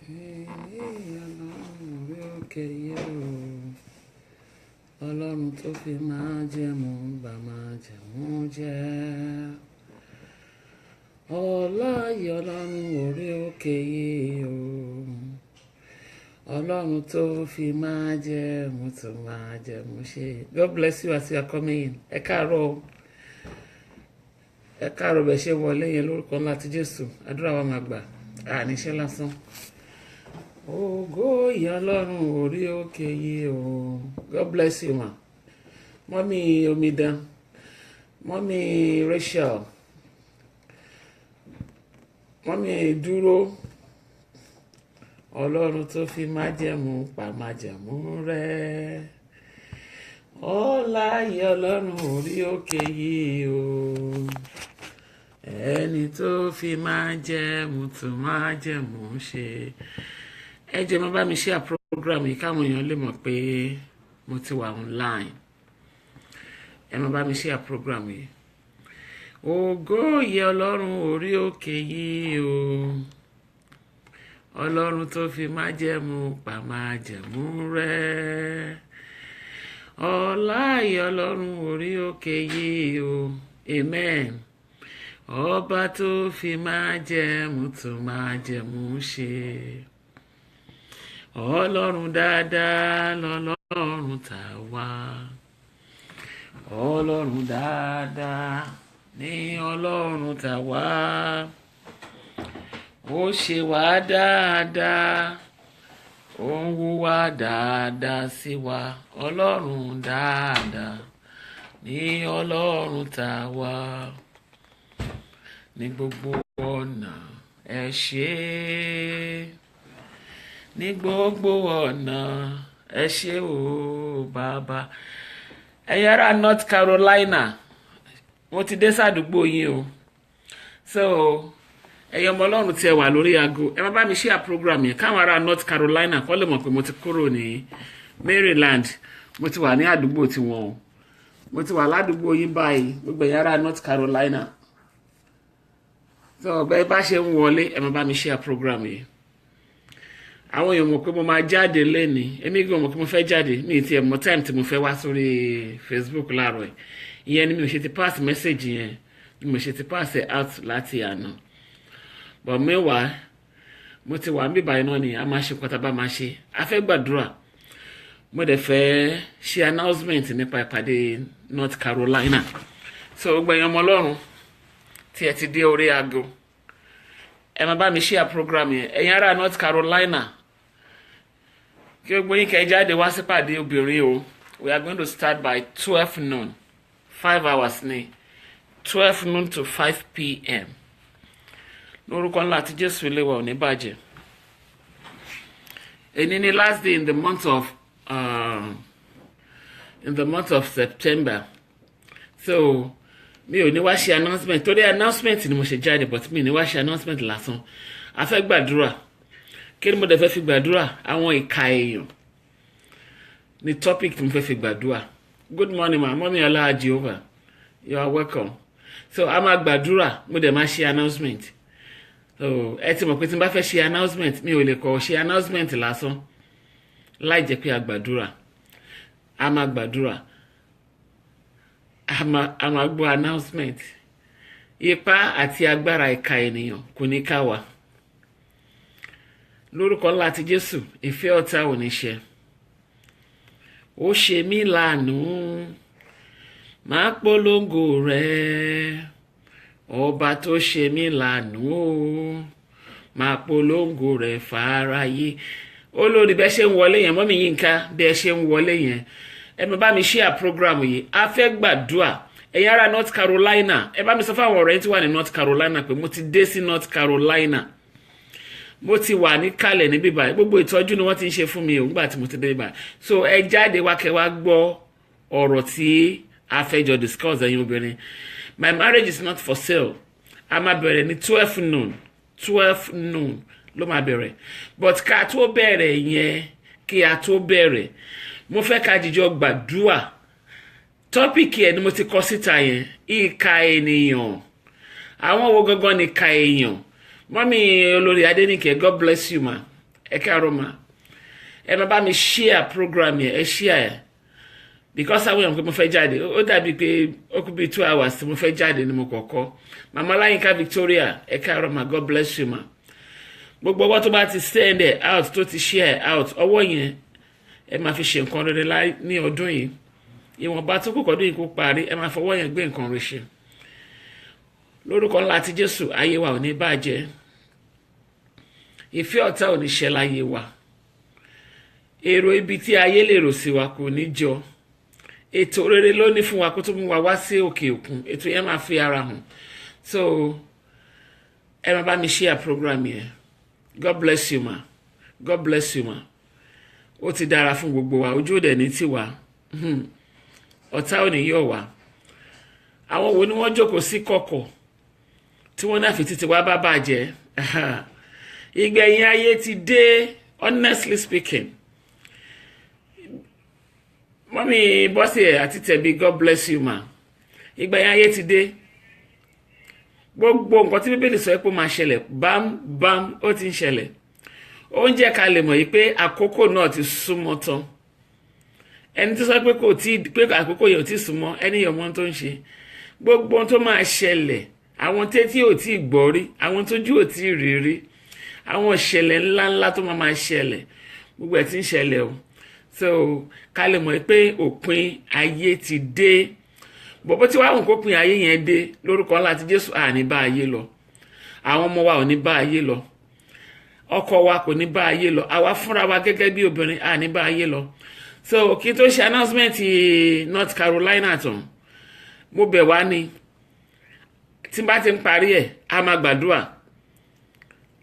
Ọlọ́run orí òkè yìí o, Ọlọ́run tó fi májẹ̀mú bà májẹ̀mú jẹ́. Ọláyé Ọlọ́run orí òkè yìí o, Ọlọ́run tó fi májẹ̀mú tó májẹ̀mú ṣe. God bless you as you are coming in. Ẹ káàárọ̀ bẹ̀ ṣe wọlé yẹn lórúkọ ńlá ti Jésù. Àdúrà wa máa gbà àníṣe lásán. Ògo ìyá Ọlọ́run orí òkè yìí o. God bless you ma. Mọ́mí Omidan, Mọ́mí Rachel, Mọ́mí Dúró. Ọlọ́run tó fi májẹ̀mú pa májẹ̀mú rẹ̀. Ọláyé Ọlọ́run orí òkè yìí o. Ẹni tó fi májẹ̀mú tó májẹ̀mú ṣe. Ẹ jẹ́ má bá mi share program yìí káwọn èèyàn lè mọ̀ pé mo ti wà online. Ẹ má bá mi share program yìí. Ògo ìyá Ọlọ́run orí òkè yìí o. Ọlọ́run tó fi májẹ̀mú pa májẹ̀mú rẹ̀. Ọláyé Ọlọ́run orí òkè yìí o. Amen. Ọba tó fi májẹ̀mú tó májẹ̀mú ṣe. Ọlọ́run dáadáa lọ́lọ́run tá wá. Ọlọ́run dáadáa ní Ọlọ́run tá wá. Ó ṣe wá dáadáa, ó ń hùwà dáadáa sí wa. Ọlọ́run dáadáa ní Ọlọ́run tá wá. Ní gbogbo ọ̀nà ẹ ṣé, ní gbogbo ọ̀nà ẹ ṣé o bàbá. Ẹ̀yin ará North Carolina, mo ti dé sádùúgbò yín o. So ẹ̀yin ọmọ Ọlọ́run tí ẹ wà lórí aago, ẹ má bá mi share program yẹn káwọn ará North Carolina kó lè mọ̀ pé mo ti kúrò ní Maryland. Mo ti wà ní àdúgbò tiwọn o. Mo ti wà ládùúgbò yín báyìí, gbogbo ẹ̀yin ará North Carolina. So bẹ́ẹ̀ bá ṣe ń wọlé, ẹ má bá mi share program yìí. Àwọn èèyàn mọ̀ pé mo máa jáde lénìí. Èmi gan mọ̀ pé mo fẹ́ jáde. Mi ti ẹ̀ mọ̀ time tí mo fẹ́ wá sórí Facebook láàárọ̀ ẹ̀. Ìyẹn ni mi ò ṣe ti pass message yẹn. Mi ò ṣe ti pass it out láti àná. But meanwhile, mo ti wà níbí báyìí náà ni a máa ṣe kọ́ta bá máa ṣe. A fẹ́ gbàdúrà. Mo dẹ̀ fẹ́ ṣe announcement nípa ìpàdé North Carolina. So gbogbo ẹ̀yin ọmọ Ọlọ́run tí ẹ ti dé orí aago, ẹ má bá mi share program yẹn. Ẹ̀yin ará North Carolina, kí gbogbo yín kẹ́ jáde wá sípàdé obìnrin o. We are going to start by 12 noon. 5 hours ni. 12 noon to 5 p.m. Lórúkọ ńlá tí Jésù ilé wa ò ní bàjẹ́. Èní ni last day in the month of September. So mi ò ní wá ṣe announcement. Torí announcement ni mo ṣe jáde, but mi ní wá ṣe announcement lásán. A fẹ́ gbàdúrà. Kí ni mo dẹ̀ fẹ́ fi gbàdúrà? Àwọn ìka èèyàn ni topic tí mo fẹ́ fi gbàdúrà. Good morning ma, Mọ́mí Ọlá Jehovah. You are welcome. So a máa gbàdúrà, mo dẹ̀ máa ṣe announcement. So ẹ ti mọ̀ pé tí n bá fẹ́ ṣe announcement, mi ò lè kọ́ ṣe announcement lásán láì jẹ́ pé a gbàdúrà. A máa gbàdúrà. A máa gbọ́ announcement. Ipá àti agbára ìka ènìyàn kò ní ká wa. Lórúkọ ńlá ti Jésù, ìfẹ́ ọ̀tá ò ní ṣẹ. Ó ṣe mí láàánú, máa polongo rẹ̀. Ọba tó ṣe mí láàánú o, máa polongo rẹ̀ fáráyé. Olórí bẹ́ẹ̀ ṣe ń wọlé yẹn, Mọ́mí Yínká bẹ́ẹ̀ ṣe ń wọlé yẹn. Ẹ má bá mi share program yìí. A fẹ́ gbàdúrà. Ẹ̀yin ará North Carolina, ẹ bá mi sọ fún àwọn ọ̀rẹ́ tí wà ní North Carolina pé mo ti dé sí North Carolina. Mo ti wà ní kalẹ̀ níbí báyìí. Gbogbo ìtọ́jú ni wọ́n ti ń ṣe fún mi o nígbà tí mo ti dé báyìí. So ẹ jáde wá kẹ́ wá gbọ́ ọ̀rọ̀ tí a fẹ́ jọ discuss ẹ̀yin obìnrin. My marriage is not for sale. A máa bẹ̀rẹ̀ ní 12 noon. 12 noon ló máa bẹ̀rẹ̀. But ká tó bẹ̀rẹ̀ yẹn, kí a tó bẹ̀rẹ̀, mo fẹ́ ká jíjọ gbàdúrà. Tọ́pìkì ẹ̀ ni mo ti kọ síta yẹn. Ìka ènìyàn. Àwọn wo gangan ni ìka èèyàn? Mọ́mí olórí Adéníkẹ́, God bless you ma. ẹ káàárọ̀ mà. Ẹ máa bá mi share program yẹn, ẹ share ẹ̀. Because àwọn èèyàn pé mo fẹ́ jáde, ó dàbí pé ó kú bí 2 hours tí mo fẹ́ jáde ni mo kọ́kọ́. Mama Láyínká Victoria, ẹ káàárọ̀ mà, God bless you mà. Gbogbo ọwọ́ tó bá ti send it out, tó ti share out, ọwọ́ yẹn ẹ máa fi ṣe nǹkan rere ní ọdún yìí. Ìwọ̀nba tó kù kọ́dún yìí kó parí, ẹ máa fọwọ́ yẹn gbé nǹkan rere ṣe. Lórúkọ ńlá ti Jésù, ayé wa ò ní bàjẹ́. Ìfẹ́ ọ̀tá ò ní ṣẹ láyé wa. Èrò ibi tí ayé lè rò sí wa kò ní jọ. Ètò rere ló ní fún wa kó tó mú wa wá sí òkè òkun. Ètò yẹn máa fi ara hàn. So ẹ máa bá mi share program yẹn. God bless you ma. God bless you ma. Ó ti dára fún gbogbo wa, ojú òde ní tiwa. Ọ̀tá ò ní yọ̀ wá. Àwọn wo ni wọ́n jókòó sí kọ̀kọ̀ tí wọ́n náà fi títí wá bá bàjẹ́. Ìgbẹ̀yìn ayé ti dé, honestly speaking. Mọ́mí Bọ́sẹ̀ àti Tẹ̀bí, God bless you ma. Ìgbẹ̀yìn ayé ti dé. Gbogbo nǹkan tí Bíbélì sọ pé ó máa ṣẹlẹ̀, bam ó ti ń ṣẹlẹ̀. Ó ń jẹ́ ká lè mọ̀ yìí pé àkókò náà ti súnmọ́ tán. Ẹni tó sọ pé àkókò yẹn ò ti súnmọ́, ẹni yẹn mọ̀ tó ń ṣe. Gbogbo ohun tó máa ṣẹlẹ̀, àwọn tétí ò tí gbọ́ rí, àwọn tójú ò tí rí rí, àwọn ìṣẹ̀lẹ̀ ńláńlá tó máa ṣẹlẹ̀, gbogbo ẹ̀ ti ń ṣẹlẹ̀ o. So ká lè mọ̀ pé òpin ayé ti dé. Bọ̀bọ̀ tí wàá hùn kó pin ayé yẹn dé, lórúkọ ńlá ti Jésù, àní bá ayé lọ. Àwọn ọmọ wa ò ní bá ayé lọ. Ọkọ wa kò ní bá ayé lọ. Àwa fúnra wa gẹ́gẹ́ bí obìnrin, àní bá ayé lọ. So kí n tó ṣe announcement North Carolina tán, mo bẹ̀ wá ní tí bá ti ń parí ẹ̀, a máa gbàdúrà.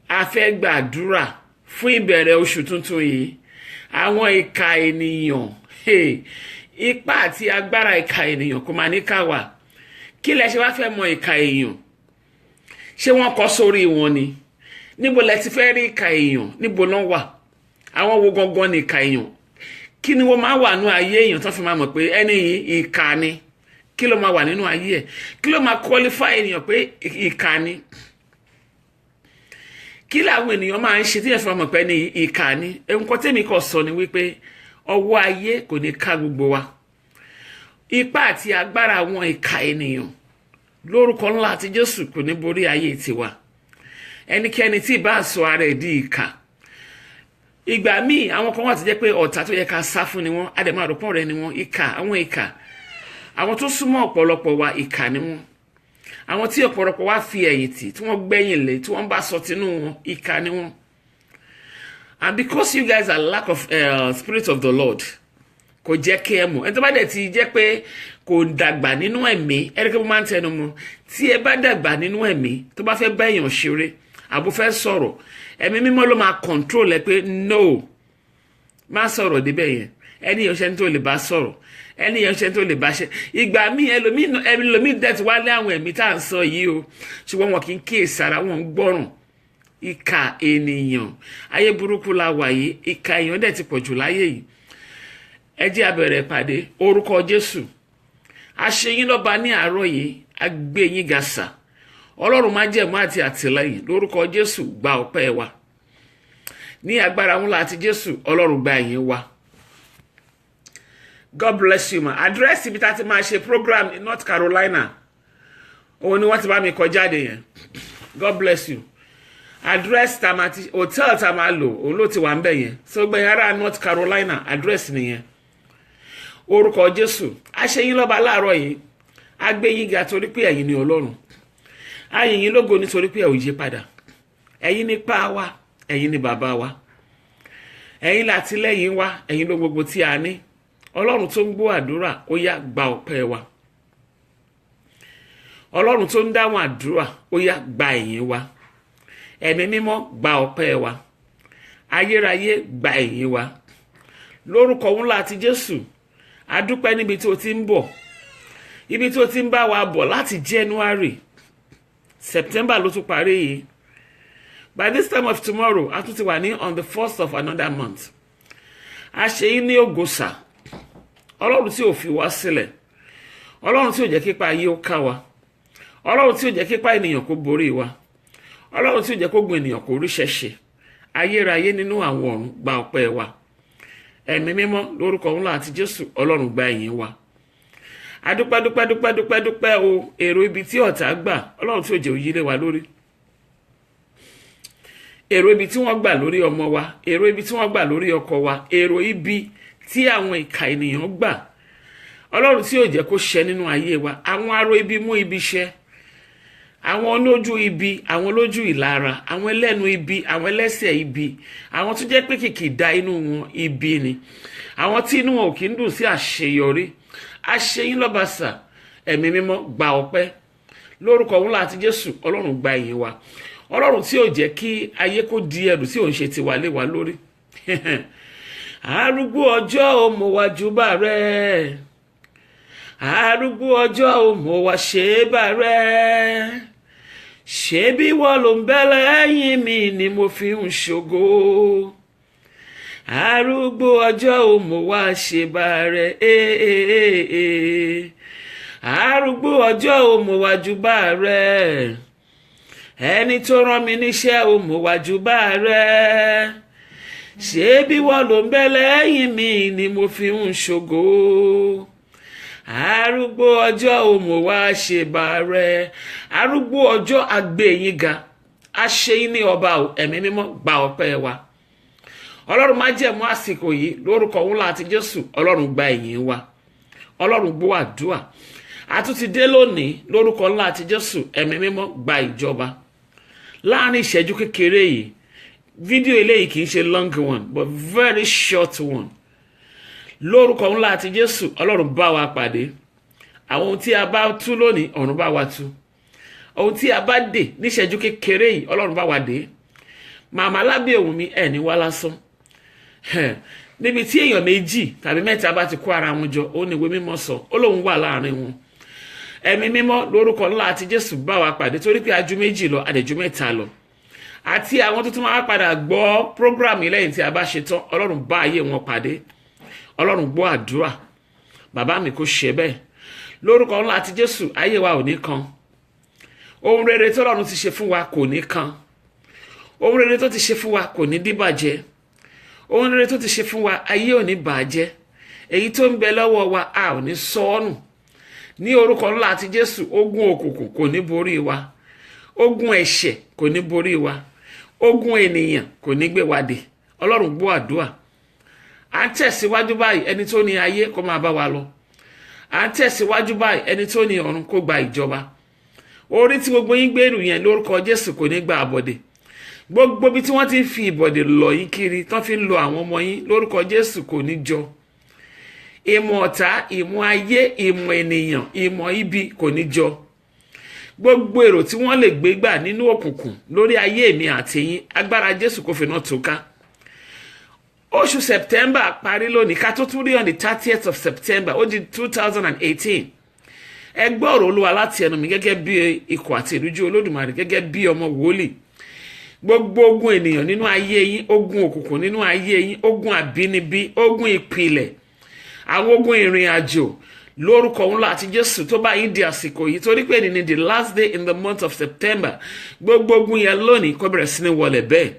A fẹ́ gbàdúrà fún ìbẹ̀rẹ̀ oṣù tuntun yìí. Àwọn ìka ènìyàn, ipá àti agbára ìka ènìyàn kò máa ní ká wà. Kí lẹ ṣe wá fẹ́ mọ ìka èèyàn? Ṣé wọ́n kọ sórí wọn ni? Níbo lẹ ti fẹ́ rí ìka èèyàn? Níbo ló wà? Àwọn wo gangan ni ìka èèyàn? Kí ni wọ́n máa wà nínú ayé èèyàn tó fi máa mọ̀ pé ẹni yìí ìka ni? Kí ló máa wà nínú ayé ẹ̀? Kí ló máa qualify ènìyàn pé ìka ni? Kí làwọn ènìyàn máa ń ṣe tí ẹ fi mọ̀ pé ní ìka ni? Nǹkan tèmi kò sọ ni wípé ọwọ́ ayé kò ní ká gbogbo wa. Ipá àti agbára àwọn ìka ènìyàn lórúkọ ńlá àti Jésù kò ní borí ayé tiwa. Ẹnikẹ́ni tí bá sọ ara ẹ̀ di ìka. Ìgbà míì àwọn kan wà tó jẹ́ pé ọ̀tá tó yẹ ká sá fún ni wọ́n, àdèmàdùpọ̀ rẹ̀ ni wọ́n, ìka, àwọn ìka. Àwọn tó súnmọ́ ọ̀pọ̀lọpọ̀ wa ìka ni wọ́n. Àwọn tí ọ̀pọ̀lọpọ̀ wa fi ẹ̀yìn tì, tí wọ́n gbẹ̀yìn lé, tí wọ́n bá sọ tinú wọn, ìka ni wọ́n. And because you guys are lack of spirit of the Lord, kò jẹ́ kí ẹ mọ̀. Ẹni tó bá dẹ̀ ti jẹ́ pé kò dàgbà nínú ẹ̀mí, ẹ̀rẹ́kẹ́ bó máa ń tẹnu mọ́. Tí ẹ bá dàgbà nínú ẹ̀mí, tó bá fẹ́ bá èèyàn ṣeré, àbò fẹ́ sọ̀rọ̀, ẹ̀mí mímọ́ ló máa control ẹ pé no, má sọ̀rọ̀ débẹ̀ yẹn. Ẹni yẹn ṣe ń tó lè bá sọ̀rọ̀, ẹni yẹn ṣe ń tó lè bá ṣe. Ìgbà míì ẹlòmíì dẹ̀ ti wá lé àwọn ẹ̀mí tá à ń sọ yìí o, ṣùgbọ́n wọn kì í kíyèsára, wọn ń gbọ́ràn. Ìka ènìyàn, ayé burúkú la wà yìí, ìka èèyàn dẹ̀ ti pọ̀ jù láyé yìí. Ẹ jẹ́ a bẹ̀rẹ̀ ìpàdé orúkọ Jésù. A ṣe yín lọ́ba ní àárọ̀ yìí, a gbé yín ga sà. Ọlọ́run máa jẹ̀mú àti àtìlẹ́yìn lórúkọ Jésù, gba ọpẹ́ wa. Ní agbára ńlá àti Jésù, Ọlọ́run gba ìyìn wa. God bless you ma. Àdírẹ́sì ibi tá a ti máa ṣe program in North Carolina, òun ni wọ́n ti bá mi kọ jáde yẹn. God bless you. Àdírẹ́sì tá a máa ti hotel tá a máa lò, òun ló ti wà ń bẹ̀ yẹn. So gbẹ̀yìn ará North Carolina, àdírẹ́sì nìyẹn. Orúkọ Jésù. A ṣe yín lọ́ba láàárọ̀ yìí. A gbé yín ga torí pé ẹ̀yin ni Ọlọ́run. A yìn yín lógo nítorí pé ẹ ò yí padà. Ẹ̀yin ni ipá wa, ẹ̀yin ni bàbá wa. Ẹ̀yin l'àtìlẹ́yìn wa, ẹ̀yin ló gbogbo tí a ní. Ọlọ́run tó ń gbọ́ àdúrà, ó yá gba ọpẹ́ wa. Ọlọ́run tó ń dáhùn àdúrà, ó yá gba ìyìn wa. Ẹ̀mí mímọ́ gba ọpẹ́ wa. Ayérayé gba ìyìn wa. Lórúkọ ńlá ti Jésù, a dúpẹ́ níbi tó ti ń bọ̀. Ibi tó ti ń bá wa bọ̀ láti January, September ló tún parí yìí. By this time of tomorrow, a tún ti wà ní on the 1st of another month. A ṣe yín ní ògòsà. Ọlọ́run tí ò fi wá sílẹ̀. Ọlọ́run tí ò jẹ́ kípa ayé ó ká wa. Ọlọ́run tí ò jẹ́ kípa ènìyàn kó borí wa. Ọlọ́run tí ò jẹ́ kó gun ènìyàn kó ríṣẹ́ ṣe. ayérayé nínú àwọn ọ̀run gba ọpẹ́ wa. Ẹ̀mí mímọ́ lórúkọ ńlá àti Jésù Ọlọ́run gba ìyìn wa. Adúpẹ́ o èrò ibi tí ọ̀tá gbà Ọlọ́run tí ò jẹ́ òyìnlé wa lórí. Èrò ibi tí wọ́n gbà lórí ọmọ wa, èrò ibi tí wọ́n gbà lórí ọkọ wa, èrò ibi tí àwọn ìka ènìyàn gbà Ọlọ́run tí ò jẹ́ kó ṣẹ nínú ayé wa. Àwọn aró ibi mú ibi ṣẹ, àwọn olójú ibi, àwọn olójú ìlara, àwọn ẹlẹ́nu ibi, àwọn ẹlẹ́sẹ̀ ibi, àwọn tó jẹ́ pé kìkì da inú wọn ibi ni, àwọn tí inú wọn ò kí ń dùn sí àṣeyọrí. Àṣeyín lọ́bàṣà. Ẹ̀mí mímọ́ gba ọpẹ́ lórúkọ ńlá àti Jésù Ọlọ́run gba ìyìn wa. Ọlọ́run tí ò jẹ́ kí ayé kó di ẹrù tí ò ń ṣe tiwa lé wa lórí. Arúgbó ọjọ́ ò mọ̀ wá júbà rẹ̀, arúgbó ọjọ́ ò mọ̀ wá ṣèbà rẹ̀, ṣebí wọ́n ló ń bẹ lẹ́yìn mi ni mo fi ń ṣògo. Arúgbó ọjọ́ ò mọ̀ wá ṣèbà rẹ̀, arúgbó ọjọ́ ò mọ̀ wá júbà rẹ̀, ẹni tó rán mi níṣẹ́ ò mọ̀ wá júbà rẹ̀, ṣebí wọ́n ló ń bẹ lẹ́yìn mi ni mo fi ń ṣògo. Arúgbó ọjọ́ ò mọ̀ wá ṣèbà rẹ̀. Arúgbó ọjọ́ agbé yín ga, a ṣe yín ní ọba o. Ẹ̀mí mímọ́ gba ọpẹ́ wa. Ọlọ́run má jẹ̀mú àsìkò yìí lórúkọ ńlá àti Jésù Ọlọ́run gba ìyìn wa. Ọlọ́run gbọ́ àdúrà. A tún ti dé lónìí lórúkọ ńlá àti Jésù. Ẹ̀mí mímọ́ gba ìjọba. Láàárín ìṣẹ́jú kékeré yìí, fídíò eléyìí kì í ṣe long one but very short one. Lórúkọ ńlá àti Jésù Ọlọ́run bá wa pàdé. Àwọn ohun tí a bá tú lónìí ọ̀run bá wa tú. Ohun tí a bá dè níṣẹ́jú kékeré yìí Ọlọ́run bá wa dé. Màmá lábẹ́ ohùn mi ẹ̀ ní wá lásán. Níbi tí èèyàn méjì tàbí mẹ́ta bá ti kó ara wọn jọ ó ní ìwé mímọ́ sọ ó lóun wà láàrin wọn. Ẹ̀mí mímọ́ lórúkọ ńlá àti Jésù bá wa pàdé torí pé a ju méjì lọ àdẹ̀jú mẹ́ta lọ. Àti àwọn tó tún máa padà gbọ́ program yìí lẹ́yìn tí a bá ṣe tán Ọlọ́run bá ayé wọn pàdé. Ọlọ́run gbọ́ àdúrà. Bàbá mi kò ṣe bẹ́ẹ̀. Lórúkọ ńlá àti Jésù ayé wa ò ní kan. Ohun rere tó Ọlọ́run ti ṣe fún wa kò ní kan. Ohun rere tó ti ṣe fún wa kò ní díbàjẹ́. Ohun rere tó ti ṣe fún wa ayé ò ní bàjẹ́. Èyí tó ń bẹ lọ́wọ́ wa a ò ní sọnù. Ní orúkọ ńlá àti Jésù ogun òkùnkùn kò ní borí wa. Ogun ẹ̀ṣẹ̀ kò ní borí wa. Ogun ènìyàn kò ní gbé wa dè. Ọlọ́run gbọ́ àdúrà. À ń tẹ̀síwájú báyìí ẹni tó ní ayé kó máa bá wa lọ. À ń tẹ̀síwájú báyìí ẹni tó ní ọ̀run kó gba ìjọba. Orí tí gbogbo yín gbèrú yẹn lórúkọ Jésù kò ní gba àbọ̀dè. Gbogbo bí tí wọ́n ti ń fi ìbọ̀dè lọ yín kiri tán fi ń lo àwọn ọmọ yín lórúkọ Jésù kò ní jọ. Ìmọ̀ ọ̀tá, ìmọ̀ ayé, ìmọ̀ ènìyàn, ìmọ̀ ibi kò ní jọ. Gbogbo èrò tí wọ́n lè gbé gbà nínú òkùnkùn lórí ayé mi àti yín agbára Jésù kò fi náà tó ká. Oṣù September parí lónìí ká tó tún rí on the 30th of September ó di 2018. Ẹ gbọ́ ọ̀rọ̀ Olúwa láti ẹnu mi gẹ́gẹ́ bí ikọ̀ àti ìrújú Olódùmarè gẹ́gẹ́ bí ọmọ wòlíì. Gbogbo ogun ènìyàn nínú ayé yín, ogun òkùnkùn nínú ayé yín, ogun àbínibí, ogun ìpìlẹ̀, àwọn ogun ìrìn àjò lórúkọ ńlá àti Jésù tó bá yín di àsìkò yìí torí pé ní the last day in the month of September gbogbo ogun yẹn lónìí kó bẹ̀rẹ̀ sí ní wọlé bẹ́ẹ̀.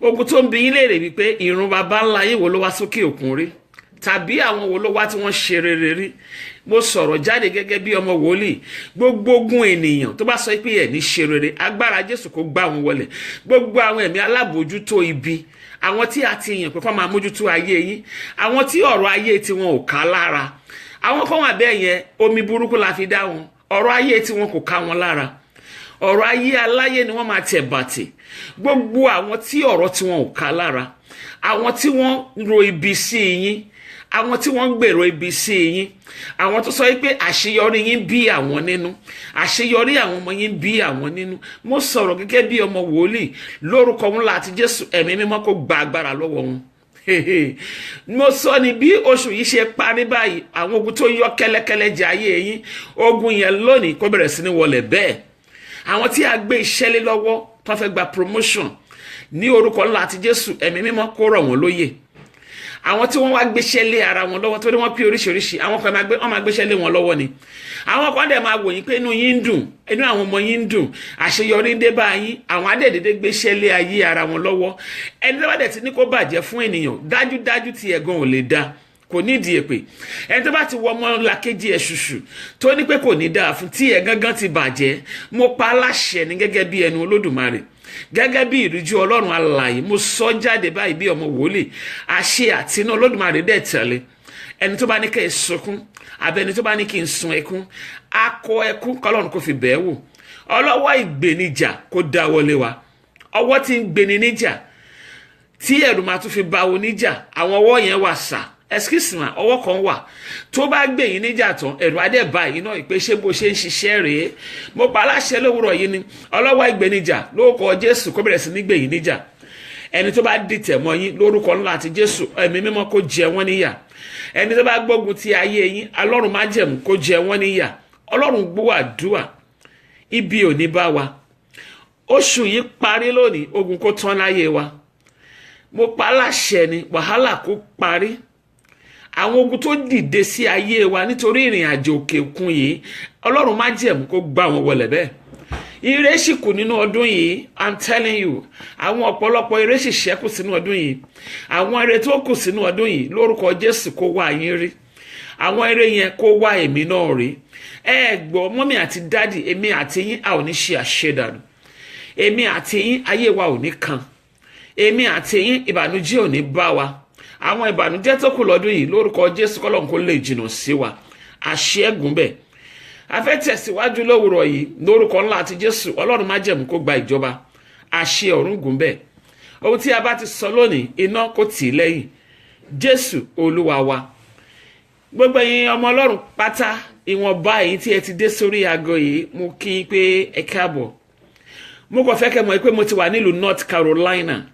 Ogun tó ń bi yín léèrè wípé ìrun bàbá ńlá yín wo ló wá sókè òkun rí tàbí àwọn wo ló wá tí wọ́n ṣe rere rí. Mo sọ̀rọ̀ jáde gẹ́gẹ́ bí ọmọ wòlíì. Gbogbo ogun ènìyàn tó bá sọ pé ẹ̀ ní ṣe rere agbára Jésù kó gbá wọn wọlé. Gbogbo àwọn ẹ̀mí alábòójútó ibi, àwọn tí a ti yàn pé kó máa mójútó ayé yín, àwọn tí ọ̀rọ̀ ayé tiwọn ò ká lára, àwọn kan wà bẹ́ẹ̀ yẹn omi burúkú la fi dá wọn, ọ̀rọ̀ ayé tiwọn kò ká wọn lára, ọ̀rọ̀ ayé aláyé ni wọ́n máa tẹ̀ bàtì. Gbogbo àwọn tí ọ̀rọ̀ tiwọn ò ká lára, àwọn tí wọ́n ro ibi sí yín, àwọn tí wọ́n ń gbèrò ibi sí yín, àwọn tó sọ pé àṣeyọrí yín bí àwọn nínú, àṣeyọrí àwọn ọmọ yín bí àwọn nínú. Mo sọ̀rọ̀ gẹ́gẹ́ bí ọmọ wòlíì lórúkọ ńlá àti Jésù ẹ̀mí mímọ́ kó gba agbára lọ́wọ́ wọn. Mo sọ ni bí oṣù yìí ṣe parí báyìí àwọn ogun tó yọ kẹ́lẹ́kẹ́lẹ́ jẹ ayé yín ogun yẹn lónìí kó bẹ̀rẹ̀ sí ní wọlé bẹ́ẹ̀. Àwọn tí a gbé iṣẹ́ lé lọ́wọ́ tó fẹ́ gba promotion ní orúkọ ńlá àti Jésù ẹ̀mí mímọ́ kó rọ̀ wọ́n lóyè. àwọn tí wọ́n wá gbéṣẹ́ lé ara wọn lọ́wọ́ torí wọ́n pé oríṣiríṣi àwọn kan máa gbéṣẹ́ lé wọn lọ́wọ́ ni àwọn kan dẹ̀ máa wò yín pé inú yín ń dùn inú àwọn ọmọ yín ń dùn àṣeyọrí ń dé bá yín àwọn adẹ́dẹ́dẹ́ gbéṣẹ́ lé ayé ara wọn lọ́wọ́ ẹni tó bá dẹ̀ ti ní kó bàjẹ́ fún ènìyàn dájúdájú tí ẹ̀gan ò lè da kò nídìí èpè ẹni tó bá ti wọ ọmọ làkejì ẹ̀ ṣùṣù tó ní pé kò ní dáa fún tí ẹ̀ gángan ti bàjẹ́ mo pa aláṣẹ ní gẹ́gẹ́ bí ẹnu Olódùmarè gẹ́gẹ́ bí ìrújú Ọlọ́run alààyè mo sọ jáde báyìí bí ọmọ wòlíì àṣẹ àtinú Olódùmarè dẹ̀ tẹ̀lé ẹni tó bá ní kí n sunkún àbẹ́ni tó bá ní kí n sun ẹkún akọ ẹkún kọ́lọ́run kò fi bẹ́ẹ̀ wò ọlọ́wọ́ ìgbénijà kó dáwọ́lé wa ọwọ́ tí ń gbéni níjà tí ẹ̀rù máa tún fi bá oníjà àwọn ọwọ́ yẹn wà sà excuse me ọwọ́ kan wà tó bá gbé yín níjà tán ẹ̀rù adé báyìí náà ìpè ṣé bó ṣe ń ṣiṣẹ́ rèé mo pa aláṣẹ lówùrọ̀ yìí ni ọlọ́wọ́ ìgbénijà lórúkọ Jésù kó bẹ̀rẹ̀ sí ní gbé yín níjà ẹni tó bá dìtẹ̀ mọ́ yín lórúkọ ńlá àti Jésù ẹ̀mí mímọ́ kó jẹ wọ́n níyà ẹni tó bá gbógun ti ayé yín Ọlọ́run májẹ̀mú kó jẹ wọ́n níyà Ọlọ́run gbọ́ àdúà ibi ò ní bá wa oṣù yìí parí lónìí ogun kó tán láyé wa mo pa aláṣẹ ni wàhálà kó parí àwọn ogun tó dìde sí ayé wa nítorí ìrìn àjò òkè òkun yìí Ọlọ́run májẹ̀mú kó gbá wọn wọlẹ̀ bẹ́ẹ̀ ire sì kù nínú ọdún yìí I'm telling you àwọn ọ̀pọ̀lọpọ̀ ire sì ṣẹ́kù sínú ọdún yìí àwọn ire tó kù sínú ọdún yìí lórúkọ Jésù kó wá yín rí àwọn ire yẹn kó wá èmi náà rí ẹ gbọ́ mọ́mí àti dádì èmi àti yín a ò ní ṣe àṣedànù èmi àti yín ayé wa ò ní kan èmi àti yín ìbànújẹ́ ò ní bá wa àwọn ìbànújẹ́ tó kù lọ́dún yìí lórúkọ Jésù kọ́lọ́run kó lè jìnnà sí wa àṣẹ́gun bẹ́ẹ̀ a fẹ́ tẹ̀síwájú lówùrọ̀ yìí lórúkọ ńlá àti Jésù Ọlọ́run májẹ̀mú kó gba ìjọba àṣẹ ọ̀run gùn bẹ́ẹ̀ ohun tí a bá ti sọ lónìí iná kó tì í lẹ́yìn Jésù Olúwa wa gbogbo ẹ̀yin ọmọ Ọlọ́run pátá ìwọ̀nba èyí tí ẹ ti dé sórí aago yìí mo kí i pé ẹ káàbọ̀ mo kàn fẹ́ kẹ́ mọ̀ pé mo ti wà nílùú North Carolina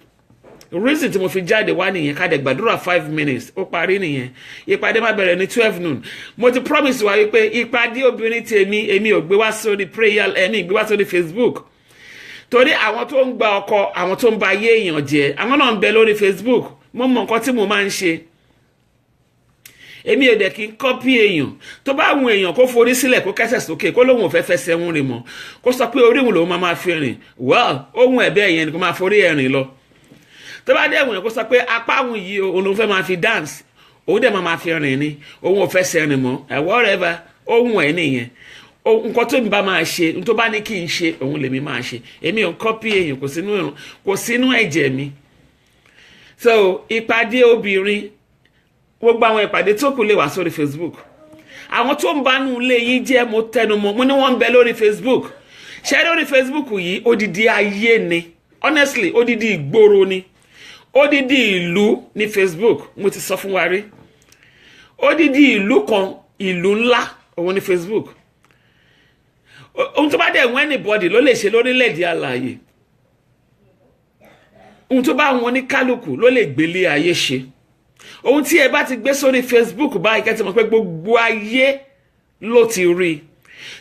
reason tí mo fi jáde wá nìyẹn ká dẹ̀ gbàdúrà 5 minutes ó parí nìyẹn ìpàdé máa bẹ̀rẹ̀ ní 12 noon mo ti promise wa wípé ìpàdé obìnrin tèmi èmi ò gbé wá sórí prayer ẹ̀mí gbé wá sórí Facebook torí àwọn tó ń gba ọkọ àwọn tó ń ba ayé èèyàn jẹ́ àwọn náà ń bẹ lórí Facebook mo mọ nǹkan tí mo máa ń ṣe èmi ò dẹ̀ kí n kọ́pì èèyàn tó bá wùn èèyàn kó forí sílẹ̀ kó kẹ́sẹ̀ sókè kó lóun ò fẹ́ fẹsẹ̀ ń rìn mọ́ kó sọ pé orí òun lòun máa fi rìn well ohun ẹ̀bẹ̀ yẹn ni kó máa forí ẹ̀rìn lọ tó bá dẹ̀ wùn yẹn kó sọ pé apá òun yìí òun ló fẹ́ máa fi dance òun dẹ̀ máa fi rìn ni òun ò fẹsẹ̀ rìn mọ́ whatever ohun ẹ̀ nìyẹn nǹkan tó ń bá máa ṣe tó bá ní kí n ṣe òun lèmi máa ṣe èmi ò kọ́pì èèyàn kò sínú ẹ̀jẹ̀ mi so ìpàdé obìnrin gbogbo àwọn ìpàdé tó kù lè wà sórí Facebook àwọn tó ń bánú ilé yín jẹ́ mo tẹnumọ́ mo ní wọ́n ń bẹ lórí Facebook ṣe lórí Facebook yìí odidi ayé ni honestly odidi ìgboro ni odidi ìlú ní Facebook mo ti sọ fún wa rí odidi ìlú kan ìlú ńlá òun ní Facebook ohun tó bá dẹ̀ wọ́n anybody ló lè ṣe lórílẹ̀‐èdè alààyè ohun tó bá wọn ní kálukú ló lè gbélé ayé ṣe ohun tí ẹ bá ti gbé sórí Facebook báyìí kẹ́tì mọ̀ pé gbogbo ayé ló ti rí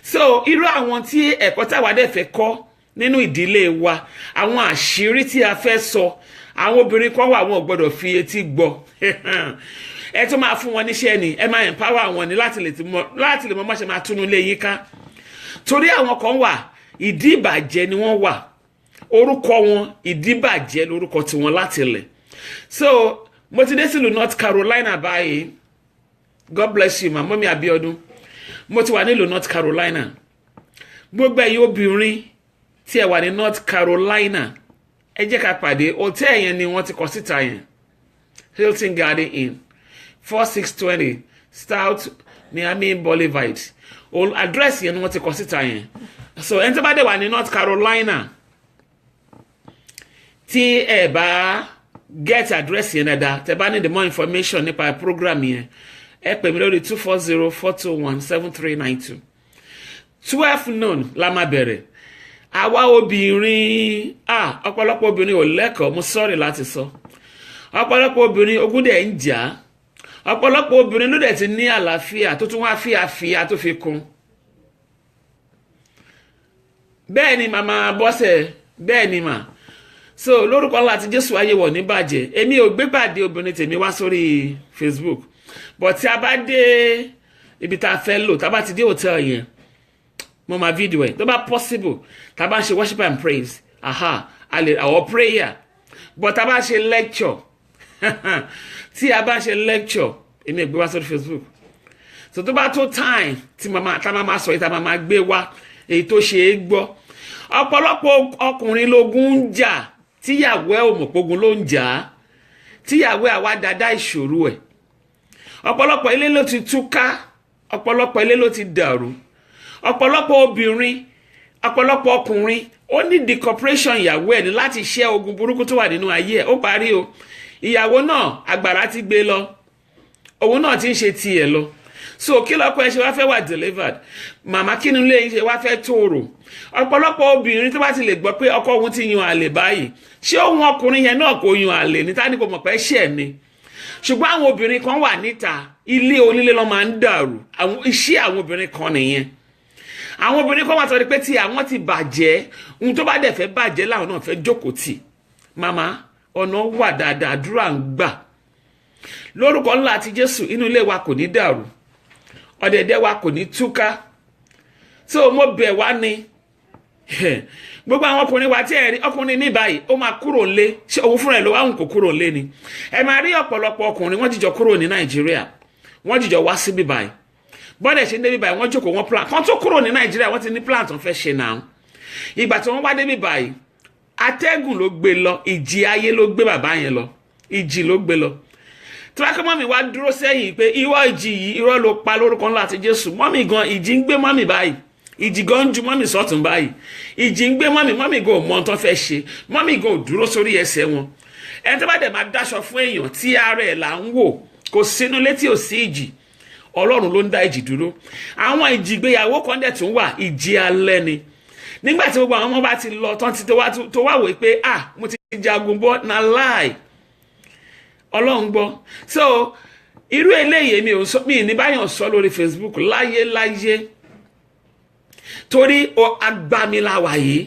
so irú àwọn tí ẹ̀kọ́ táwa dẹ̀ fẹ́ kọ́ nínú ìdílé wa àwọn àṣírí tí a fẹ́ sọ àwọn obìnrin kan wà wọn ò gbọ́dọ̀ fi etí gbọ́ ẹ tó máa fún wọn níṣẹ́ ni ẹ máa empower wọn ni láti lè mọ má ṣe máa túnú lé yín ká torí àwọn kan wà ìdí ìbàjẹ́ ni wọ́n wà orúkọ wọn ìdí ìbàjẹ́ lórúkọ tiwọn láti lẹ̀ so mo ti dé sílùú North Carolina báyìí God bless you ma mọ́mí Abíọ́dún mo ti wà nílùú North Carolina gbogbo ẹ̀yin obìnrin tí ẹ wà ní North Carolina ẹ jẹ́ ká pàdé hòtẹ́ẹ̀ yẹn ni wọ́n ti kọ́ síta yẹn Hilton Garden Inn 4620 South Miami Boulevard address yẹn ni wọ́n ti kọ́ síta yẹn so ẹni tó bá dé wà ní North Carolina tí ẹ bá get address yẹn dáadáa tẹ́ bá need more information nípa program yẹn ẹ pè mí lórí 240-421-7392 12 noon la máa bẹ̀rẹ̀ àwa obìnrin ọ̀pọ̀lọpọ̀ obìnrin ò lẹ́kọ̀ọ́ mo sorry láti sọ ọ̀pọ̀lọpọ̀ obìnrin ogun dẹ̀ ń jà ọ̀pọ̀lọpọ̀ obìnrin ló dẹ̀ ti ní àlàáfíà tó tún wá fíafíà tó fi kún bẹ́ẹ̀ ni màmá Bọ́sẹ̀ bẹ́ẹ̀ ni mà so lórúkọ ńlá àti Jésù ayé wọ̀ ní bàjẹ́. Èmi ò gbé pàdé obìnrin tèmi wá sórí Facebook, but tí a bá dé ibi tá a fẹ́ lò, tá a bá ti dé hotel yẹn, mo máa video ẹ̀ tó bá possible, tá a bá ń ṣe worship and praise, our prayer, but tá a bá ṣe lecture tí a bá ṣe lecture, èmi ò gbé wá sórí Facebook. So tó bá tó time tí tá máa sọ yìí, tá máa gbé wá èyí tó ṣe é gbọ́. Ọ̀pọ̀lọpọ̀ ọkùnrin lógun ń jà tíyàwó ẹ̀ ò mọ̀ pógun ló ń jà á, tíyàwó ẹ̀ àwa dáadáa ìṣòro ẹ̀. Ọ̀pọ̀lọpọ̀ ilé ló ti túká, ọ̀pọ̀lọpọ̀ ilé ló ti dàrú. Ọ̀pọ̀lọpọ̀ obìnrin, ọ̀pọ̀lọpọ̀ ọkùnrin ó ní the cooperation ìyàwó ẹ̀ ní láti ṣẹ́ ogun burúkú tó wà nínú ayé ẹ̀. Ó parí o. Ìyàwó náà agbára ti gbé lọ, òun náà ti ń ṣe tiẹ̀ lọ. So kí lọ́kọ ẹ ṣe wá fẹ́ wà delivered, màmá kí ni ilé yín ṣe wá fẹ́ tòrò. Ọ̀pọ̀lọpọ̀ obìnrin tó bá ti lè gbọ́ pé ọkọ òun ti yan àlè báyìí, ṣé òun ọkùnrin yẹn náà kò yan àlè ní tání kò mọ̀ pé ṣẹ̀ ni. Ṣùgbọ́n àwọn obìnrin kan wà níta, ilé onílé ló máa ń dàrú, àwọn iṣẹ́ àwọn obìnrin kan nìyẹn. Àwọn obìnrin kan wà tó rí pé tí àwọn ti bàjẹ́, ohun tó bá dẹ̀ fẹ́ bàjẹ́ láwọn náà fẹ́ jókòó tì. Màmá, ọ̀nà wà dáadáa, àdúrà ń gbà. Lórúkọ ńlá àti Jésù, inú ilé wa kò ní dàrú, ọ̀dẹ̀dẹ̀ wa kò ní túká. So mo bẹ̀ wá ní gbogbo àwọn ọkùnrin wa tí ẹ rí, ọkùnrin ní báyìí ó máa kúrò lé, ṣé òun fúnra ẹ̀ ló wá ń kó kúrò lé ni. Ẹ máa rí ọ̀pọ̀lọpọ̀ ọkùnrin wọ́n jíjọ kúrò ní Nàìjíríà, wọ́n jíjọ wá sí bíbáyìí, bọ́dẹ̀ ṣe ń dé bíbáyìí wọ́n jókòó wọ́n plan kan tó kúrò ní Nàìjíríà, wọ́n ti ní plan tó ń fẹ́ ṣe náà. Ìgbà tí wọ́n wá dé bíbáyìí, atẹ́gùn ló gbé lọ, ìjì ayé ló gbé bàbá yẹn lọ, ìjì ló gbé lọ. Tí wọ́n kọ́ mọ́mì wá dúró sẹ́yìn pé ìwọ ìjì yìí irọ́ ló pa lórúkọ ńlá àti Jésù. Mọ́mì gan ìjì ń gbé mọ́mì báyìí, ìjì gan ń ju mọ́mì sọ́tún báyìí, ìjì ń gbé mọ́mì gan ò mọ ohun tó fẹ́ ṣe, mọ́mì gan ò dúró sórí ẹsẹ̀ wọn. Ẹni tó bá dẹ̀ máa dáṣọ fún èèyàn tí ara ẹ̀ là ń wò, kò sínú létí ò sí ìjì, Ọlọ́run ló ń dá ìjì dúró. Àwọn ìjì ìgbéyàwó kan dẹ̀ tún wà, ìjì alẹ́ ni. Nígbà tí gbogbo àwọn ọmọ bá ti lọ tán ti tó wá wò pé mo ti jagun bọ́ na láì, Ọlọ́run gbọ́. So irú eléyìí mi ní báyọ̀ sọ lórí Facebook láyé torí agbami la wà yìí,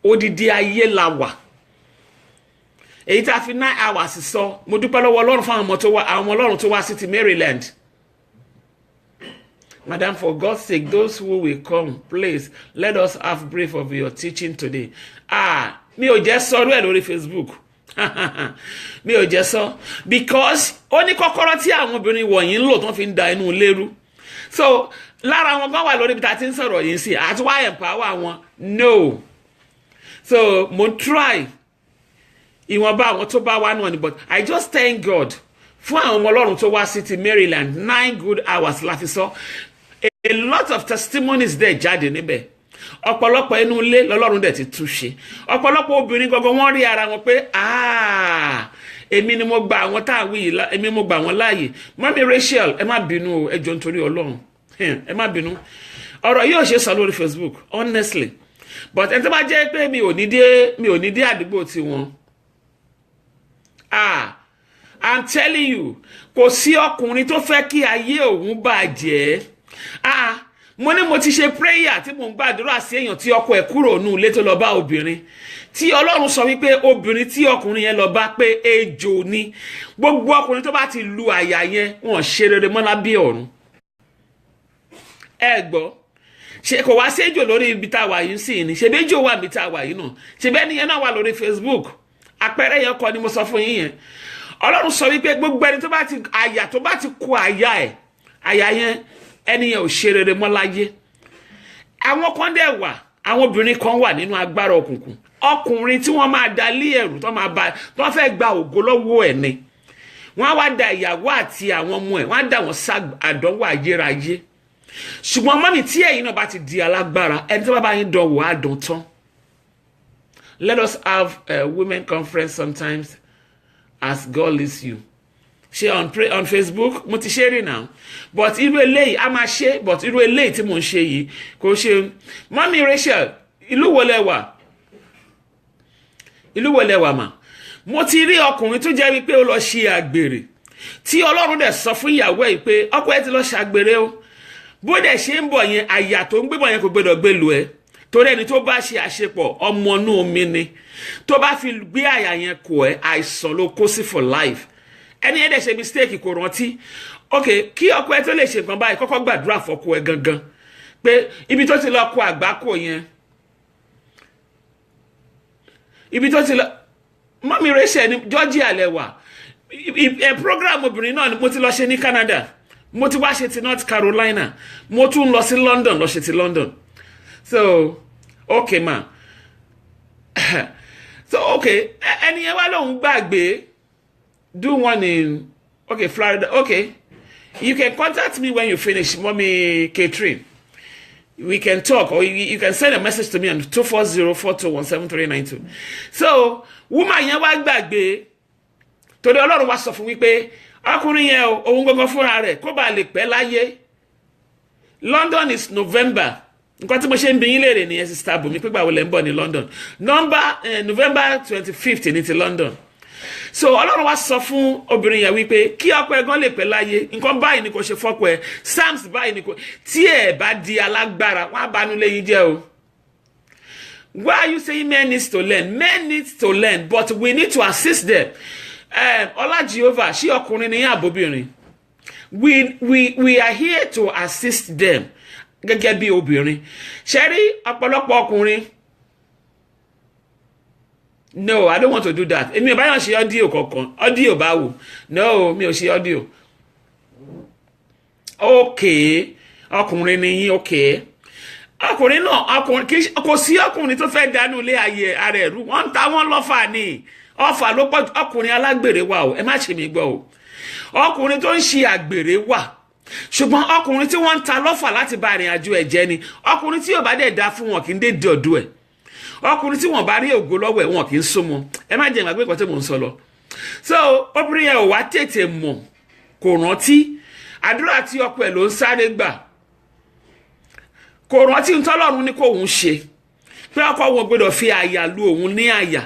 odidi ayé la wà. Èyí tá a fi 9 hours sọ, mo dúpẹ́ lọ́wọ́ Ọlọ́run fún àwọn Ọlọ́run tó wá sí ti Maryland. Madam, for God's sake, those who will come, please let us have brief of your teaching today. Mi ò jẹ́ sọ̀rọ̀ ẹ̀ lórí Facebook. Mi ò jẹ́ sọ because ó ní kọ́kọ́rọ́ tí àwọn obìnrin wọ̀nyí ń lò tó fi ń da inú lérú. So lára wọn gan wà lórí ibi tá a ti ń sọ̀rọ̀ yìí sí, àti wá empower wọn no. So mo try ìwọ̀nba àwọn tó bá wá náà ni, but I just thank God fún àwọn ọmọ Ọlọ́run tó wá sí ti Maryland. 9 good hours la fi sọ. A lot of testimonies there jáde níbẹ̀. Ọ̀pọ̀lọpọ̀ inú ilé lọ́lọ́run dẹ̀ ti túnṣe. Ọ̀pọ̀lọpọ̀ obìnrin gangan wọ́n rí ara wọn pé èmi ni mo gba àwọn táàwí yìí, èmi mo gba àwọn láàyè. Mọ́mí Rachel, ẹ má bínú ẹ jọ̀ọ́ nítorí Ọlọ́run, ẹ má bínú. Ọ̀rọ̀ yóò ṣe sọ lórí Facebook honestly, but ẹni tó bá jẹ́ pé mi ò ní dé àdúgbò tiwọn. I'm telling you, kò sí ọkùnrin tó fẹ́ kí ayé òun bàjẹ́. Mo ní mo ti ṣe prayer tí mo ń gbàdúrà sí èèyàn tí ọkọ ẹ̀ kúrò nù ilé tó lọ bá obìnrin, tí Ọlọ́run sọ wípé obìnrin tí ọkùnrin yẹn lọ bá pé ejò ni. Gbogbo ọkùnrin tó bá ti lu àyà yẹn wọ́n ṣe rere mọ́ lábẹ́ ọ̀run. Ẹ gbọ́, ṣe kò wá sí ejò lórí ibi tá a wà yìí sí ni, ṣe bí ejò wà níbi tá a wà yìí náà, ṣe bẹ́ẹ̀ ni yẹn náà wà lórí Facebook. Àpẹẹrẹ yẹn kọ́ ni mo sọ fún yín yẹn. Ọlọ́run sọ wípé gbogbo ẹni tó bá ti kó àyà ẹ̀, àyà yẹn ẹni yẹn ò ṣe rere mọ́ láyé. Àwọn kan dẹ̀ wà, àwọn obìnrin kan wà nínú agbára òkùnkùn, ọkùnrin tí wọ́n máa da lé ẹ̀rù tó fẹ́ gba ògo lọ́wọ́ ẹ̀ ni. Wọ́n á wá da ìyàwó àti àwọn ọmọ ẹ̀, wọ́n á dà wọ́n sá àdánwò ayérayé. Ṣùgbọ́n mọ́mì tí ẹ̀yin náà bá ti di alágbára, ẹni tó bá yín dánwò á dán tán. Let us have a women conference sometimes as God leads you. Share on Facebook, mo ti share now. But irú eléyìí a máa ṣe, but irú eléyìí tí mo ń ṣe yìí kò ṣe. Mọ́mí Rachel, ìlú wo lẹ wà? Ìlú wo lẹ wà mà? Mo ti rí ọkùnrin tó jẹ́ wípé ó lọ ṣe àgbèrè. Tí Ọlọ́run dẹ̀ sọ fún ìyàwó ẹ̀ pé ọkọ ẹ̀ ti lọ ṣàgbèrè o. Bó dẹ̀ ṣe ń bọ̀ yẹn, àyà tó ń gbébọ̀ yẹn kò gbọdọ̀ gbé lu ẹ. torí ẹni tó bá ṣe àṣepọ̀ ọmọ inú omi ni tó bá fi gbé àyà yẹn kò ẹ́ àìsàn ló kó sí for life ẹni ẹ̀ dẹ̀ ṣe mistake kò rántí ok kí ọkọ ẹ tó lè ṣe nǹkan báyìí kọ́kọ́ gbàdúrà fọ́kọ ẹ gangan pé ibi tó ti lọ kó àgbákò yẹn ibi tó ti lọ mọ́mí Rachel ní Georgia lẹ́wà program obìnrin náà mo ti lọ ṣe ní Canada mo ti wá ṣe ti North Carolina mo tún lọ sí London lọ ṣe ti London so okay ma so okay ẹni yẹn wá lóun gbàgbé do one in okay Florida okay you can contact me when you finish mommy Catherine we can talk or you can send a message to me on 240-421-7392 so woman yẹn wá gbàgbé torí Ọlọ́run wá sọ fún wípé ọkùnrin yẹn òun gangan fúnra rẹ̀ kó bá lè pẹ́ láyé London is November nǹkan tí mo ṣe ń bi yín léèrè nìyẹn sister Bùnmi pé gbàwo lẹ́ ń bọ̀ ní London November 25th ní ti London so Ọlọ́run wá sọ fún obìnrin yẹn wípé kí ọkọ ẹ̀ gan lè pẹ́ láyé nǹkan báyìí ni kò ṣe fọ́kọ ẹ̀ Psalms báyìí ni kò tí ẹ̀ bá di alágbára wọ́n á banú lẹ́yìn jẹ́ o. Why are you saying men need to learn? Men need to learn, but we need to assist them. Ọlá Jehovah, ṣé ọkùnrin ni àbóbìnrin? We are here to assist them. Gẹ́gẹ́ bí obìnrin. Ṣé rí ọ̀pọ̀lọpọ̀ ọkùnrin? No, I don't want to do that. Èmi ò bá yàn ṣe audio kankan. Audio báwo? No, mi ò ṣe audio. Okay. Ọkùnrin ni yín, okay. Ọkùnrin náà kò sí ọkùnrin tó fẹ́ dánú ilé ayé ara ẹ̀rú wọ́n ń ta wọ́n lọ́fà ní ọfà ló pọ̀ ọkùnrin alágbèrè wà o ẹ má ṣe mí gbọ́ o ọkùnrin tó ń ṣe àgbèrè wà ṣùgbọ́n ọkùnrin tí wọ́n ń ta lọ́fà láti bá ìrìn àjò ẹ̀jẹ̀ ni ọkùnrin tí yóò bá dẹ̀ dá fún wọn kì í dé dọ̀dọ̀ ẹ̀ ọkùnrin tí wọ́n bá rí ògo lọ́wọ́ ẹ̀ wọn kì í súnmọ́ ẹ má jẹ́ ìgbàgbé kan tí mò ń sọ lọ so obìnrin yẹn ò wá tètè mọ̀ kò rántí àdúrà tí ọkọ ẹ̀ ló ń sáré gbà kò rántí ntọ́lọ́run ní kò òun ṣe pé ọkọ wọn gbọ́dọ̀ fi àyà lu òun ní àyà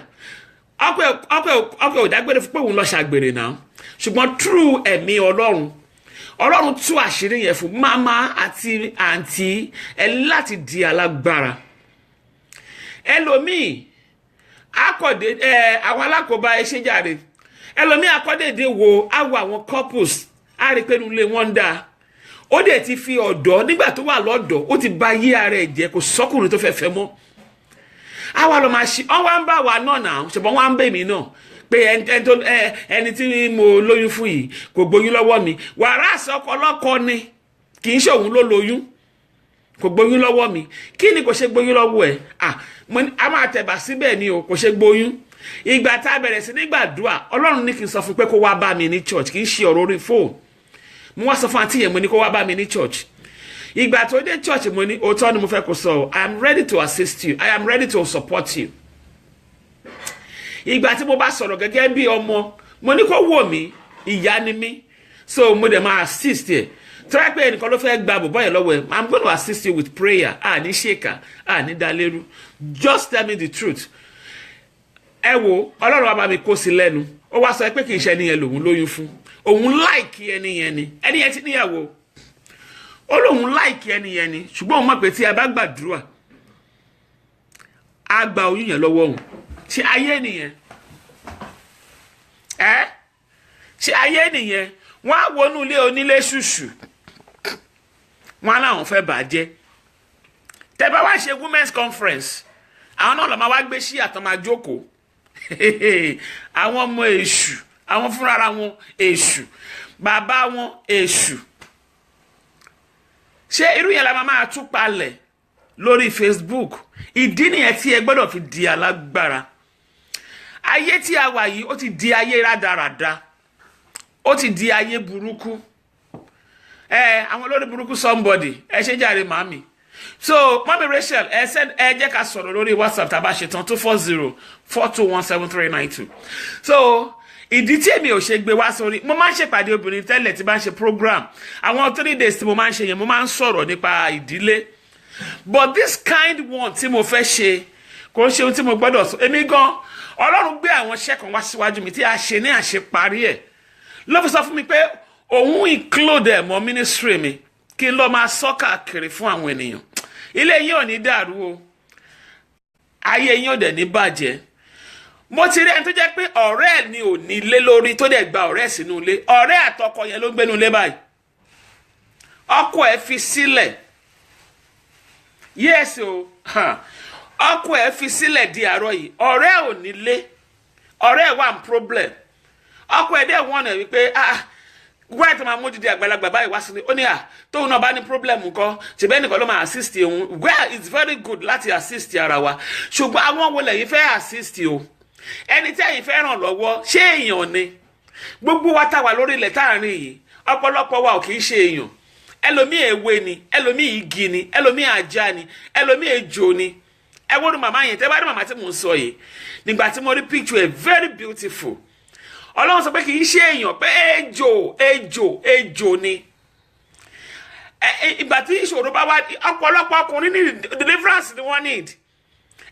ọkọ ò dágbére fún pé òun lọ ṣàgbèrè náà ṣùgbọ́n true ẹ̀mí ọlọ́run tú àṣírí yẹn fún mama àti àǹtí ẹ láti di alágbára ẹlòmíì akọ̀dé àwọn alákòóbá ẹ ṣe jàre ẹlòmíì akọ́dédé wo àwọ àwọn couples á rí pé nílé wọn ń dáa ó dẹ̀ ti fi ọ̀dọ́ nígbà tó wà lọ́dọ̀ ó ti bà yí ara ẹ̀ jẹ́ kò sọ́kùnrin tó fẹ́ mọ́ àwa lọ máa ṣe wọ́n wá ń bá wa náà náà ṣùgbọ́n wọ́n á ń bẹ̀ mí náà pé ẹni tí mo lóyún fún yìí kò gbóyún lọ́wọ́ mi wàrà àsọkọ ọlọ́kọ ni kì í ṣe òun ló lóyún kò gbóyún lọ́wọ́ mi kí ni kò ṣe gbóyún lọ́wọ́ ẹ̀ a máa tẹ̀bà síbẹ̀ ni o kò ṣe gbóyún ìgbà tá a bẹ̀rẹ̀ sí nígbàdúrà Ọlọ́run ní kí n sọ fún pé kó wá bá mi ní church kì í ṣe ọ̀rọ̀ orí fóònù mo wá sọ fún àǹtí yẹn mo ní kó wá bá mi ní church ìgbà tó dé church mo ní òótọ́ ni mo fẹ́ kó sọ I am ready to assist you I am ready to support you ìgbà tí mo bá sọ̀rọ̀ gẹ́gẹ́ bí ọmọ mo ní kó wò mí ìyá ni mí so mo dẹ̀ máa assist ẹ̀ tó yẹ pé ẹnìkan ló fẹ́ gba bọ̀bọ́ yẹn lọ́wọ́ ẹ̀ I'm going to assist you with prayer ní ṣèkà ní dalérú just tell me the truth ẹ wo Ọlọ́run wa bá mi kó sí lẹ́nu ó wá sọ pé kì í ṣe ẹni yẹn lòun lóyún fún òun láìkí ẹni yẹn ni ẹni yẹn ti níyàwó ó lóun láìkí ẹni yẹn ni ṣùgbọ́n òun mọ̀ pé tí a bá gbàdúrà á gba oyún yẹn lọ́wọ́ òun ṣe ayé nìyẹn ṣe ayé nìyẹn wọ́n á wọnú ilé onílé ṣùṣù wọ́n á láwọn fẹ́ bàjẹ́ tẹ́ bá wá ṣe women's conference àwọn náà lọ máa wá gbé sí àtọ́ máa jókòó àwọn ọmọ èṣù àwọn fúnra wọn èṣù bàbá wọn èṣù ṣé irú yẹn la máa tún palẹ̀ lórí Facebook ìdí nìyẹn tí ẹ gbọ́dọ̀ fi di alágbára ayé tí a wà yìí ó ti di ayé rádaràda ó ti di ayé burúkú àwọn olórí burúkú somebody ẹ ṣe jàre màmí so mami Rachel ẹ jẹ́ ká sọ̀rọ̀ lórí WhatsApp tá a bá ṣe tán 240-421-7392 so ìdí tí èmi ò ṣe gbé wá sórí mo máa ń ṣèpàdé obìnrin tẹ́lẹ̀ tí bá ń ṣe program àwọn 3 days tí mo máa ń ṣe yẹn mo máa ń sọ̀rọ̀ nípa ìdílé but this kind one tí mo fẹ́ ṣe kò ń ṣe ohun tí mo gbọ́dọ̀ sọ èmi gan Ọlọ́run gbé àwọn iṣẹ́ kan wá síwájú mi tí a ṣe ní àṣeparí ẹ̀ ló fi sọ fún mi pé òun include ẹ̀ mọ́ ministry mi kí n lọ máa sọ káàkiri fún àwọn ènìyàn ilé yìí ò ní dàrú o ayé yín ò dẹ̀ ní bàjẹ́. Mo ti rí ẹni tó jẹ́ pé ọ̀rẹ́ ẹ̀ ni ò ní ilé lórí tó dẹ̀ gba ọ̀rẹ́ sínú ilé. Ọ̀rẹ́ àtọkọ yẹn ló gbénú ilé báyìí. Ọkọ ẹ̀ fi sílẹ̀. Yes o. Ọkọ ẹ̀ fi sílẹ̀ di àárọ̀ yìí. Ọ̀rẹ́ ò ní ilé. Ọ̀rẹ́ ẹ̀ wà ní problem. Ọkọ ẹ̀ dẹ̀ wọ́n ẹ̀ wípé wáyé tó máa mú dídí àgbàlagbà báyìí wá sílé. Ó ní tóun náà bá ní problem nǹkan ṣèbẹ́ nìkan ló máa assist òun. Well, it's very good láti assist ara wa. Ṣùgbọ́n àwọn wo lẹ́yìn fẹ́ assist o. Ẹni tí ẹ̀yin fẹ́ ràn lọ́wọ́ ṣé èèyàn ni. Gbogbo wa tá wà lórí ilẹ̀ táàrin yìí ọ̀pọ̀lọpọ̀ wa ò kì í ṣe èèyàn. Ẹlòmíì ewé ni, ẹlòmíì igi ni, ẹlòmíì ajá ni, ẹlòmíì ejò ni. Ẹ wo ni màmá yẹn tẹ́ bá rí màmá tí mò ń sọ yìí nígbà tí mo rí picture ẹ̀ very beautiful. Ọlọ́run sọ pé kì í ṣe èèyàn pé ejò ni. Ìgbà tí ìṣòro bá wá ọ̀pọ̀lọpọ̀ ọkùnrin ní deliverance ni wọ́n need.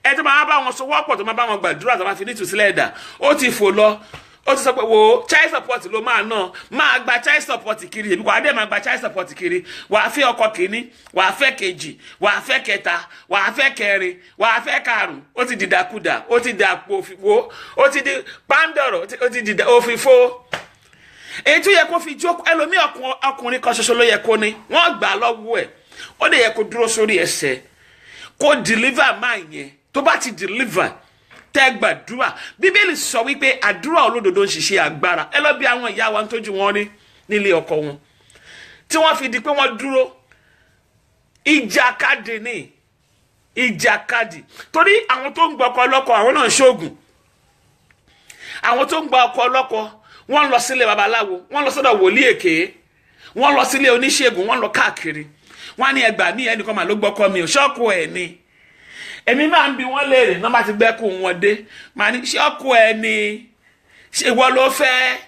Ẹ tó máa bá wọn so wọ́pọ̀ tó máa bá wọn gbàdúrà tó máa fi ní ìtúsílẹ̀ ẹ̀dá ó ti fò lọ ó ti sọ pé wo child support ló máa gba child support kiri èmi wàá dé máa gba child support kiri wàá fẹ́ ọkọ kìíní wàá fẹ́ kejì wàá fẹ́ kẹta wàá fẹ́ kẹrin wàá fẹ́ karùn ó ti dìdàkudà ó ti dàpọ̀ òfìfo ó ti di pàǹdọ̀rọ̀ ó ti dìdà òfìfo. Èyí tó yẹ kó fi jókòó ẹlòmíì ọkùnrin kan ṣoṣo ló yẹ kó ní wọ́n gbà lọ́wọ́ ẹ̀ ó lè yẹ kó dúró sórí ẹsẹ̀ kó deliver máa yẹn tó bá ti deliver tẹ́ gbàdúrà Bíbélì sọ wípé àdúrà olódodo ń ṣiṣẹ́ agbára. Ẹ lọ bí àwọn ìyá wa ń tójú wọn rí nílé ọkọ wọn tí wọ́n fi di pé wọ́n dúró ìjàkadì ní ìjàkadì torí àwọn tó ń gba ọkọ ọlọ́kọ àwọn náà ṣoògùn. Àwọn tó ń gba ọkọ ọlọ́kọ wọ́n lọ sílé babaláwo wọ́n lọ sọ́dọ̀ wòlíì èké wọ́n lọ sílé oníṣègùn wọ́n lọ káàkiri wọ́n á ní ẹgbàá mi ẹnìkan mà ló gbọ́kọ mi ò ṣọ́ọ̀kù ẹ̀ ni. Èmi máa ń bi wọ́n léèrè náà bá ti gbẹ́kùn wọn dé màá ní ṣọ́ọ̀kù ẹ̀ ni ṣe wọ́n ló fẹ́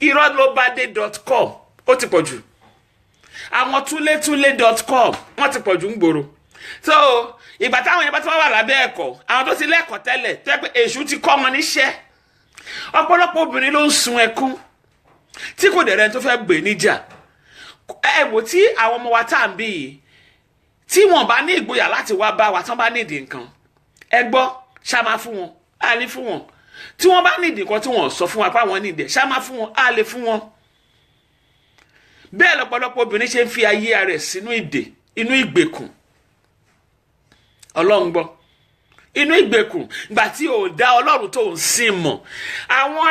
irọ́lóbádé.com ó ti pọ̀ jù àwọn túlétúlé.com wọ́n ti pọ̀ jù ń gbòòrò. So ìgbà táwọn yẹn bá ti wà lábẹ́ ẹ̀kọ́ àwọn tó ti lẹ́kọ̀ọ́ tẹ́lẹ̀ tó yẹ pé èṣù ti kọ́ wọn níṣẹ́ ọ̀pọ̀lọpọ̀ obìnrin ló ń sun ẹkún tí kò dẹ̀rẹ́ tó fẹ́ gbé níjà. Ẹ wò tí àwọn ọmọ wa tá à ń bí yìí tí wọ́n bá ní ìgboyà láti wá bá wa tí wọ́n bá ní ìdí nǹkan ẹ gbọ́ ṣá máa fún wọn á lè fún wọn tí wọ́n bá ní ìdí nǹkan tí wọ́n sọ fún wa pé àwọn ní ìdí ṣá máa fún wọn á lè fún wọn. Bẹ́ẹ̀ lọ́pọ̀lọpọ̀ obìnrin ṣe ń fi ayé rẹ̀ sínú ìdè inú ìgbèkùn. Ọlọ́run gbọ́ inú ìgbèkùn gbà tí ò dá Ọlọ́run tó ń sìn mọ̀ àwọn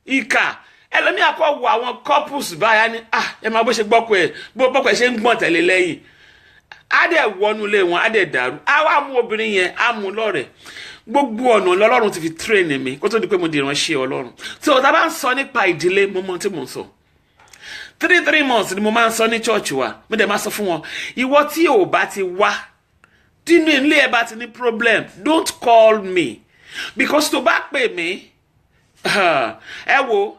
ìkà ẹlòmíà kọ́ wo àwọn couples báyà ní ẹ máa bó ṣe gbọ́kọ̀ ẹ̀ ṣe ń gbọ̀n tẹ̀lé lẹ́yìn á dẹ̀ wọnú ilé wọn á dẹ̀ dàrú á wá mú obìnrin yẹn á mú lọ́rẹ̀ gbogbo ọ̀nà lọ́lọ́run ti fi train mi kó tó di pé mo di ìránṣẹ́ Ọlọ́run. tí ọ̀tá bá ń sọ nípa ìdílé mo mọ tí mo ń sọ 3 months ni mo máa ń sọ ní church wa mo dẹ̀ máa sọ fún wọn ìwọ tí ò bá ti wá tínú ilé ẹ bá ti ní problem don't call me because tó bá pè mí ẹ wo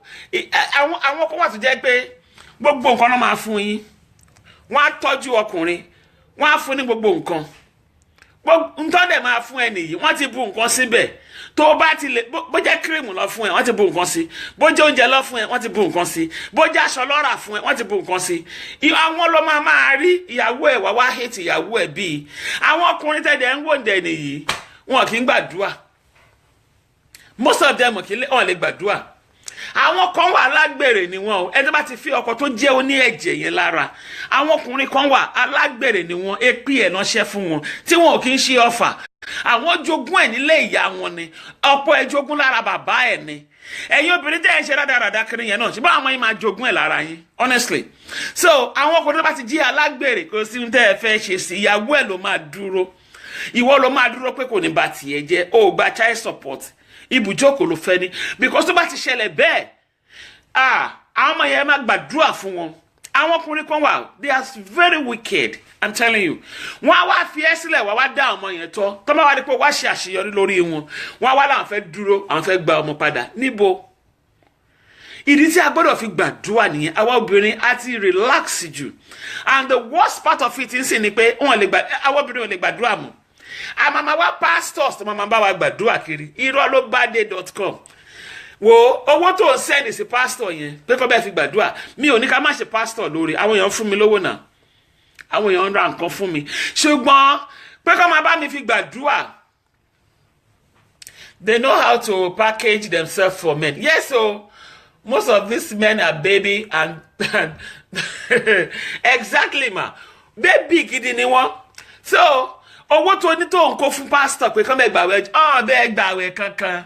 àwọn kan wà tó jẹ́ pé gbogbo nǹkan náà máa fún yín wọ́n á tọ́jú ọkùnrin wọ́n á fún ní gbogbo nǹkan nǹkan dẹ̀ máa fún ẹ nìyí wọ́n ti bu nǹkan síbẹ̀ tó bá ti lè bó jẹ́ kírìmù lọ fún ẹ wọ́n ti bu nǹkan sí bó jẹ́ oúnjẹ lọ fún ẹ wọ́n ti bu nǹkan sí bó jẹ́ aṣọ lọ́rà fún ẹ wọ́n ti bu nǹkan sí àwọn ló máa rí ìyàwó ẹ̀ wá hate ìyàwó ẹ̀ bíi àwọn ọkùnrin tẹ̀dẹ̀ ń wòǹdẹ̀ nìyí wọn kì í gbàdúrà most of them wọn lè gbàdúrà. Àwọn kan wà alágbèrè ni wọn o ẹni bá ti fi ọkọ tó jẹ́ oní ẹ̀jẹ̀ yẹn lára àwọn ọkùnrin kan wà alágbèrè ni wọn èpì ẹ̀ ránṣẹ́ fún wọn tí wọn ò kì í ṣe ọfà àwọn jogún ẹ̀ nílé ìyá wọn ni ọ̀pọ̀ ẹ̀ jogún lára bàbá ẹ̀ ni ẹ̀yin obìnrin tẹ́ ẹ̀ ṣe rádaràdà kiri yẹn náà ṣùgbọ́n àwọn yìí máa jogún ẹ̀ lára yín honestly. So àwọn ọkùnrin tó bá ti jí alágbèrè kò sí ní tẹ́ ẹ fẹ́ ṣe sí ìyàwó ẹ̀ ló máa dúró ìwọ ló máa dúró pé kò ní bá tiẹ̀ jẹ́ o gba child support ibùjókòó ló fẹ́ ni because tó bá ti ṣẹlẹ̀ bẹ́ẹ̀ àwọn ọmọ yẹn máa gbàdúrà fún wọn. Àwọn ọkùnrin kan wà they are very wicked I'm telling you wọ́n á wá fi ẹ́ sílẹ̀ wá dá ọmọ yẹn tọ́ tọ́ máa wá rí pé wá ṣe àṣeyọrí lórí wọn wọ́n á wá láwọn fẹ́ dúró àwọn fẹ́ gba ọmọ padà níbo. Ìdí tí a gbọ́dọ̀ fi gbàdúrà nìyẹn àwa obìnrin á ti relax jù and the worst part of it ń sìn ni pé àwa obìnrin ò lè gbàdúrà mọ́ àmàmà wa pastors tó máa bá wa gbàdúrà kiri irọ́lóbádé.com wo owó tó ń sẹ́ni sí pastor yẹn pé kọ́ bẹ́ẹ̀ fi gbàdúrà mi ò ní ká má ṣe pastor lórí àwọn èèyàn fún mi lówó náà àwọn èèyàn ń ra nǹkan fún mi ṣùgbọ́n pé kọ́ máa bá mi fi gbàdúrà They know how to package themselves for men. Yes, so most of these men are baby and exactly ma. Baby gidi ni wọ́n. So, owó tó ní tó ń kó fún pastor pé kán bẹ gbààwẹ̀, bẹ gbààwẹ̀ kankan.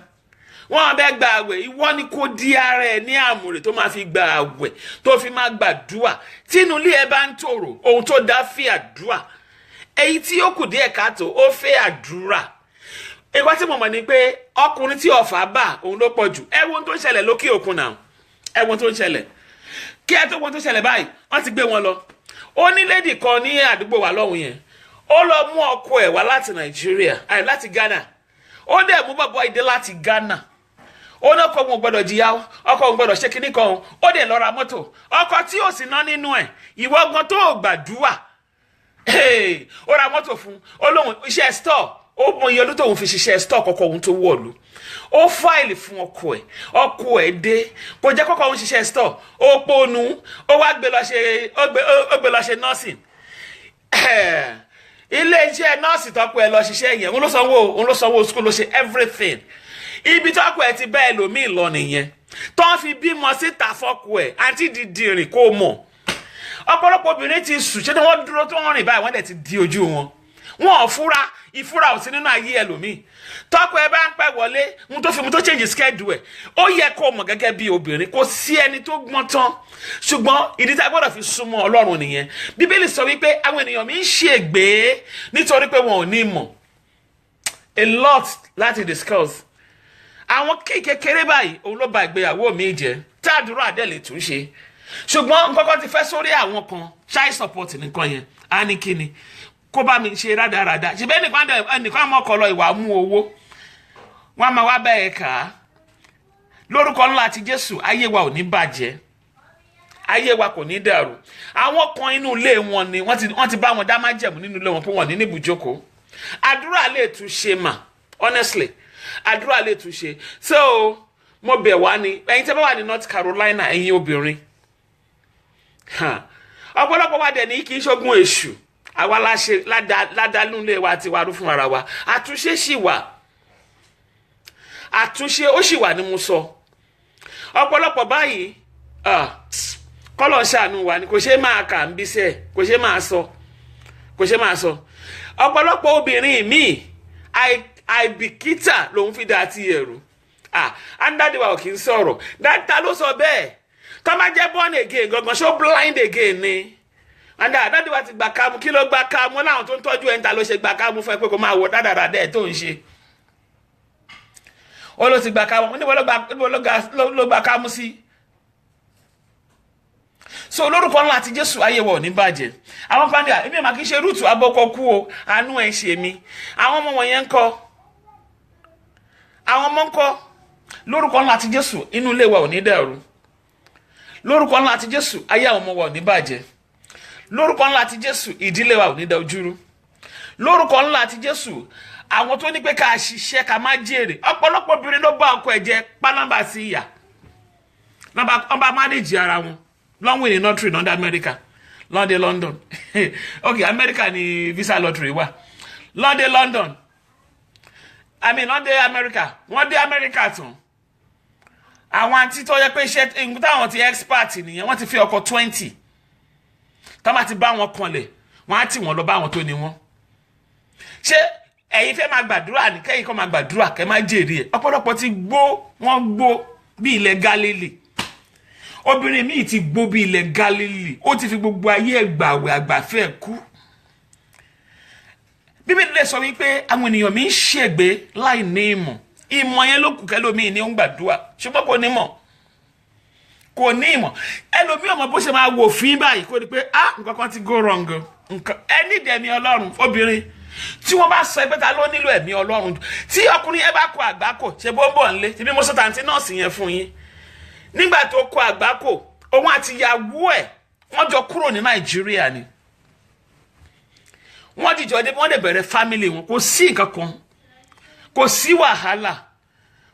Wọ́n bẹ gbààwẹ̀, ìwọ ni kò di ara ẹ ní àmùrè tó máa fi gbààwẹ̀, tó fi máa gbàdúà. Tínú ilé ẹ bá ń tòrò, ohun tó dá fẹ́ àdúà. Èyí tí ó kù díẹ̀ káàtó, ó fẹ́ àdúrà. Ìgbà tí mo mọ̀ ni pé ọkùnrin tí ọ̀fà bá òun ló pọ̀ jù. Ẹ wo ohun tó ń ṣẹlẹ̀ lókè òkun náà. Ẹ wo ohun tó ń ṣẹlẹ̀. Kí ẹ tó wo ohun tó ń ṣẹlẹ̀ báyìí, wọ́n ti gbé wọn lọ. Ó ní lady kan ní àdúgbò wa lọ́hùn yẹn. Ó lọ mú ọkọ ẹ̀ wá láti Nàìjíríà, láti Ghana. Ó dẹ̀ mú bàbá ìdè láti Ghana. Ó ní ọkọ òun gbọ́dọ̀ jìyà, ọkọ òun gbọ́dọ̀ ṣe kinní kan. Ó dẹ̀ lọ ra mọ́tò. Ọkọ tí ò sì ná nínú ẹ̀, ìwọ gan tó gbàdúrà. Ó ra mọ́tò fún. Ó lóhun iṣẹ́ store. Ó mọ iye ọdún tóun fi ṣiṣẹ́ store kọ́kọ́ òun tó wọ̀lú. Ó fáìlì fún ọkọ ẹ̀ dé. Kò jẹ́ kọ́kọ́ òun ṣiṣẹ́ store. Ó ponu. Ó wá gbé lọ ṣe nursing. Ilé iṣẹ́ nọ́ọ̀sì tọ́kọ ẹ̀ lọ ṣiṣẹ́ yẹn. Òun ló sanwó school, ló ṣe everything. Ibi tọ́kọ ẹ̀ ti bá ẹlòmíì lọ nìyẹn. Tó ń fi bímọ síta fọ́kọ ẹ̀ àti dídìrín kó mọ̀. Ọ̀pọ̀lọpọ̀ obìnrin ti sùn ṣé ni wọ́n dúró tó ń rìn báyìí wọ́n dẹ̀ ti di ojú wọn. Wọn ò fura, ìfura ò sí nínú ayé ẹlòmíì. Tọ́kọ ẹ bá ń pẹ́ wọlé, mo tó change schedule ẹ̀. Ó yẹ kó mọ̀ gẹ́gẹ́ bí obìnrin, kò sí ẹni tó gbọ́n tán. Ṣùgbọ́n ìdí tá a gbọ́dọ̀ fi súnmọ́ Ọlọ́run nìyẹn. Bíbélì sọ wípé àwọn ènìyàn mi ń ṣègbé nítorí pé wọn ò ní mọ̀. A lot láti discuss. Àwọn kékeré báyìí òun ló ba ìgbéyàwó mi jẹ́. Tá àdúrà dẹ̀ lè tún ṣe. Ṣùgbọ́n nǹkan ti fẹ́ sórí àwọn kan child support nìkan yẹn. A ní kíni kó bá mi ṣe rádaràda. Ṣé bẹ́ẹ̀ nìkan mọ̀ kọ́ lọ ìwà mú owó. Wọ́n máa wá bẹ́ẹ̀ ká. Lórúkọ ńlá ti Jésù, ayé wa ò ní bàjẹ́. Ayé wa kò ní dàrú. Àwọn kan inú ilé wọn ni wọ́n ti bá wọn dá májẹ̀mú nínú ilé wọn pé wọ́n ní níbùjókòó. Àdúrà lè tún ṣe mà, honestly. Àdúrà lè tún ṣe. So, mo bẹ̀ wá ni, ẹ̀yin tẹ́ bá wà ní North Carolina, ẹ̀yin obìnrin. Ọ̀pọ̀lọpọ̀ wa dẹ̀ ní kì í ṣogun èṣù. Àwa ládàlú ilé wa ti wà rú fún ara wa. Àtúnṣe sì wà. Àtúnṣe ó sì wà ní mo sọ. Ọ̀pọ̀lọpọ̀ báyìí, kọ́lọ̀ ṣàánú wa ni kò ṣe máa kà ń bíṣẹ́, kò ṣe máa sọ. Ọ̀pọ̀lọpọ̀ obìnrin míì àìbìkítà lòun fi dá ti ẹ̀rù. Andadiwa ò kì í sọ̀rọ̀. Dáta ló sọ bẹ́ẹ̀. Tó máa jẹ́ born again gangan ṣó blind again ni. Andadiwa ti gbà kámú, kí ló gbà kámú láwọn tó ń tọ́jú ẹ̀ńtà ló ṣe gbà kámú fún ẹ pé kó máa wọ dáadáa dẹ̀ tó ń ṣe. Ó ló ti gbà kámú, níbo ló gbà kámú sí. So lórúkọ ńlá ti Jésù ayé wa ò ní bàjẹ́. Àwọn kan ní èmi ò máa kí ṣe rúùtù abọ́kọ kú o, àánú ẹ̀ ṣe mi. Àwọn ọmọ wọ̀nyẹn ń kọ́. Àwọn ọmọ ń kọ́. Lórúkọ ńlá ti Jésù inú ilé wa ò ní dàrú. Lórúkọ ńlá ti Jésù ayé àwọn ọmọ wa ò ní bàjẹ́. Lórúkọ ńlá ti Jésù ìdílé wa ò ní dojúrú. Lórúkọ ńlá ti Jésù àwọn tó ní pé ká ṣiṣẹ́ ká má jèrè. Ọ̀pọ̀lọpọ̀ obìnrin ló bá ọkọ ẹ̀ jẹ pálábà sí ìyà. Wọ́n bá manage ara wọn. Long way in lottery lọ́dọ̀ America, lọ́dọ̀ London. Okay, America ni visa lottery wà. Lọ́dọ̀ London. Lọ́dọ̀ America. Wọ́n dé America tán. Àwọn àǹtí tó yẹ pé iṣẹ́ táwọn ti expert nìyẹn, wọ́n ti fi ọkọ 20. Tó máa ti bá wọn kanlẹ̀, wọ́n á tì wọ́n lọ bá wọn tó ní wọn. Ṣé ẹ̀yin fẹ́ máa gbàdúrà ní kẹ́yìn kan máa gbàdúrà kẹ́ máa jèrè ẹ̀? Ọ̀pọ̀lọpọ̀ ti wọ́n gbó bí ilẹ̀ Galilee. Obìnrin míì ti gbó bí ilẹ̀ Galilee. Ó ti fi gbogbo ayé ẹgbàwẹ̀ àgbàfẹ́ kú. Bíbélì lè sọ wípé àwọn ènìyàn mi ń ṣègbé láì ní ìmọ̀. Ìmọ̀ yẹn ló kù kẹ́lòmíì ní ó ń gbàdúrà. Ṣùgbọ́n kò ní mọ̀. Kò ní ìmọ̀. Ẹlòmíì ọmọ bó ṣe máa wò fín báyìí kó ní pé nǹkan kan ti go wrong. Ẹni dẹ̀mí Ọlọ́run obìnrin. Tí wọ́n bá sọ pé ta ló nílò ẹ̀mí Ọlọ́run. Tí ọkùnrin ẹ bá kọ àgbákò ṣe bó ń bọ̀ nílé. Tí bí mo sọ tàǹtí nọ́ọ̀sì yẹn fún yín. Nígbà tó kọ àgbákò òun àti ìyàwó ẹ̀ wọ́n jọ kúrò ní Nàìjíríà ni. Wọ́n dìjọ dé wọ́n dẹ̀ bẹ̀rẹ̀ family wọn, kò sí nǹkan kan, kò sí wàhálà.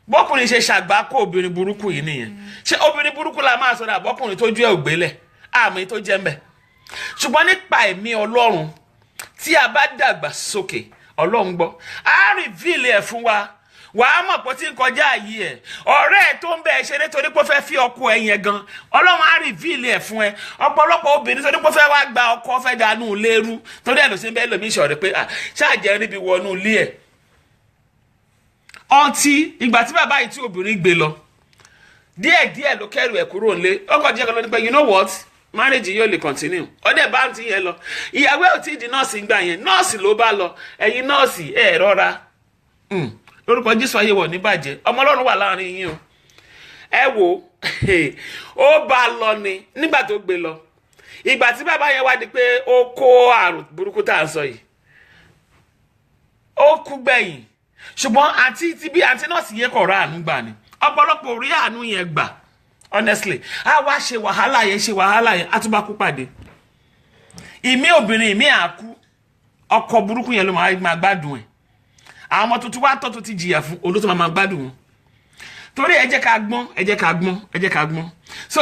Bọ́kùnrin ṣe ṣàgbákò obìnrin burúkú yìí nìyẹn. Ṣé obìnrin burúkú la máa sọ̀rọ̀ àbọ́kùnrin tó ju ẹ̀ ògbélẹ̀ àmì tó jẹ́ mbẹ̀. Ṣùgbọ́n nípa ẹ̀mí Ọlọ́run tí a bá dàgbà sókè Ọlọ́run gbọ́ á reveal ẹ̀ fún wa. wàá mọ̀ pé tí ń kọjá yìí ẹ̀ ọ̀rẹ́ ẹ̀ tó ń bẹ̀ ẹ́ ṣe nítorí pé ó fẹ́ fi ọkọ ẹ̀ yẹn gan ọlọ́run á rìvíìlì ẹ̀ fún ẹ ọ̀pọ̀lọpọ̀ obìnrin tó ní pé ó fẹ́ wá gba ọkọ fẹ́ dànù lérú torí ẹ̀ ló ṣe ń bẹ́ẹ̀ lómi ìṣọ̀rẹ́ pé ṣáàjẹ́ níbi wọnú ilé ẹ̀ ọtí ìgbà tí bàbá yìí tí obìnrin gbé lọ díẹ̀díẹ̀ ló kẹ́rù ẹ̀ kúrò nílé ọkọ̀ díẹ̀ kan ló ní pé you know what marriage yóò lè continue ọdẹ bá ń ti yẹn lọ ìyàwó ò tí ì di nọ́ọ̀sì gbà yẹn nọ́ọ̀sì ló bá lọ ẹ̀yin nọ́ọ̀sì ẹ̀ rọra lórúkọ Jésù ayé wọ̀ ní bàjẹ́ ọmọ Ọlọ́run wà láàrin yín o ẹ wo ó bá lọ ni nígbà tó gbé lọ ìgbà tí bàbá yẹn wá di pé ó kó àrùn burúkú tá à ń sọ yìí ó kú gbẹ̀yìn ṣùgbọ́n àǹtí nọ́ọ̀sì yẹn kọ̀ ra àánú gbà ni ọ̀pọ̀lọpọ̀ orí àánú yẹn gbà honestly a wá ṣe wàhálà yẹn a tún bá kú pàdé ìmí obìnrin ìmí àkú ọkọ burúkú yẹn ló máa gbádùn ẹ̀ àwọn ọmọ tuntun wá tọ́ tó ti jìyà fún olóòtú máa gbádùn wọn torí ẹ jẹ́ ká gbọ́n so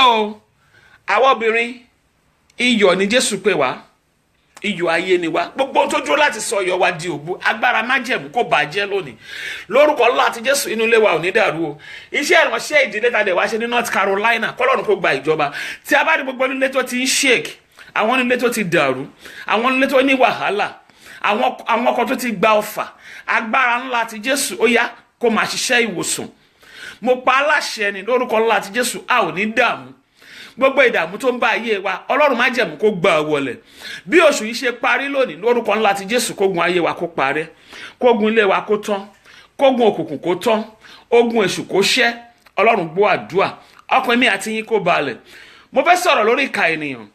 àwọn obìnrin iyọ̀ ni Jésù pè wá iyọ̀ ayé ni wá gbogbo tó dúró láti sọ iyọ̀ wa di òbu agbára májẹ̀mú kó bàjẹ́ lónìí lórúkọ ńlá àti Jésù inú ilé wa ò ní dàrú o iṣẹ́ ìránṣẹ́ ìdílé ta dẹ̀ wá ṣe ní North Carolina kọ́lọ́run kó gba ìjọba tí a bá rí gbogbo nílé tó ti ń shake àwọn nílé tó ti dàrú àwọn nílé tó ní wàhálà àwọn ọkọ tó ti gba ọfà agbára ńlá àti Jésù ó yá kó máa ṣiṣẹ́ ìwòsàn mo pa aláṣẹ ni lórúkọ ńlá àti Jésù a ò ní dààmú gbogbo ìdààmú tó ń bá ayé wa Ọlọ́run má jẹ̀mú kó gbà wọlẹ̀ bí oṣù yìí ṣe parí lónìí lórúkọ ńlá ti Jésù kógun ayé wa kó parẹ́ kógun ilé wa kó tán kógun òkùnkùn kó tán ogun èṣù kó ṣẹ́ Ọlọ́run gbọ́ àdúà ọkàn mi àti yín kó balẹ̀ mo fẹ́ sọ̀rọ̀ lórí ìkà ènìyàn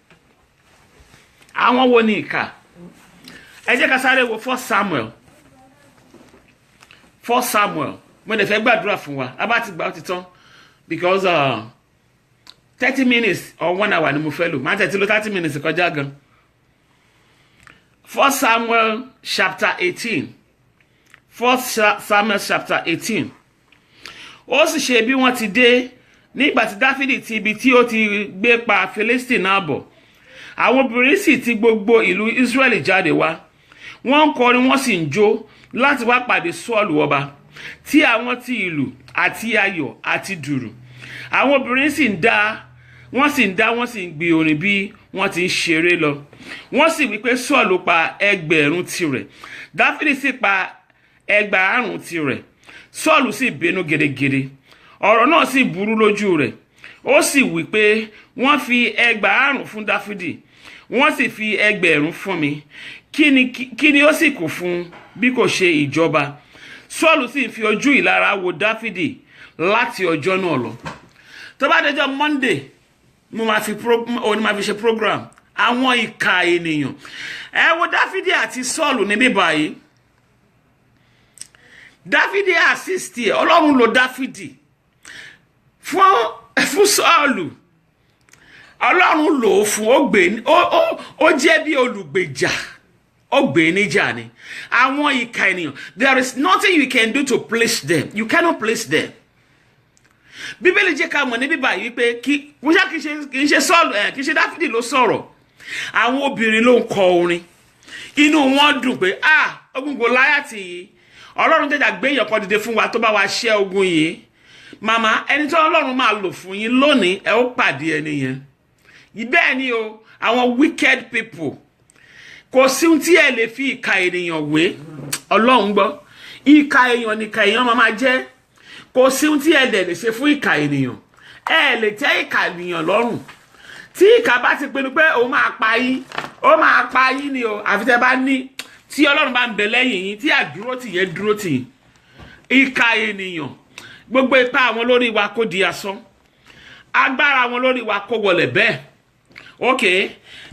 àwọn wo ni ìkà ẹ jẹ́ ká sáré wo 1 Samuel mo lè fẹ́ gbàdúrà fún wa a bá ti gbà ó ti tán because 30 minutes or 1 hour ni mo fẹ́ lò máa tẹ̀tí ló 30 minutes kọjá gan. 1 Samuel chapter 18 1 Samuel chapter 18 ó sì ṣe bí wọ́n ti dé nígbà tí Dáfídì ti ibi tí ó ti gbé pa Philistine náà bọ̀ àwọn obìnrin sì ti gbogbo ìlú Israẹli jáde wá wọ́n ń kọrin wọ́n sì ń jó láti wá pàdé Sọ́ọ̀lù ọba tí àwọn ti ìlù àti ayọ̀ àti dùrù àwọn obìnrin sì ń dá wọ́n sì ń gbé orin bí wọ́n ti ń ṣeré lọ wọ́n sì wí pé Sọ́ọ̀lù pa ẹgbẹ̀rún tirẹ̀ Dáfídì sì pa ẹgbàárùn tirẹ̀ Sọ́ọ̀lù sì bínú gẹ̀dẹ̀gẹ̀dẹ̀ ọ̀rọ̀ náà sì burú lójú rẹ̀ ó sì wí pé wọ́n fi ẹgbàárùn fún Dáfídì wọ́n sì fi ẹgbẹ̀rún fún mi kí ni ó sì kù fún bí kò ṣe ìjọba Sọ́ọ̀lù sì fi ojú ìlara wo Dáfídì láti ọjọ́ náà lọ tó bá dẹjọ́ Monday mo máa fi ṣe program àwọn ìka ènìyàn ẹ wo Dáfídì àti Sọ́ọ̀lù níbí báyìí Dáfídì assist ẹ Ọlọ́run lò Dáfídì fún Sọ́ọ̀lù Ọlọ́run lò ó fún ó jẹ́ bí olùgbèjà ó gbé níjà ni àwọn ìka ènìyàn there is nothing you can do to place them you cannot place them. Bíbélì jẹ́ ká mọ̀ níbí báyìí pé kì í ṣe Sọ́ọ̀lù kì í ṣe Dáfídì ló sọ̀rọ̀ àwọn obìnrin ló ń kọ orin inú wọn dùn pé ogun Gòláyátì yìí Ọlọ́run jẹ́jà gbé èèyàn kan dìde fún wa tó bá wa ṣẹ́ ogun yìí màmá ẹni tó Ọlọ́run máa lò fún yín lónìí ẹ ó pàdé ẹni yẹn bẹ́ẹ̀ ni o àwọn wicked people kò sí ohun tí ẹ lè fi ìka ènìyàn wé Ọlọ́run gbọ́ ìka èèyàn nìka èèyàn máa jẹ́ kò sí ohun tí ẹ dẹ̀ lè ṣe fún ìka ènìyàn ẹ lè tẹ́ ìka ènìyàn lọ́rùn tí ìka bá ti pinnu pé ó máa pa yín ni o àfi tẹ́ bá ní tí Ọlọ́run bá ń bẹ lẹ́yìn yín tí àdúró tì yẹn dúró tì ìka ènìyàn gbogbo ipá àwọn lórí wa kó di asán agbára àwọn lórí wa kó wọlé bẹ́ẹ̀ ok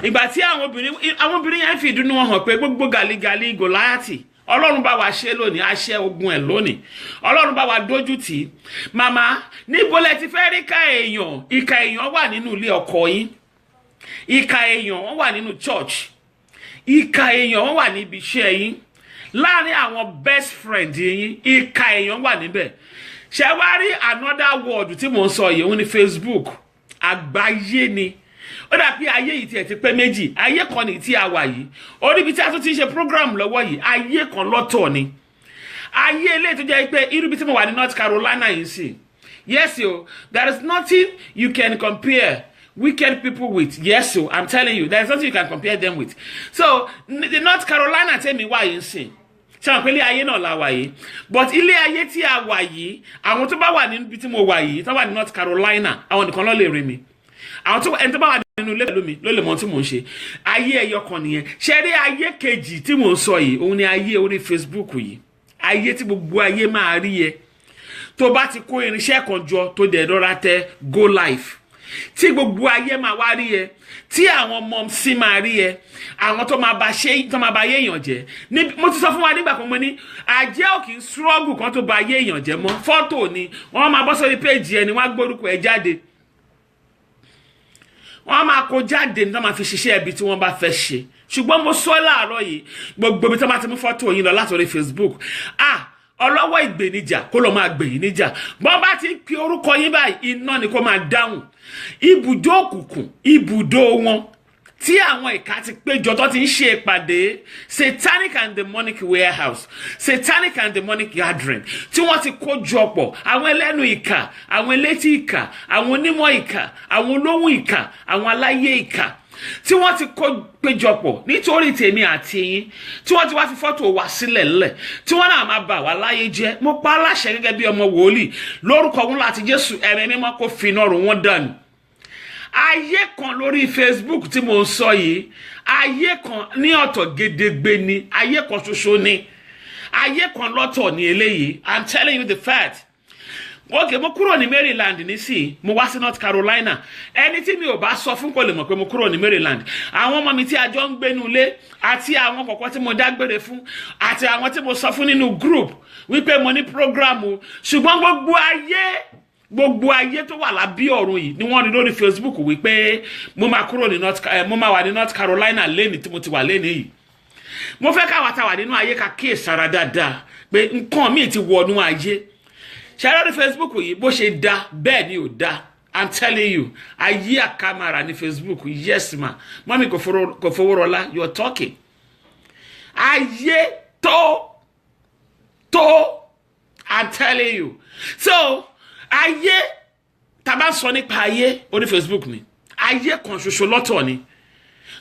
ìgbà tí àwọn obìnrin yẹn fi ìdùnnú wọn hàn pé gbogbo gàlígàlí Gòláyátì Ọlọ́run bá wa ṣe lónìí àṣẹ ogun ẹ̀ lónìí Ọlọ́run bá wa dójú tì í màmá níbo lẹ ti fẹ́ rí ìka èèyàn wà nínú ilé ọkọ yín ìka èèyàn wà nínú church ìka èèyàn wà níbi iṣẹ́ yín láàrin àwọn best friend yín ìka èèyàn wà níbẹ̀ ṣe wá rí another word tí mò ń sọ yìí òun ni Facebook àgbáyé ni ó dà pé ayé yìí tiẹ̀ ti pé méjì ayé kan ní tí a wà yìí orí ibi tí a tún ti ṣe program lọ́wọ́ yìí ayé kan lọ́tọ̀ ni ayé eléyìí tó jẹ́ pé irú bí tí mo wà ní North Carolina yìí sí. Yes, yo, there is nothing you can compare wicked people with. Yes, yo, I'm telling you, there is nothing you can compare them with. So, the North Carolina tell me why you see. Ṣé pé ilé ayé náà la wà yìí, but ilé ayé tí a wà yìí, àwọn tó bá wà níbi tí mo wà yìí, tó wà ní North Carolina, àwọn nìkan ló lè rí mi. Àwọn tó ẹni tó bá wà nínú ilé pẹ̀lú mi ló lè mọ tí mò ń ṣe. Ayé ẹyọ kan nìyẹn. Ṣé rí ayé kejì tí mò ń sọ yìí, òun ni ayé orí Facebook yìí. Ayé tí gbogbo ayé máa rí ẹ. Tó bá ti kó irinṣẹ́ kan jọ tó dẹ̀ rọra tẹ go live. Tí gbogbo ayé máa wá rí ẹ, tí àwọn ọmọ sí máa rí ẹ, àwọn tó máa bá yé èèyàn jẹ́. Mo ti sọ fún wa nígbà kan mo ní àjẹ́ ò kì í struggle kan tó bá yé èèyàn jẹ́ mọ́. Fọ́tò ni wọ́n máa bọ́ sórí péjì ẹni, wọ́n á gbórúkọ ẹ jáde. Wọ́n máa kó jáde ní tó máa fi ṣiṣẹ́ ibi tí wọ́n bá fẹ́ ṣe. Ṣùgbọ́n mo sọ láàárọ̀ yìí gbogbo ibi tó máa ti mú fọ́tò yín lọ látòrí Facebook. Ọlọ́wọ́ ìgbènijà kó lọ máa gbè yín níjà. Bọ́n bá ti pe orúkọ yín báyìí, iná ni kó máa dáhùn. Ibùdó òkùnkùn, ibùdó wọn tí àwọn ìka ti péjọ tó ti ń ṣe ìpàdé satanic and demonic warehouse, satanic and demonic gathering tí wọ́n ti kó jọ pọ̀, àwọn ẹlẹ́nu ìka, àwọn elétí ìka, àwọn onímọ̀ ìka, àwọn olóhùn ìka, àwọn aláyé ìka tí wọ́n ti kó péjọpọ̀ nítorí tèmi àti yín, tí wọ́n ti wá fi fọ́tò wa sílẹ̀ lẹ̀, tí wọ́n náà máa bà wá láyé jẹ́. Mo pa láṣẹ gẹ́gẹ́ bí ọmọ wòlíì lórúkọ wọn láti Jésù, ẹ̀mí mímọ́ kó fi iná run wọ́n dànù. Ayé kan lórí Facebook tí mo ń sọ yìí, ayé kan ní ọ̀tọ̀ gedegbe ni, ayé kan ṣoṣo ni, ayé kan lọ́tọ̀ ni eléyìí. I'm telling you the fact. Okay, mo kúrò ní Maryland nísì, mo wá sí North Carolina. Ẹni tí mi ò bá sọ fún kò lè mọ̀ pé mo kúrò ní Maryland. Àwọn ọmọ mi tí a jọ ń gbénu ilé àti àwọn kọ̀ọ̀kan tí mo dágbére fún àti àwọn tí mo sọ fún nínú group wípé mo ní program o. Ṣùgbọ́n gbogbo ayé tó wà lábí ọ̀run yìí ni wọ́n rí lórí Facebook wípé mo máa kúrò ní mo máa wà ní North Carolina lẹ́ni tí mo ti wà lẹ́ni yìí. Mo fẹ́ káwa ta wà nínú ayé ká kíyèsára dáadáa pé nǹkan míì ti wọnú ayé. Ṣé lórí Facebook yìí bó ṣe dá bẹ́ẹ̀ ni ò dá. I'm telling you, ayé àkàmàrà ní Facebook. Yes ma, mọ́mí kò fowó rọlá, you're talking. Ayé tó, I'm telling you. So ayé tàbá sọ nípa ayé orí Facebook ni, ayé kan ṣoṣo lọ́tọ̀ ni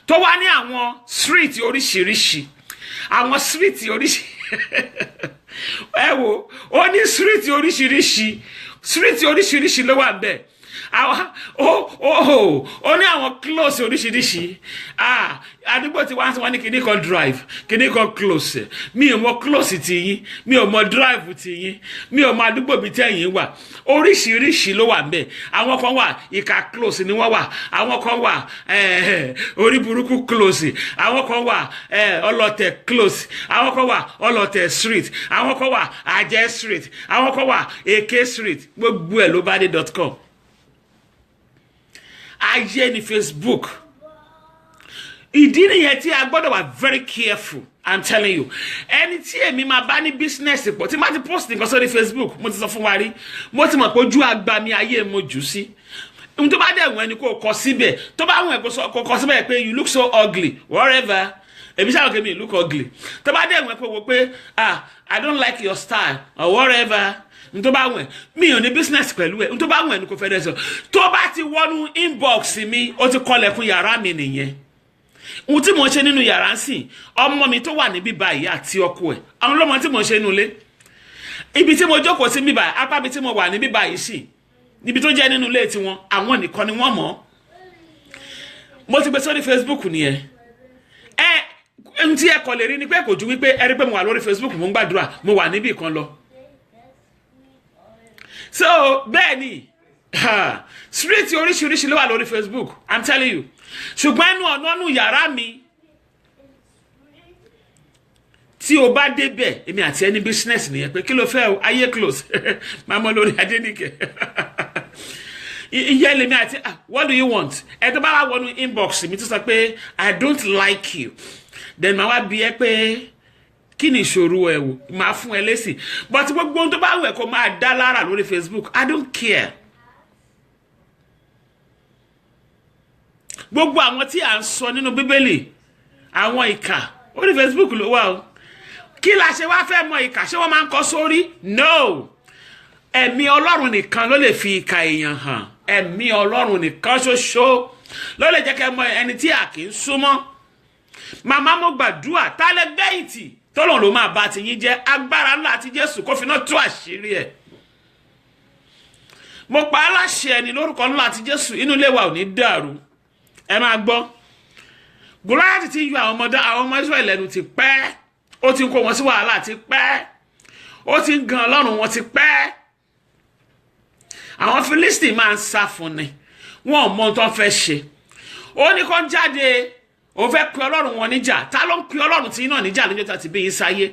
tó wá ní àwọn street oríṣiríṣi, àwọn street ẹ wo ó ní street oríṣiríṣi ló wà ńbẹ̀. Ó ní àwọn close oríṣiríṣi. Àdúgbò tí wọ́n ní kíní kan drive, kíní kan close. Mi ò mọ close ti yín, mi ò mọ drive ti yín, mi ò mọ àdúgbò bí tẹ́yìn wà. Oríṣiríṣi ló wà ńbẹ̀. Àwọn kan wà ìka close ni wọ́n wà, àwọn kan wà orí burúkú close, àwọn kan wà ọlọ́tẹ̀ close, àwọn kan wà ọlọ́tẹ̀ street, àwọn kan wà àjẹ́ street, àwọn kan wà èké street. Gbogbo ẹ̀ ló bá dé .com. Ayé ní Facebook. Ìdí nìyẹn tí a gbọ́dọ̀ wà very careful. I'm telling you. Ẹni tí èmi máa bá ní business pọ̀ tí máa ti post nǹkan sórí Facebook, mo ti sọ fún wa rí, mo ti mọ̀ pé ojú àgbà mi ayé mo jù sí. Ohun tó bá dẹ̀ wọ́n ẹni kò kọ síbẹ̀, tó bá wọ́n ẹ̀ kò kọ síbẹ̀ pé you look so ugly, whatever. Èmi ṣáà kò mi look ugly. Tó bá dẹ̀ wọ́n ẹ̀ wò pé I don't like your style or whatever. Nto bá wọ́n mi ò ní business pẹ̀lú ẹ̀, nto bá wọ́n ní kò fẹ́ dẹ́ sọ. Tó bá ti wọnú inbox mi, ó ti kọlẹ̀kùn yàrá mi nìyẹn. Ohun tí mo ṣe nínú yàrá ń sìn, ọmọ mi tó wà níbí báyìí àti ọkọ ẹ̀, àwọn lọ́mọ tí mo ṣe nínú ilé. Ibi tí mo jókòó sí bíbá, apá mi tí mo wà níbí báyìí sí, níbi tó jẹ́ nínú ilé tiwọn, àwọn nìkan ni wọ́n mọ̀. Mo ti gbé sórí Facebook nìyẹn. Ohun tí ẹ kò lè rí ni pé kò ju wípé ẹ rí pé mo wà lórí Facebook, mo ń gbàdúrà, mo wà níbì kan lọ. So bẹ́ẹ̀ ni street oríṣiríṣi ló wà lórí Facebook, I'm telling you. Ṣùgbọ́n ẹnu yàrá mi tí o bá débẹ̀, èmi àti ẹni business nìyẹn pé kí ló fẹ́ o, ayé close. Máa mọ lórí Adéníkẹ́. Ìyẹn lèmi àti what do you want? Ẹ tó bá wà wọnú inbox mi tó sọ pé I don't like you. Then màá wá bi ẹ́ pé kí ni ìṣòro ẹ wò, máa fún ẹ lésì. But gbogbo ohun tó bá wù ẹ́ kó máa dá lára lórí Facebook, I don't care. Gbogbo àwọn tí à ń sọ nínú Bíbélì, àwọn ìkà orí Facebook ló wà o. kí la ṣe wá fẹ́ mọ ìkà, ṣé wọ́n máa ń kọ sórí? No, ẹ̀mí Ọlọ́run nìkan ló lè fi ìkà èèyàn hàn. Ẹ̀mí Ọlọ́run nìkan ṣoṣo ló lè jẹ́ kẹ́ mọ ẹni tí a kì í súnmọ́. Màmá mo gbàdúrà tálẹ́ gbẹ̀yìntì tọ́lọ́run ló máa bá ti yín jẹ́, agbára ńlá ti Jésù kó fi náà tú àṣírí ẹ̀. Mo pa á láṣẹ ẹni lórúkọ ńlá ti Jésù, inú ilé wa ò ní dàrú. Ẹ máa gbọ́, Gòláyátì ti yọ àwọn ọmọ Ísírẹ́lì lẹ́nu ti pẹ́, ó ti ń kó wọn sí wàhálà ti pẹ́, ó ti ń gan Ọlọ́run wọn ti pẹ́. Àwọn Fílístì máa ń sá fún ni, wọn ò mọ ohun tó fẹ́ ṣe. Ó ní kó jáde, ó fẹ́ pe Ọlọ́run wọn níjà. Ta ló ń pe Ọlọ́run tí náà níjà lọ́jọ́ tá ti bí yín sáyé?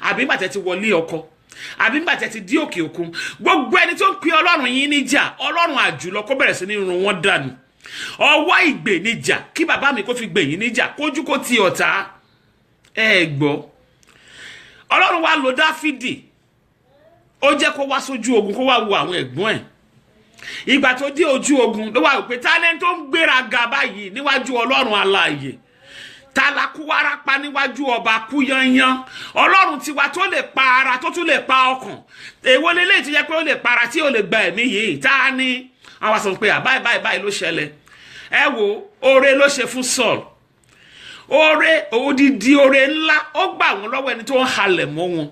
Àbí nígbà tẹ́ ti wọlé ọkọ, àbí nígbà tẹ́ ti dí òkè òkun? Gbogbo ẹni tó ń pe Ọlọ́run yín níjà, Ọlọ́run àjùlọ kó bẹ̀rẹ̀ sí ní run wọn dànù. Ọwọ́ ìgbè níjà, kí bàbá mi kó fi gbè yín níjà, kójú kó ti ọ̀tá. Ẹ gbọ́, Ọlọ́run wá lo Dáfídì, ó jẹ́ kó wá sójú ogun, kó wá wo àwọn ẹ̀gbọ́n ẹ̀. Ìgbà tó dé ojú ogun ló wá pé talent tó ń gbéraga báyìí níwájú Ọlọ́run alààyè, tálákú wárápá níwájú ọba kú yanyan. Ọlọ́run tiwa tó lè pa ara, tó tún lè pa ọkàn. Èwo lélẹ́yìí tó jẹ́ pé ó lè para tí ó lè gba ẹ̀mí yìí? Ta ni? Àwọn sọ pé báyìí ló ṣẹlẹ̀. Ẹ wo, oore ló ṣe fún Saul. Oore, odidi oore ńlá, ó gbà wọ́n lọ́wọ́ ẹni tó ń halẹ̀ mọ́ wọn.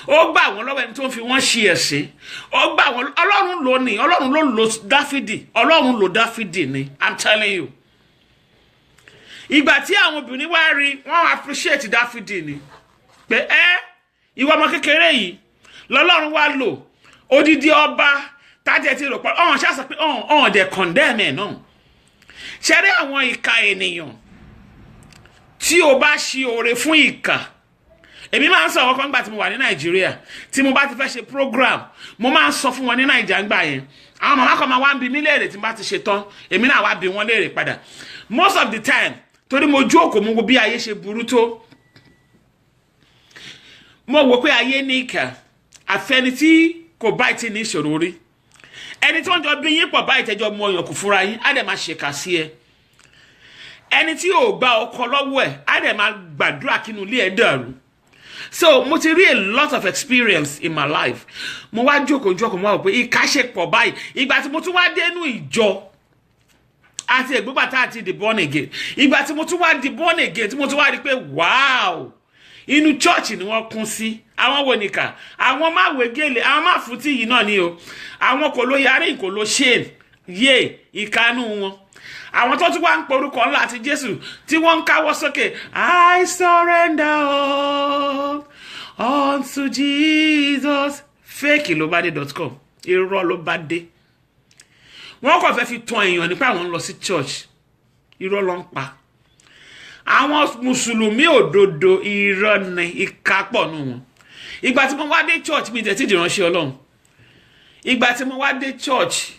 Ó gbà wọ́n lọ́wọ́ ẹni tó ń fi wọ́n ṣe ẹ̀sín. Ó gbà wọ́n, Ọlọ́run ló ní, Ọlọ́run ló lo Dáfídì, Ọlọ́run lo Dáfídì ni, I'm telling you. Ìgbà tí àwọn obìnrin wá rí, wọ́n appreciate Dáfídì ni. Pé ìwọ ọmọ kékeré yìí, lọ́lọ́run wá lò, odidi ọba, tájẹ́ ti rò pé ọ̀hún ṣáṣà pé ọ̀hún dẹ̀ condemn ẹ̀ náà. Ṣẹ́rí àwọn ìka ènìyàn, tí o bá ṣe oore fún ìka, èmi máa ń sọ ọkọ̀ nígbà tí mo wà ní Nàìjíríà, tí mo bá ti fẹ́ ṣe program, mo máa ń sọ fún wọn ní Nàìjíríà ńgbà yẹn. Àwọn màmá kan máa wá ń bi mí léèrè tí mo bá ti ṣe tán, èmi náà wá bi wọ́n léèrè padà. Most of the time, torí mo jókòó mo wo bí ayé ṣe burú tó, mo wò pé ayé ní ìkà, àfẹni tí kò bá ti ní ìṣòro rí. Ẹni tó ń jọ bí yín pọ̀ bá ìtẹ́jọ́ mọ ọyàn kò fúnra yín, á dẹ̀ máa ṣèkà sí ẹ. Ẹni tí ò gba ọkọ lọ́wọ́ ẹ̀, á dẹ̀ máa gbàdúrà kínú ilé ẹ̀ dàrú. So mo ti rí a lot of experience in my life. Mo wá jókòó mo wá wò pé ìkà ṣe pọ̀ báyìí. Ìgbà tí mo tún wá dénú ìjọ àti ẹ̀gbọ́gbà tá àti di born again. Ìgbà tí mo tún wá di born again, tí mo tún wá rí pé wow, inú church ni wọ́n kún sí. Àwọn wo nìkà? Àwọn máa wé gèlè, àwọn máa fún tí yìí náà ni o. Àwọn kò lo yarí, kò lo shame. Yé, ìkanú wọn. Àwọn tó tún wá ń porúkọ ńlá àti Jésù tí wọ́n ń káwọ́ sókè. I surrender all unto Jesus. Fake ló bá dé.com. Irọ́ ló bá dé. Wọ́n kò fẹ́ fi tàn èèyàn nípa àwọn ń lọ sí church. Irọ́ ló ń pa. Àwọn Mùsùlùmí òdodo irọ́ ni, ìkà pọ̀ nù wọn. Ìgbà tí mo wá dé church mi tẹ̀ tí ìdìránṣẹ́ Ọlọ́run. Ìgbà tí mo wá dé church,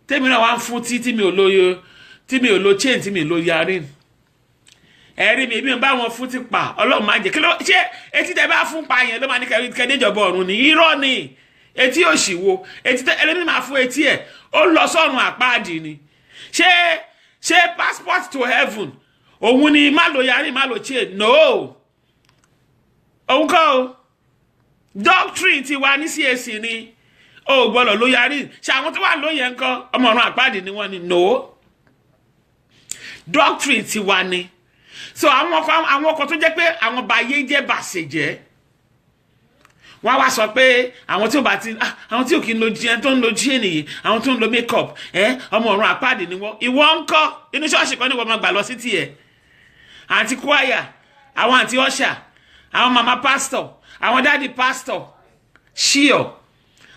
tèmi náà wá ń fún tí mi ò lo chain, tí mi ò lo yarin. Ẹ̀rí mi bí mo bá wọn fún ti pa, Ọlọ́run máa jẹ́. Kí ló ṣe etí tẹ́ bá fún pa yẹn ló máa ní kẹ́déjọba ọ̀run ni? Irọ́ ni. Etí òṣìwò, etí tẹ́ ẹlẹ́mí máa fún etí ẹ̀, ó lọ sọ́run àpáàdì ni. Ṣé passport to heaven, òun ni má lo yarin, má lo chain? No. Òun kọ́ o. Doctrine ti wà ní CAC ni. Ó gbọ́dọ̀ lo yarin. Ṣé àwọn tó wà lóye ńkọ́ ọmọ ọ̀run àpáàdì ni wọ́n ni? No. Doctrine ti wà ní. So àwọn ọkọ̀ tó jẹ́ pé àwọn báyé jẹ́ bàṣẹ̀jẹ́, wọ́n wá sọ pé àwọn tí ò kí ń lo jẹ́ tó ń lo chain nìyí, àwọn tó ń lo makeup, ọmọ ọ̀run àpáàdì ni wọ́n. Ìwọ ńkọ́ inú ṣọ́ọ̀ṣì kan ní wọ́n máa gbà lọ sí tiẹ̀. Àǹtí choir, àwọn àǹtí usher, àwọn mama pastor, àwọn daddy pastor, ṣíọ̀,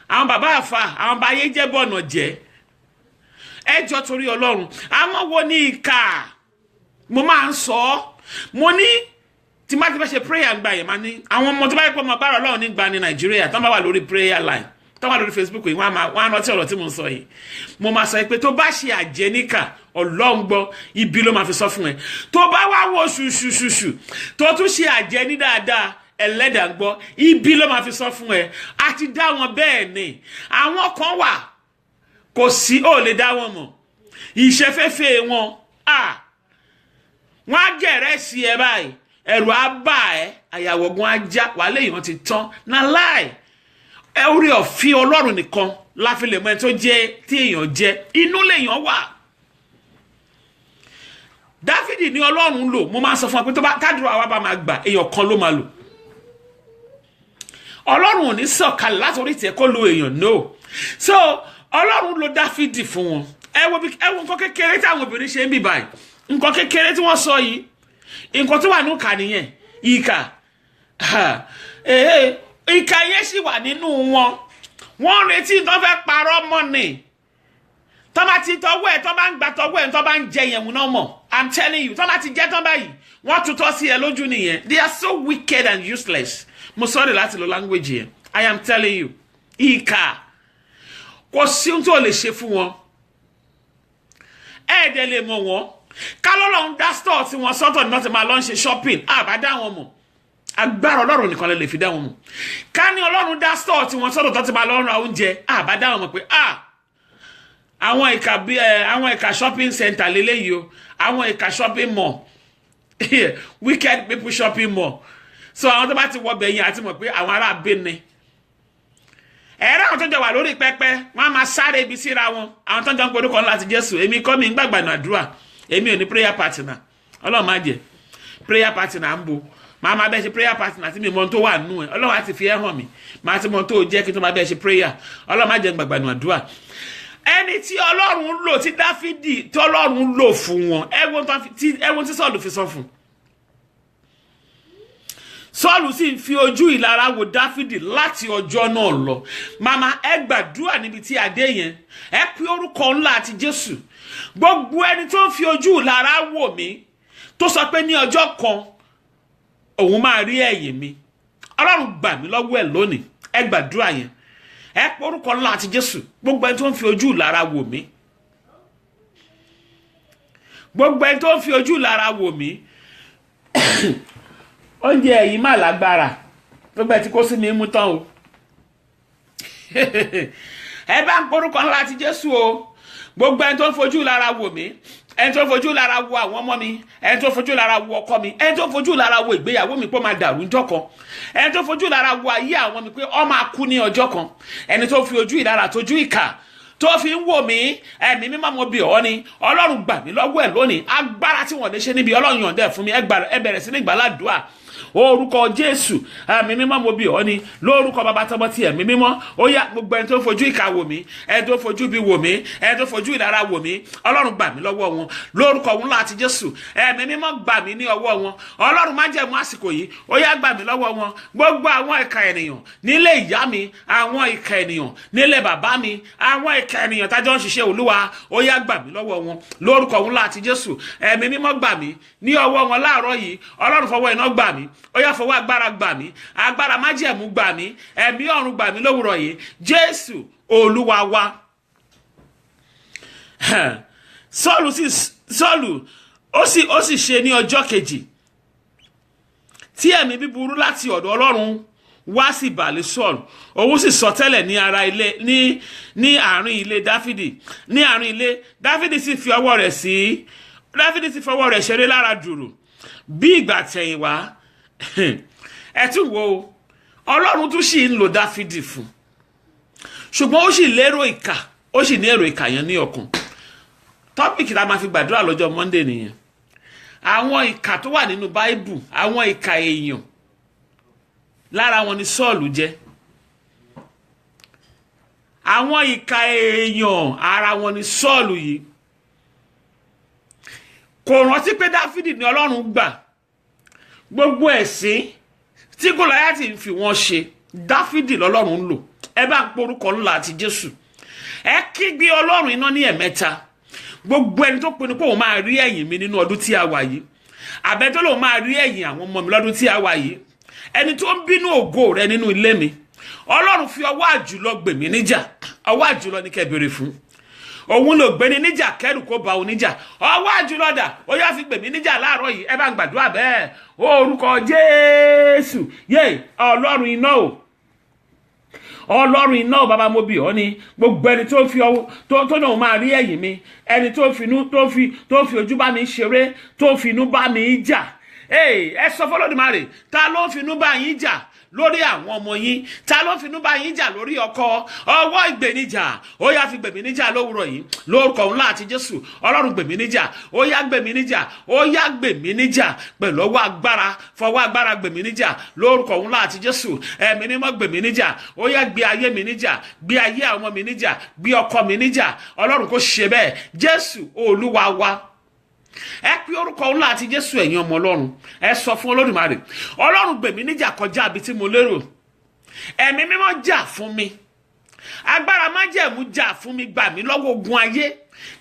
àwọn bàbá àfà, àwọn báyé jẹ́ bọ̀nà jẹ́. Ẹjọ́ torí Ọlọ́run, àwọn wo ní ìkà? Mo máa ń sọ, mo ní tí má ti fẹ́ ṣe prayer gbà yẹn, máa ní àwọn ọmọ tó bá yẹ pé ọmọ agbára Ọlọ́run nígbà ní Nàìjíríà tó bá wà lórí prayer line, tó wà lórí Facebook yìí, wọ́n á rántí ọ̀rọ̀ tí mo ń sọ yìí. Mo máa sọ pé tó bá ṣe àjẹníkà, Ọlọ́run gbọ́, ibi ló máa fi sọ fún ẹ. Tó bá wá wo ṣùṣùṣùṣù tó tún ṣe àjẹní dáadáa, ẹlẹ́dàá gbọ́, ibi ló máa fi sọ fún ẹ. A ti dá wọn bẹ́ẹ̀ ni. Àwọn kan wà kò sí, ó lè dá wọn mọ̀. Ìṣẹ́fẹ́fẹ́ wọn, wọ́n á gẹ̀rẹ́ sí ẹ báyìí, ẹ̀rù á bà ẹ́ àyàwọ̀gùn ajá wà léèyàn ti tán na láì orí ọ̀fẹ́ Ọlọ́run nìkan láfi lè mọ ẹni tó jẹ́ tí èèyàn jẹ́ inú lèèyàn wà. Dáfídì ní Ọlọ́run lò mo máa sọ fún wa pé tó bá kádùrá wa bá máa gbà èèyàn kan ló máa lò. Ọlọ́run ò ní sọ̀kalẹ̀ láti orí ìtẹ́ kó lo èèyàn no. So Ọlọ́run lò Dáfídì fún wọn. Ẹ wo nǹkan kékeré tí àwọn obìnrin ṣe ń bì báyìí, nǹkan kékeré tí wọ́n sọ yìí, nǹkan tó wà ní ìkà nìyẹn. Ìkà yẹn sì wà nínú wọn. Wọ́n retí tó fẹ́ parọ́ mọ́ ni. Tó bá ti tọwọ́ ẹ̀, tó bá ń gba tọwọ́ ẹ̀, tó bá ń jẹ yẹn náà mọ̀. I'm telling you, tó bá ti jẹ́ tán báyìí, wọ́n tutọ́ sí ẹ lójú nìyẹn. They are so wicked and useless. Mo sorry láti lo language yẹn. I am telling you. Ìkà. Kò sí ohun tó lè ṣe fún wọn. Ẹ̀ẹ́dẹ̀ lè mọ̀ wọ́n. Kálọ́lọ́ ń dá store tí wọ́n sọ́tọ̀ ní wọ́n ti máa lọ ń ṣe shopping. Àbá dá wọn mọ̀. Agbára Ọlọ́run nìkan lè fi dá wọn mọ̀. Ká ní Ọlọ́run dá store tí wọ́n sọ́tọ̀ tó ti máa lọ ra oúnjẹ. Àbá dá wọn mọ̀ pé àwọn ìka shopping center lélẹ́yìí o. Àwọn ìka shopping mall. Wicked people shopping mall. So àwọn tó bá ti wọ bẹ̀yìn àti mọ̀ pé àwọn ará Benin. Ẹ̀rọ àwọn tó jọ wà lórí pẹpẹ wọ́n máa sáré ibi síra wọn. Àwọn tó jọ ń porúkọ láti Jésù. Èmi kọ́ mi ń gbàgbà nàdúrà. Èmi ò ní prayer partner. Ọlọ́run má jẹ́ prayer partner ń bo. Màá máa bẹ́ẹ̀ ṣe prayer partner tí mi mọ tó wà nù ẹ̀. Ọlọ́run á ti fi ẹ́ hàn mí. Màá ti mọ tó jẹ́ kí n tó máa bẹ́ẹ̀ ṣe prayer. Ọlọ́run má jẹ́ gbàgbà nàdúrà. Ẹni tí Ọlọ́run lò tí Dáfídì tí Ọlọ́run lò fún wọn. Ẹ̀wọ̀n tí Sọ́ọ̀lù fi sọ fún. Sọ́ọ̀lù sì ń fi ojú ìlara wo Dáfídì láti ọjọ́ náà lọ. Màmá ẹ gbàdúrà níbi tí adé yẹn. Ẹ pe orúkọ ńlá àti Jésù. Gbogbo ẹni tó ń fi ojú ìlara wò mí tó sọ pé ní ọjọ́ kan òun máa rí ẹ̀yìn mi. Ọlọ́run gbà mí lọ́wọ́ ẹ̀ lónìí. Ẹ gbàdúrà yẹn. Ẹ pe orúkọ ńlá àti Jésù. Gbogbo ẹni tó ń fi ojú ìlara wò mí. Gbogbo ẹni tó ń fi ojú ìlara wò mí. Oúnjẹ ẹ̀yìn máa lágbára. Gbogbo ẹ ti kó sí mi mú tán o. Ẹ bá ń pe orúkọ ńlá àti Jésù o. Gbogbo ẹni tó ń fojú lára wò mí, ẹni tó ń fojú lára wo àwọn ọmọ mi, ẹni tó ń fojú lára wo ọkọ mi, ẹni tó ń fojú lára wo ìgbéyàwó mi pé ó máa dàrú ńjọ́ kan, ẹni tó ń fojú lára wo ayé àwọn mi pé ó máa kú ní ọjọ́ kan, ẹni tó fi ojú ìlara tójú ìkà tó fi ń wò mí, ẹ̀mí mímọ́ mo bì ọ́ ni. Ọlọ́run gbà mí lọ́wọ́ ẹ̀ lónìí. Agbára tí wọ́n lè ṣe níbi Ọlọ́run yọ̀ǹda fún mi. Ẹ bẹ̀rẹ̀ sí ní gbàládùá. Orúkọ Jésù, ẹ̀mí mímọ́ mo bì ọ́ ni. Lórúkọ Baba tọmọ ti ẹ̀mí mímọ́. Ó yá gbogbo ẹni tó fojú ìkà wò mí, ẹni tó fojú bí wò mí, ẹni tó fojú ìlara wò mí. Ọlọ́run gbà mí lọ́wọ́ wọn. Lórúkọ òun láti Jésù, ẹ̀mí mímọ́ gbà mí ní ọwọ́ wọn. Ọlọ́run má jẹ̀mú àsìkò yìí. Ó yá gbà mí lọ́wọ́ wọn. Gbogbo àwọn ìkà ènìyàn nílé ìyá mi, àwọn ìkà ènìyàn nílé bàbá mi, àwọn ìkà ènìyàn tájọ́ ń ṣiṣẹ́ Olúwa. Ó yá gbà mí lọ́wọ́ wọn. Lórúkọ òun láti Jésù, ẹ̀mí mímọ́ gbà mí ní ọwọ́ wọn láàárọ̀ yìí. Ọlọ́run fọwọ́ iná gbà mí. Ó yá fọwọ́ agbára gbà mí. Agbára májẹ̀mú gbà mí. Ẹ̀mí ọ̀run gbà mí lówùrọ̀ yìí. Jésù Olúwa wa. Sọ́ọ̀lù ó sì ṣe ní ọjọ́ kejì tí ẹ̀mí búburú láti ọ̀dọ̀ Ọlọ́run wá sí ìbàlẹ̀ Sọ́ọ̀lù. Òun sì sọ tẹ́lẹ̀ ní ara ilé ní àárín ilé Dáfídì. Ní àárín ilé Dáfídì sì fi ọwọ́ rẹ̀ ṣeré lára dùrù bí ìgbà tẹ̀yìnwá. Ẹ tún wo Ọlọ́run tún sì ń lo Dáfídì fún, ṣùgbọ́n ó sì lérò ìkà, ó sì ní èrò ìkà yẹn ní ọkàn. Tọ́pìkì la máa fi gbàdúrà lọ́jọ́ Monday nìyẹn. Àwọn ìkà tó wà nínú Báíbù, àwọn ìkà èèyàn, lára wọn ni Sọ́ọ̀lù jẹ́. Àwọn ìkà èèyàn ara wọn ni Sọ́ọ̀lù yìí. Kò rántí pé Dáfídì ni Ọlọ́run gbà. Gbogbo ẹ̀sìn tí Gòláyátì ń fi wọ́n ṣe Dáfídì lọ́lọ́run lò. Ẹ bá ń porúkọ ńlá àti Jésù. Ẹ kígbe Ọlọ́run iná ní ẹ̀mẹ́ta. Gbogbo ẹni tó pinnu pé òun máa rí ẹ̀yìn mi nínú ọdún tí a wà yìí, àbẹ́ tó lòun máa rí ẹ̀yìn àwọn ọmọ mi lọ́dún tí a wà yìí, ẹni tó ń bínú ògo rẹ nínú ilé mi, Ọlọ́run fi ọwọ́ àjùlọ gbè mí níjà. Ọwọ́ àjùlọ ní kẹ́ béèrè fún. Òun ló gbé ní níjà kẹ́rù kó bá òun níjà. Ọwọ́ àjùlọ dà, ó yá fi gbè mí níjà láàárọ̀ yìí. Ẹ bá ń gbàdúrà bẹ́ẹ̀. Orúkọ Jésù. Ọlọ́run iná o. Ọlọ́run iná o bàbá mo bì ọ́ ni. Gbogbo ẹni tó fi tó náà máa rí ẹ̀yìn mi, ẹni tó fi ojú bá mi ṣeré, tó fi inú bá mi jà, ẹ sọ f'Olódùmarè, ta ló ń finú bá yín jà lórí àwọn ọmọ yín? Ta ló ń finú bá yín jà lórí ọkọ? Ọwọ́ ìgbèníjà ó yá fi gbèmí níjà lówùrọ̀ yìí lórúkọ ńlá àti Jésù. Ọlọ́run gbèmí níjà, ó yá gbèmí níjà, ó yá gbèmí níjà pẹ̀lú ọwọ́ agbára, fọwọ́ agbára gbèmí níjà lórúkọ ńlá àti Jésù. Ẹ̀mí mímọ́ gbèmí níjà, ó yá gbé ayé mi níjà, gbé ayé àwọn ọmọ mi níjà, gbé ọkọ mi níjà. Ọlọ́run kò ṣe bẹ́ẹ̀. Jésù Olúwa wa. Ẹ pe orúkọ ńlá àti Jésù, ẹ̀yin ọmọ Ọlọ́run. Ẹ sọ fún Olódùmarè, Ọlọ́run gbèmí níjà kọjá ibi tí mo lérò. Ẹ̀mí mímọ́ jà fún mi, agbára májẹ̀mú jà fún mi, gbà mí lọ́wọ́ ogun ayé,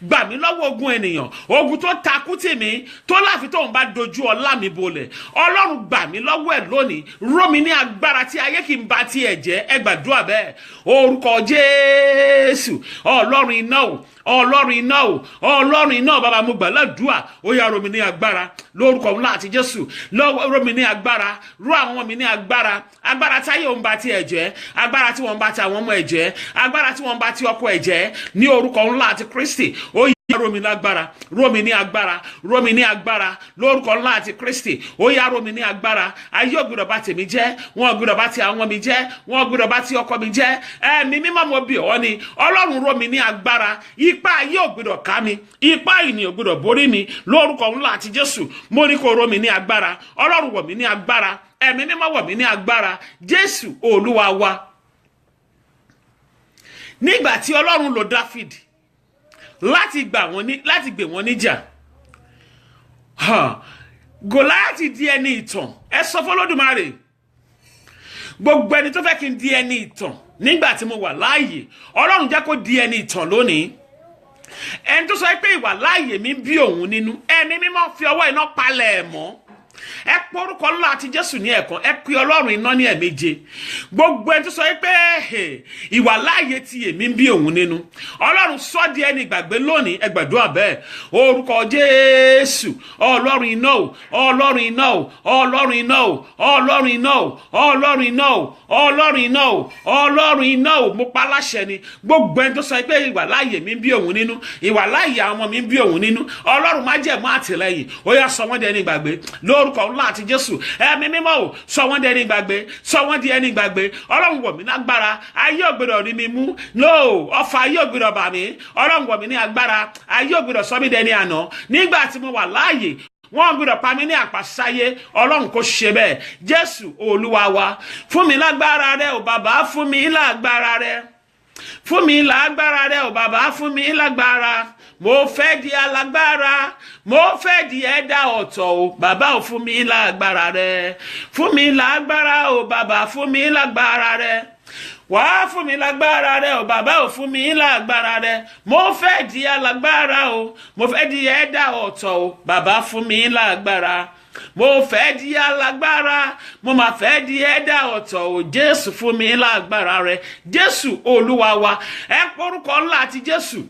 gbà mí lọ́wọ́ ogun ènìyàn, ogun tó takú tì mí, tó láfi tóun bá dojú ọlá mi bolẹ̀. Ọlọ́run gbà mí lọ́wọ́ ẹ̀ lónìí, ró mi ní agbára tí ayé kì í ba tiẹ̀ jẹ́. Ẹ gbàdúrà bẹ́ẹ̀. Orúkọ Jésù. Ọlọ́run iná o, Ọlọ́run iná o, Ọlọ́run iná o, bàbá mo gbà ládùúà, ó yá ró mi ní agbára lórúkọ ńlá àti Jésù. Ró mi ní agbára, ró àwọn ọmọ mi ní agbára, agbára táyé òun bá tiẹ̀ jẹ́, agbára tí wọ́n bá ti àwọn ọmọ ẹ̀ jẹ́, agbára tí wọ́n bá ti ọkọ ẹ̀ jẹ́, ní orúkọ ńlá àti Kristi. Ó yá ró mi lágbára, ró mi ní agbára, ró mi ní agbára lórúkọ ńlá àti Kristi. Ó yá ró mi ní agbára. Ayé ò gbọdọ̀ bá tèmi jẹ́, wọn ò gbọdọ̀ bá ti àwọn mi jẹ́, wọn ò gbọdọ̀ bá ti ọkọ mi jẹ́. Ẹ̀mí mímọ́ mo bì ọ́ ni, Ọlọ́run ró mi ní agbára. Ipá ayé ò gbọdọ̀ ká mi, ipá ènìyàn ò gbọdọ̀ borí mi lórúkọ ńlá àti Jésù. Mo ní kó ró mi ní agbára. Ọlọ́run wọ̀ mí ní agbára, ẹ̀mí mímọ́ wọ̀ mí ní agbára. Jésù Olúwa wa. Nígbà tí Ọlọ́run lò Dáfídì láti gbè wọ́n níjà, Gòláyátì di ẹni ìtàn. Ẹ sọ f'Olódùmarè, gbogbo ẹni tó fẹ́ kí n di ẹni ìtàn nígbà tí mo wà láàyè, Ọlọ́run jẹ́ kó di ẹni ìtàn lónìí. Ẹni tó sọ pé ìwà láàyè mi bí òun nínú, ẹni mímọ́ fi ọwọ́ iná palẹ̀ ẹ̀ mọ́. Ẹ pe orúkọ ńlá àti Jésù ní ẹ̀kan, ẹ pe Ọlọ́run iná ní ẹ̀méje. Gbogbo ẹni tó sọ pé ìwà láàyè ti èmi bí òun nínú, Ọlọ́run sọ di ẹni ìgbàgbé lónìí. Ẹ gbàdúrà bẹ́ẹ̀. Orúkọ Jésù. Ọlọ́run iná o, Ọlọ́run iná o, Ọlọ́run iná o, Ọlọ́run iná o, Ọlọ́run iná o, Ọlọ́run iná o, Ọlọ́run iná o. Mo pa láṣẹ ni, gbogbo ẹni tó sọ pé ìwà láàyè mi bí òun nínú, ìwà láàyè àwọn ọmọ mi bí òun nínú, Ọlọ́run májẹ̀mú àtìlẹ́yìn, ó yá sọ wọ́n di ẹni ìgbàgbé lórúkọ ńlá àti Jésù. Ẹ̀mí mímọ́ o, sọ wọ́n di ẹni ìgbàgbé, sọ wọ́n di ẹni ìgbàgbé. Ọlọ́run wọ̀ mí lágbára, ayé ò gbọdọ̀ rí mi mú. No, ọfà ayé ò gbọdọ̀ bà mí. Ọlọ́run wọ̀ mí ní agbára, ayé ò gbọdọ̀ sọ mí dẹni àná. Nígbà tí mo wà láàyè, wọ́n gbọdọ̀ pa mí ní àpàsáyé. Ọlọ́run kò ṣe bẹ́ẹ̀. Jésù Olúwa wa. Fún mi lágbára rẹ o bàbá, fún mi lágbára rẹ. Fún mi lágbára rẹ o bàbá, fún mi lágbára. Mo fẹ́ di alágbára, mo fẹ́ di ẹ̀dá ọ̀tọ̀ o bàbá, ò fún mi lágbára rẹ. Fún mi lágbára o bàbá, fún mi lágbára rẹ. Wá fún mi lágbára rẹ o bàbá, ò fún mi lágbára rẹ. Mo fẹ́ di alágbára o, mo fẹ́ di ẹ̀dá ọ̀tọ̀ o bàbá, fún mi lágbára. Mo fẹ́ di alágbára, mo máa fẹ́ di ẹ̀dá ọ̀tọ̀ o. Jésù fún mi lágbára rẹ. Jésù Olúwa wa. Ẹ porúkọ ńlá àti Jésù.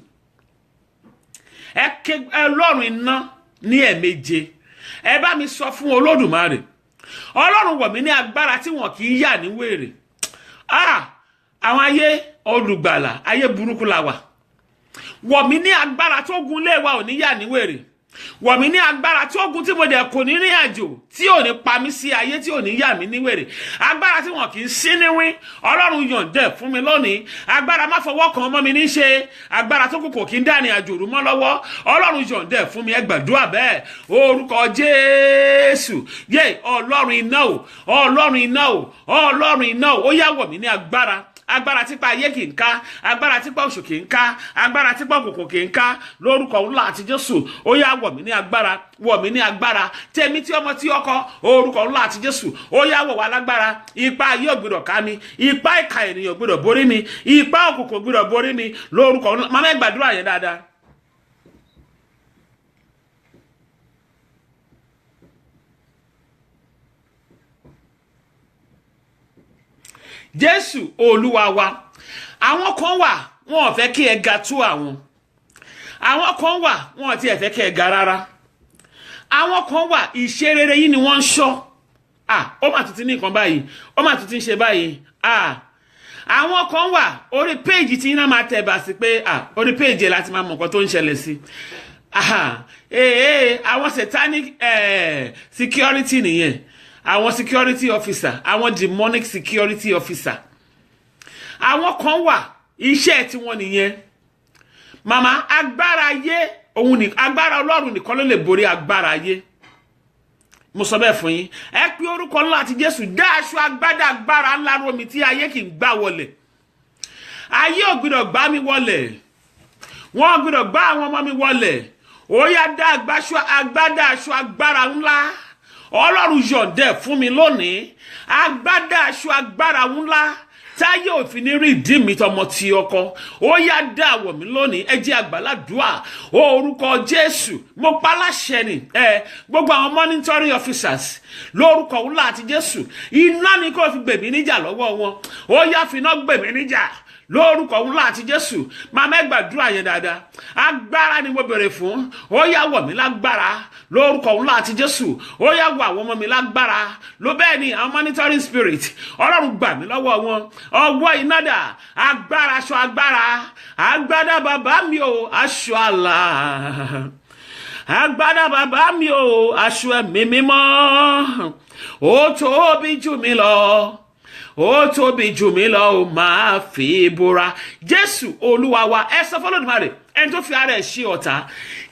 Ẹ ké Ọlọ́run iná ní ẹ̀méje. Ẹ bá mi sọ fún Olódùmarè, Ọlọ́run wọ̀ mí ní agbára tí wọn kì í yà ní wèrè. Àwọn ayé olùgbàlà, ayé burúkú la wà. Wọ̀ mí ní agbára tó gun lé wa ò ní yà ní wèrè. Wọ̀ mí ní agbára tí ogun tí mo dẹ̀ kò ní rìn àjò, tí ò ní pa mí sí ayé, tí ò ní yà mí ní wèrè. Agbára tí wọn kì í sí níwín, Ọlọ́run yọ̀ǹdẹ̀ fún mi lónìí. Agbára má fọwọ́ kan ọmọ mi ní ṣe, agbára tó kò kí ń dá ní àjò rú mọ́ lọ́wọ́, Ọlọ́run yọ̀ǹdẹ̀ fún mi. Ẹ gbàdúrà bẹ́ẹ̀. Orúkọ Jésù. Yé Ọlọ́run iná o, Ọlọ́run iná o, Ọlọ́run iná o. Ó yá wọ̀ mí ní agbára. Agbára típa ayé kì í ká, agbára típa oṣù kì í ká, agbára típa òkùnkùn kì í ká lórúkọ ńlá àti Jésù. Ó yá wọ̀ mí ní agbára, wọ̀ mí ní agbára. Tèmi tí ọmọ tí ọkọ, orúkọ ńlá àti Jésù. Ó yá wọ̀ wá lágbára. Ipá ayé ò gbọdọ̀ ká mi, ipá ìkà ènìyàn ò gbọdọ̀ borí mi, ipá òkùnkùn ò gbọdọ̀ borí mi lórúkọ ńlá. Màmá ẹ gbàdúrà yẹn dáadáa. Jésù Olúwa wa. Àwọn kan wà wọn ò fẹ́ kí ẹ ga tó àwọn. Àwọn kan wà wọn ò tiẹ̀ fẹ́ kí ẹ ga rárá. Àwọn kan wà ìṣe rere yìí ni wọ́n ń ṣọ́. Ó mà tún ti ní nǹkan báyìí, ó mà tún ti ń ṣe báyìí. Àwọn kan wà orí péèjì tí iná máa tẹ̀ bà sí pé orí péèjì láti máa mọ̀ nǹkan tó ń ṣẹlẹ̀ sí. àwọn satanic security nìyẹn, àwọn security officer, àwọn demonic security officer. Àwọn kan wà iṣẹ́ tí wọ́n nìyẹn. Màmá, agbára ayé òun ni agbára Ọlọ́run nìkan ló lè borí agbára ayé. Mo sọ bẹ́ẹ̀ fún yín. Ẹ pe orúkọ ńlá àti Jésù, dá aṣọ agbádá agbára ńlá ró mi tí ayé kì í gbà wọlẹ̀. Ayé ò gbọ́dọ̀ gbá mi wọlẹ̀. Wọ́n ò gbọ́dọ̀ gbá àwọn ọmọ mi wọlẹ̀. Ó yá dá agbádá aṣọ agbára ńlá. Ọlọ́run yọ̀ǹdẹ̀ fún mi lónìí. Agbádá aṣọ agbára ńlá. Táyé òfin ní rí ìdí mi tọmọ ti ọkọ. Ó yá dá àwọ̀ mi lónìí. Ẹ jẹ́ àgbàládùá. Orúkọ Jésù. Mo pa láṣẹ ni. Gbogbo àwọn monitoring officers. Lórúkọ ńlá àti Jésù. Iná ni kó fi gbèmí níjà lọ́wọ́ wọn. Ó yá fi iná gbèmí níjà. Lórúkọ ńlá àti Jésù. Màmá ẹ gbàdúrà yẹn dáadáa. Agbára ni mo bèrè fún. Ó yá wọ̀ mí lágbára. Lórúkọ ńlá àti Jésù. Ó yá wọ̀ àwọn ọmọ mi lágbára. Ló bẹ́ẹ̀ ni àwọn monitoring spirit. Ọlọ́run gbà mí lọ́wọ́ wọn. Ọwọ́ iná dà. Agbára aṣọ agbára. Agbádá bàbá mi o, aṣọ àlà. Agbádá bàbá mi o, aṣọ ẹ̀mí mímọ́. Ó tóbi jù mí lọ. Ó tóbi jù mí lọ, ó máa fi búra. Jésù Olúwa wa. Ẹ sọ f'Olódùmarè, ẹni tó fi ara ẹ̀ ṣe ọ̀tá.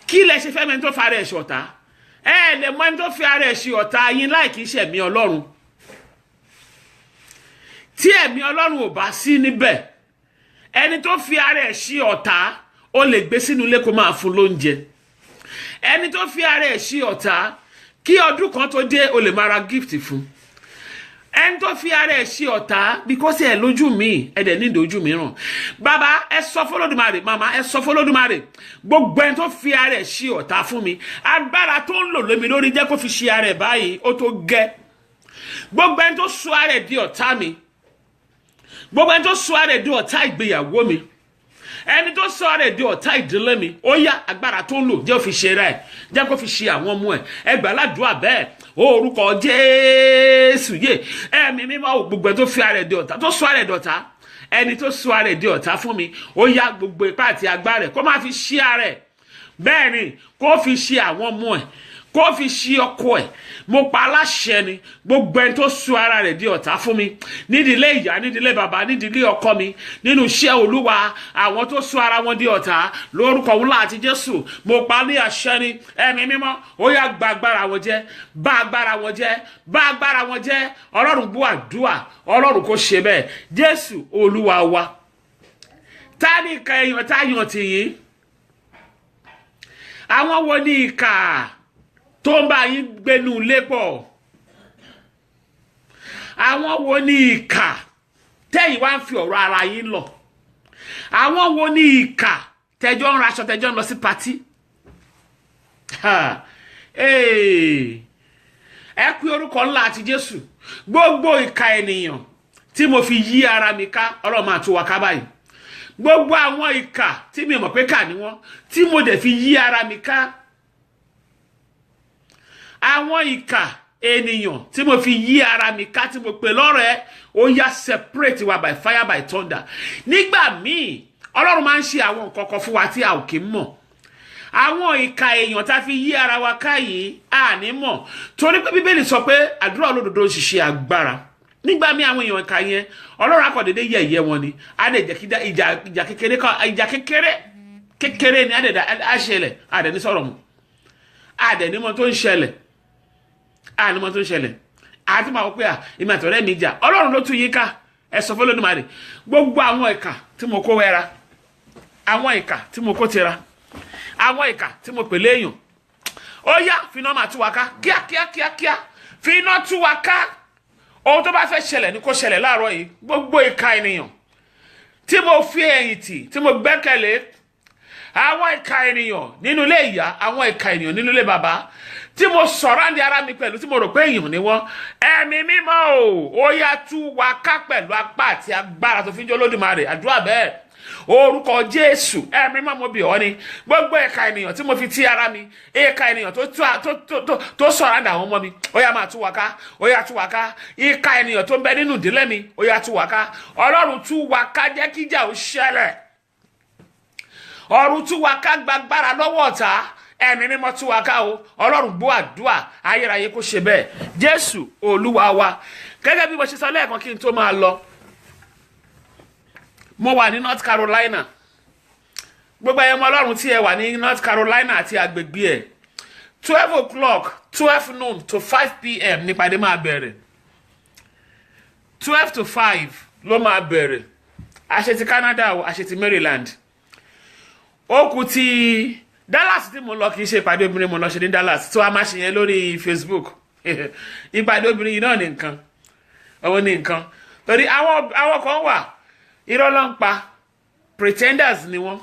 Kí lẹ ṣe fẹ́ mẹ́ni tó fi ara ẹ̀ ṣe ọ̀tá? Ẹ lè mọ ẹni tó fi ara ẹ̀ ṣe ọ̀tá yín láì kìí ṣe ẹ̀mí Ọlọ́run. Tí ẹ̀mí Ọlọ́run ò bá sí níbẹ̀, ẹni tó fi ara ẹ̀ ṣe ọ̀tá, ó lè gbé sínú ilé kó máa fún lóúnjẹ. Ẹni tó fi ara ẹ̀ ṣe ọ̀tá, kí ọdún kan tó dé, ó lè máa ra gift fún. Ẹni tó fi ara ẹ̀ ṣe ọ̀tá, because ẹ lójú mi, ẹ dẹ̀ ní ìdójú mìíràn. Bàbá, ẹ sọ f'Olódùmarè, màmá, ẹ sọ f'Olódùmarè. Gbogbo ẹni tó fi ara ẹ̀ ṣe ọ̀tá fún mi, agbára tó ń lò lómi lórí jẹ́ kó fi ṣe ara ẹ̀ báyìí, ó tó gẹ́. Gbogbo ẹni tó sọ ara ẹ̀ di ọ̀tá mi, gbogbo ẹni tó sọ ara ẹ̀ di ọ̀tá ìgbéyàwó mi, ẹni tó sọ ara ẹ̀ di ọ̀tá ìdílé mi, ó yá agbára tó ń lò jẹ́ kó fi ṣe rẹ̀, jẹ́ kó fi ṣe àwọn ọmọ ẹ̀. Ẹ gbà ládùúrà bẹ́ẹ̀. Orúkọ Jésù yé. Ẹ̀mí mímọ́, gbogbo ẹni tó fi ara ẹ̀ di ọ̀tá, tó sọ ara ẹ̀ di ọ̀tá, ẹni tó sọ ara ẹ̀ di ọ̀tá fún mi, ó yá gbogbo ipá àti agbára ẹ̀ kó má fi ṣe ara ẹ̀. Bẹ́ẹ̀ ni kó fi ṣe àwọn ọmọ ẹ̀, kó fi ṣe ọkọ ẹ̀. Mo pa aláṣẹ ni, gbogbo ẹni tó sọ ara rẹ̀ di ọ̀tá fún mi, nídìílé ìyá, nídìílé bàbá, nídìílé ọkọ mi, nínú iṣẹ́ Olúwa, àwọn tó sọ ara wọn di ọ̀tá, lórúkọ ńlá àti Jésù, mo pa ní àṣẹ ni. Ẹ̀mí mímọ́, ó yá gba agbára wọn jẹ́, bá agbára wọn jẹ́, bá agbára wọn jẹ́. Ọlọ́run gbọ́ àdúrà, Ọlọ́run kò ṣe bẹ́ẹ̀. Jésù Olúwa wa. Ta ni ìkà èèyàn tá yàn tì yín? Àwọn wo ni ìkà tó ń bá yín gbénú ilé pọ̀? Àwọn wo ni ìkà tẹ́yìn wá ń fi ọ̀rọ̀ ara yín lọ? Àwọn wo ni ìkà tẹ́jọ́ ń raṣọ, tẹ́jọ́ ń lọ sí patí? Ẹ pé orúkọ ńlá àti Jésù. Gbogbo ìkà ènìyàn tí mo fi yí ara mi ká, Ọlọ́run máa tú wa ká báyìí. Gbogbo àwọn ìkà tí mi mọ̀ pé kà ni wọ́n, tí mo dẹ̀ fi yí ara mi ká. Àwọn ìkà ènìyàn tí mo fi yí ara mi ká, tí mo pè lọ́rẹ̀ẹ́, ó yá separate wa by fire by thunder. Nígbà míì Ọlọ́run máa ń ṣe àwọn nǹkan kan fún wa tí a ò kí ń mọ̀. Àwọn ìkà èèyàn tá fi yí ara wa ká yìí a ní mọ̀, torí pé Bíbélì sọ pé àdúrà olódodo ń ṣiṣẹ́ agbára. Nígbà míì àwọn èèyàn ìkà yẹn, Ọlọ́run á kàn dédé yẹ̀yẹ́ wọn ni. Á dẹ̀ jẹ́ kí ìjà kékeré ni á ṣẹlẹ̀, á dẹ̀ ní sọ̀rọ̀ mu, á dẹ̀ ní mọ̀ tó ń ṣẹlẹ̀, á ní mọ̀ tó ń ṣẹlẹ̀. Á ti máa wọ pé èmi àtọ̀rẹ́ mi jà. Ọlọ́run ló tú yín ká. Ẹ sọ f'Olódùmarè, gbogbo àwọn ìkà tí mo kó wẹ́ra, àwọn ìkà tí mo kó tira, àwọn ìkà tí mo pè léèyàn, ó yá finá máa tú wa ká kíákíá, finá tú wa ká. Ohun tó bá fẹ́ ṣẹlẹ̀ ni kó ṣẹlẹ̀ láàárọ̀ yìí. Gbogbo ìkà ènìyàn tí mo fi ẹ̀yìn tì, tí mo gbẹ́kẹ̀lé, àwọn ìkà ènìyàn nínú ilé ìyá, àwọn ìkà ènìyàn nínú ilé bàbá, tí mo sọ̀rọ̀ǹdì ara mi pẹ̀lú, tí mo rò pé èèyàn ni wọ́n. Ẹ̀mí mímọ́ ó yá tú wa ká pẹ̀lú apá àti agbára tó fi ń jẹ́ Olódùmarè. Àdúrà bẹ́ẹ̀. Orúkọ Jésù. Ẹ̀mí mímọ́ mo bì ọ́ ni. Gbogbo ìkà ènìyàn tí mo fi ti ara mi, ìkà ènìyàn tó sọ̀rọ̀ǹdì àwọn ọmọ mi, ó yá máa tú wa ká, ó yá tú wa ká. Ìkà ènìyàn tó ń bẹ nínú ìdílé mi, ó yá tú wa ká. Ọlọ́run tú wa ká, jẹ́ kíjà ó ṣẹlẹ̀. Ọ̀run tú wa ká, gbàgbára lọ́wọ́ ọ̀tá. ẹ̀mí mímọ́ tú wa ká o, ọlọ́run gbọ́ àdúrà ayérayé kó ṣe bẹ́ẹ̀. Jésù olúwa wa. Gẹ́gẹ́ bí mo ṣe sọ lẹ́ẹ̀kan kí n tó máa lọ, mo wà ní North Carolina. Gbogbo ẹ̀yẹ́mọ ọlọ́run tí ẹ wà ní North Carolina àti agbègbè ẹ̀, 12 o'clock 12 noon to 5 p.m. nípàdé máa bẹ̀rẹ̀. 12 to 5 ló máa bẹ̀rẹ̀. Àṣẹ ti Canada o, àṣẹ ti Maryland. Ó kù ti Dallas tí mo lọ, kì í ṣe ìpàdé obìnrin mo lọ ṣe ní Dallas, tó a máa ṣe yẹn lórí Facebook. Ìpàdé obìnrin yìí náà ní nǹkan, òun ní nǹkan. Torí àwọn kan wà, irọ́ ló ń pa, pretenders ni wọ́n.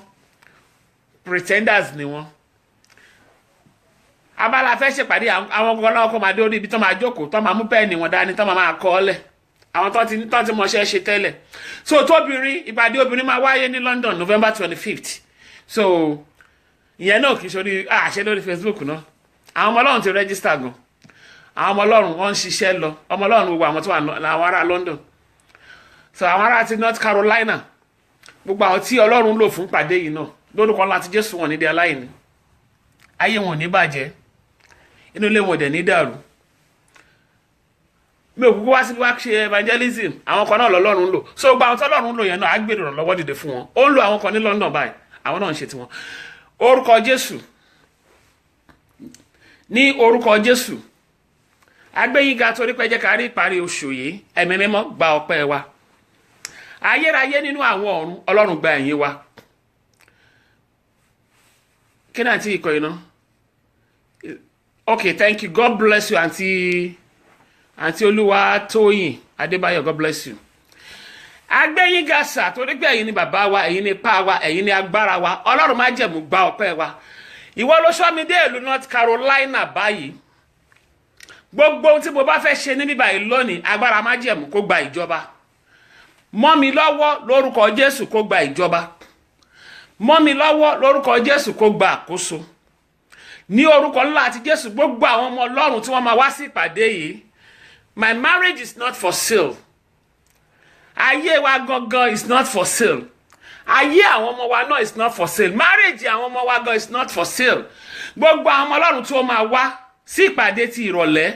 Abala fẹ́ ṣèpàdé àwọn kan náà kó máa dé orí ibi tó máa jókòó, tó máa mú pẹ́ẹ́nì wọn dání, tó máa kọ́ ọ́ lẹ̀. Àwọn tó ti mọṣẹ́ ṣe tẹ́lẹ̀. So tóbìnrin, ìpàdé obìnrin máa wáyé ní London November 25th. So ìyẹn náà kì í ṣorí àṣẹ lórí Facebook náà. Àwọn ọmọ ọlọ́run ti register gan. Àwọn ọmọ ọlọ́run wọ́n ń ṣiṣẹ́ lọ. Ọmọ ọlọ́run gbogbo àwọn tó wà láwọn ará London. So àwọn ará ti North Carolina, gbogbo àwọn tí ọlọ́run lò fún pàdé yìí náà, lórúkọ ńlá ti Jésù wọn ní dé aláìní. Ayé wọn ò ní bàjẹ́, inú ilé wọn ò dẹ̀ ní dàrú. Mi ò kúkú wá sí wá ṣe evangelism, àwọn kan náà lọ́lọ́run lò. So gbogbo àwọn tọ́lọ́run lò yẹn náà á gbèrò lọ́wọ́ dìde fún wọn. Ó ń lo àwọn kan ní London báyìí, àwọn náà ń ṣe tiwọn. Orúkọ Jésù, ní orúkọ Jésù, agbẹ́yìnga torí pé jẹ́ ká rí ìparí oṣù yìí, ẹ̀mí mímọ́ gba ọpẹ́ wa. Ayérayé nínú àwọn ọ̀run, ọlọ́run gba ẹ̀yìn wa. Kí ni àti ìkọ̀ iná? Okay, thank you. God bless you, Auntie Olúwatóyìn Adébáyọ̀. God bless you. Agbẹ́yìnga sà torí pé ẹ̀yin ni bàbá wa, ẹ̀yin ni ipá wa, ẹ̀yin ni agbára wa. Ọlọ́run má jẹ̀mú gba ọpẹ́ wa. Ìwọ ló sọ mi dé ìlú North Carolina báyìí. Gbogbo ohun tí mo bá fẹ́ ṣe níbí báyìí lónìí, agbára má jẹ̀mú kó gba ìjọba. Mọ́ mi lọ́wọ́ lórúkọ Jésù kó gba ìjọba. Mọ́ mi lọ́wọ́ lórúkọ Jésù kó gba àkóso. Ní orúkọ ńlá àti Jésù, gbogbo àwọn ọmọ Ọlọ́run tí wọ́n máa wá sí ìpàdé yìí, my marriage is not for sale. Ayé wa gangan is not for sale. Ayé àwọn ọmọ wa náà is not for sale. Marriage àwọn ọmọ wa gan is not for sale. Gbogbo àwọn ọmọ Ọlọ́run tí wọ́n máa wá sí ìpàdé ti ìrọ̀lẹ́,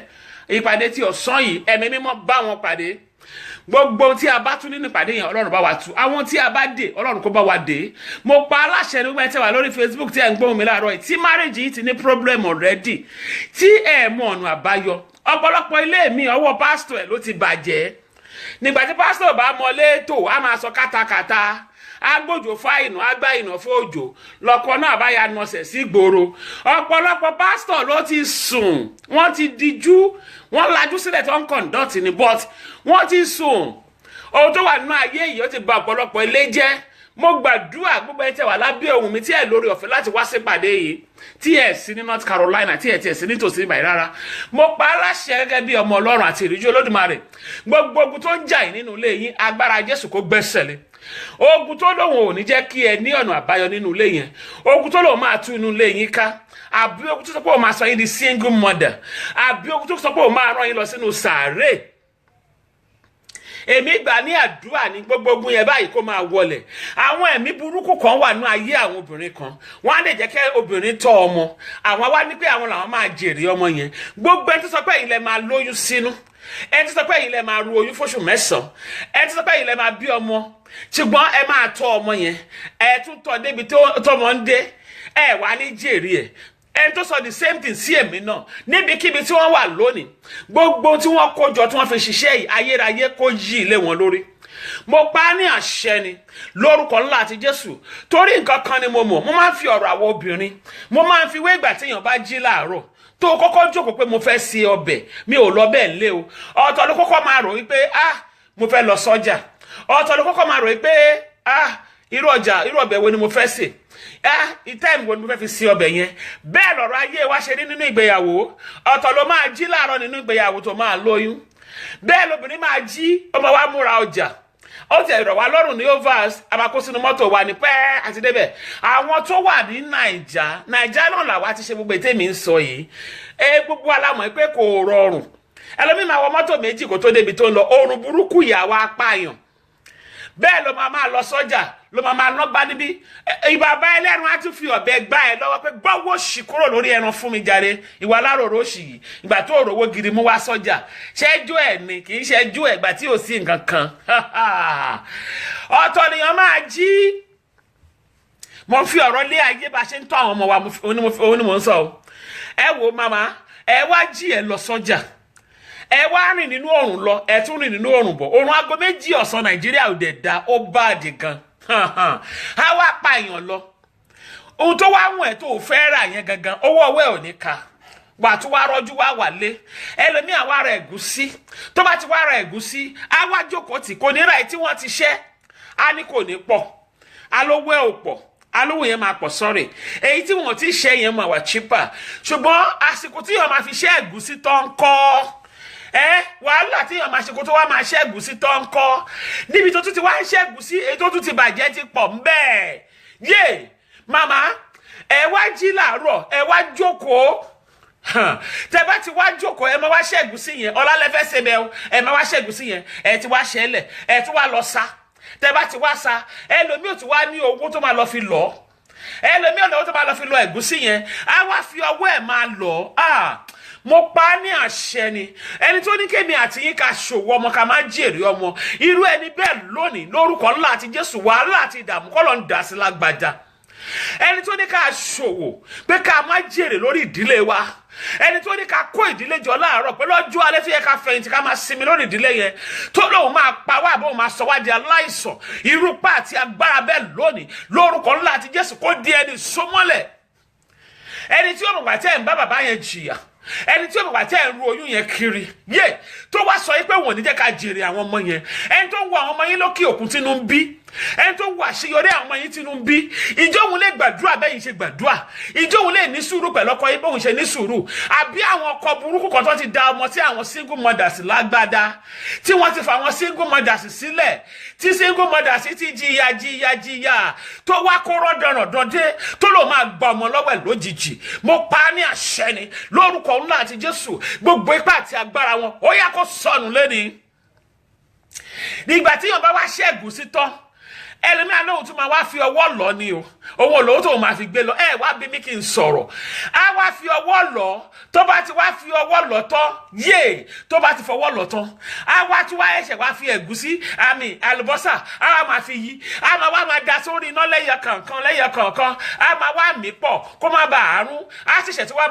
ìpàdé ti ọ̀sán yìí, ẹ̀mí mímọ́ bá wọn pàdé. Gbogbo tí a bá tún nínú ìpàdé yẹn, Ọlọ́run bá wa tú. Àwọn tí a bá dé, Ọlọ́run kó bá wa dé. Mo pa aláṣẹ nígbà tí wà lórí Facebook tí ẹ ń gbóhùn mi láàárọ̀ yìí, tí marriage yìí ti ní problem already, tí ẹ mọ ọ̀nà àbáyọ. Ọ̀pọ̀lọpọ̀ ilé mi ọwọ́ pásítọ̀ ẹ̀ ló ti bàjẹ́. Nígbà tí pásítọ̀ bá mọlé tó, a máa sọ kátàkátà. Agbójò fáìnù, agbá ìnà fóòjò, lọ́kọ náà bá ya nọsẹ̀ sí gbòòrò. Ọ̀pọ̀lọpọ̀ pásítọ̀ ló ti sùn, wọ́n ti dijú, wọ́n lajú sílẹ̀ tó ń conduct ni, but wọ́n ti sùn. Ohun tó wà nínú ayé yìí ó ti bà ọ̀pọ̀lọpọ̀ ilé jẹ́. Mo gbàdúrà gbogbo ẹ̀ tẹ́ wà lábẹ́ ohùn mi tí ẹ̀ lórí ọ̀fẹ́ láti wá sípàdé yìí, tí ẹ̀ sí ní North Carolina, tí ẹ̀ tiẹ̀ sí nítòsí ìbàyí rárá. Mo pa aláṣẹ gẹ́gẹ́ bí ọmọ Ọlọ́run àti ìríjú Olódùmarè. Gbogbo ogun tó ń jà yín nínú ilé yín, agbára Jésù kó gbẹ́sẹ̀ lé. Ogun tó lóun ò ní jẹ́ kí ẹ ní ọ̀nà àbáyọ nínú ilé yẹn, ogun tó lóun máa tú inú ilé yín ká, àbí ogun tó sọ pé òun máa sọ yín di single mother, àbí ogun tó sọ pé òun máa rán yín lọ sínú sàárè. Èmi gbà ní àdúrà ní gbogbo ogun yẹn báyìí kó máa wọlẹ̀. Àwọn ẹ̀mí burúkú kan wà ní ayé àwọn obìnrin kan, wọ́n á lè jẹ́ kí obìnrin tọ́ ọmọ, àwọn wá ní pé àwọn làwọn máa jèrè ọmọ yẹn. Gbogbo ẹni tó sọ pé ilẹ̀ máa lóyún sínú, ẹni tó sọ pé ilẹ̀ máa ru oyún fóṣù 9, ẹni tó sọ pé ilẹ̀ máa bí ọmọ, ṣùgbọ́n ẹ máa tọ́ ọmọ yẹn, ẹ tún tọ́ débi tọ́mọ ń dé, ẹ wà ní jèrè ẹ̀. Ẹni tó sọ the same thing sí èmi náà níbikíbi tí wọ́n wà lónìí, gbogbo tí wọ́n kó jọ tí wọ́n fi ṣiṣẹ́ yìí, ayérayé kó yí ilé wọn lórí. Mo pa ní àṣẹ ni lórúkọ ńlá àti Jésù, torí nǹkan kan ni mo mọ̀, mo máa ń fi ọ̀rọ̀ àwọn obìnrin, mo máa ń fi wé ìgbà téèyàn bá jí láàárọ̀ tó kọ́kọ́ jókòó pé mo fẹ́ ṣe ọbẹ̀, mi ò lọ bẹ́ẹ̀ lé o. Ọ̀tọ̀ ló kọ́kọ́ máa rò wípé mo fẹ́ lọ sọ́jà. Ọ̀tọ̀ ló kọ́kọ́ máa rò wípé irú ọbẹ̀ wo ni mo fẹ́ sè, time wo ni mo fẹ́ fi ṣe ọbẹ̀ yẹn. Bẹ́ẹ̀ lọ̀rọ̀ ayé wa ṣe rí nínú ìgbéyàwó. Ọ̀tọ̀ ló máa jí láàárọ̀ nínú ìgbéyàwó tó máa lóyún. Bẹ́ẹ̀ lobìnrin máa jí, ọmọ wa múra ọjà, ó ti ẹ̀rọ wa lọ́rùn ní overs, abakó sínú mọ́tò wa ní pẹ́ àti débẹ̀. Àwọn tó wà ní Nàìjà náà làwa ti ṣe gbogbo ètèmi ń sọ yìí. Gbogbo alámọ̀ pé kò rọrùn. Ẹlòmíì máa wọ mọ́tò méjì kó tó débi tó ń lọ, oorun burúkú ìyàwó apáyàn. Bẹ́ẹ̀ ló máa lọ sọ́jà ló máa ná gbá níbí ìbàbá ẹlẹ́run á tún fi ọ̀bẹ gbá ẹ lọ́wọ́ pé gbọ́wọ́ òṣì kúrò lórí ẹran fún mi jàre ìwà aláròrò òṣì yìí ìgbà tó òrówó gidi mú wá sọ́jà ṣẹ́jú ẹ̀ ni kì í ṣẹ́jú ẹ̀ ìgbà tí ò sí nǹkan kan ọ̀tọ̀ nìyàn máa jí mo fi ọ̀rọ̀ lé ayé bá ṣe ń tọ́ àwọn ọmọ wa òun ni mò ń sọ o ẹ wo màmá ẹ wá jí ẹ lọ sọ́jà ẹ wá rìn nínú oòrùn lọ ẹ tún rìn nínú oòrùn bọ̀ oòrùn aago 2 ọ̀sán Nàìjíríà ò dẹ̀ da ó báàdì gan á wá pa èèyàn lọ ohun tó wá wọ̀n ẹ̀ tó fẹ́ rà yẹn gangan owó ọwọ́ ẹ̀ ò ní ka wà tó wá rọ́jú wá wà lé ẹlòmíì àwa ra ẹ̀gúsí tó bá ti wá ra ẹ̀gúsí á wá jókòó tì kò ní ra ẹ̀ tí wọ́n ti ṣẹ́ á ní kò ní pọ̀ alówó ẹ̀ ò pọ̀ alówó yẹn máa pọ̀ sọ́rẹ̀ èyí tí wọ́n ti ṣẹ́ yẹn máa wà cheaper ṣùgbọ́n àsìkò tí yẹn máa fi ṣẹ́ ẹ̀gúsí tó ń kọ́ wàhálà tí yàn máa ṣe kó tó wá máa ṣẹ́gùsí tó ń kọ́ níbi tó tún ti wá ń ṣẹ́gùsí èyí tó tún ti bàjẹ́ ti pọ̀ ń bẹ́ẹ̀ yé màmá ẹ wá jí làárọ̀ ẹ wá jókòó tẹ bá ti wá jókòó ẹ máa wá ṣẹ́gùsí yẹn ọlálẹ́fẹ́ ṣe bẹ́ẹ̀ ẹ máa wá ṣẹ́gùsí yẹn ẹ ti wá ṣẹlẹ̀ ẹ tún wá lọ sá tẹ bá ti wá sá ẹlòmíì ò ti wá ní owó tó máa lọ fi lọ ẹlòmíì ò tó máa lọ fi lọ ẹ̀gúsí yẹn á wá fi ọwọ́ ẹ̀ máa lọ mo pa á ní àṣẹ ni ẹni tó ní kémi àti yín ká ṣòwò ọmọ ká má jèrè ọmọ irú ẹni bẹ́ẹ̀ lónìí lórúkọ ńlá àti Jésù wàhálà àti ìdààmú kọ́ ló ń dà sí lágbàdá ẹni tó ní ká ṣòwò pé ká má jèrè lórí ìdílé wa ẹni tó ní ká kó ìdílé jọ láàárọ̀ pé lọ́jọ́ alẹ́ tó yẹ ká fẹ̀yìntì ká máa sinmi lórí ìdílé yẹn tó lóun máa pa wá àbóun máa sọ wá di aláìsàn irúpá àti agbára bẹ́ẹ̀ lónìí lórúkọ ńlá àti Jésù kó di ẹni sómọ́lẹ̀ ẹni tí ó mọ̀ gbà tẹ́ ń bá bàbá yẹn jìyà ẹni tí ó mọ̀ gbà tẹ́ ń ru oyún yẹn kiri yé tó wá sọ pé wọ́n ní jẹ́ ká jèrè àwọn ọmọ yẹn ẹni tó ń wo àwọn ọmọ yín lókè òkun tínú ń bí ẹni tó wà àṣeyọrí àwọn ọmọ yín tínú ń bí ìjọ òun lè gbàdúrà bẹ́yìn ṣe gbàdúrà ìjọ òun lè ní sùúrù pẹ̀lú ọkọ yín bóun ṣe ní sùúrù àbí àwọn ọkọ burúkú kan tó ti da ọmọ tí àwọn single mothers lágbádá tí wọ́n ti fa àwọn single mothers sílẹ̀ tí single mothers ti jìyà tó wá kó rọ́dọ̀rọ̀dọ̀dé tó lò máa gba ọmọ lọ́wọ́ ẹ̀ lójijì mo pa á ní àṣẹ ni lórúkọ ńlá àti Jésù gbogbo ipá àti agbára wọn ó yá kó sọnù lẹ́ni nígbà tí yóò bá wá ṣẹ́gun sí tán ẹlòmíà lóhùn tó máa wá fi ọwọ́ lọ ni o owó olówó tó máa fi gbé lọ wá bí mi kí n sọ̀rọ̀ á wá fi ọwọ́ lọ tó bá ti wá fi ọwọ́ lọ tán yé tó bá ti fọwọ́ lọ tán á wá tí wá ẹ̀ṣẹ̀ wá fi ẹ̀gúsí àmì àlùbọ́sà á wá máa fi yí á máa wá máa da sórí iná lẹ́yọ kọ̀ọ̀kan á máa wá mí pọ̀ kó má bàa àrùn á sì ṣẹ̀ tí á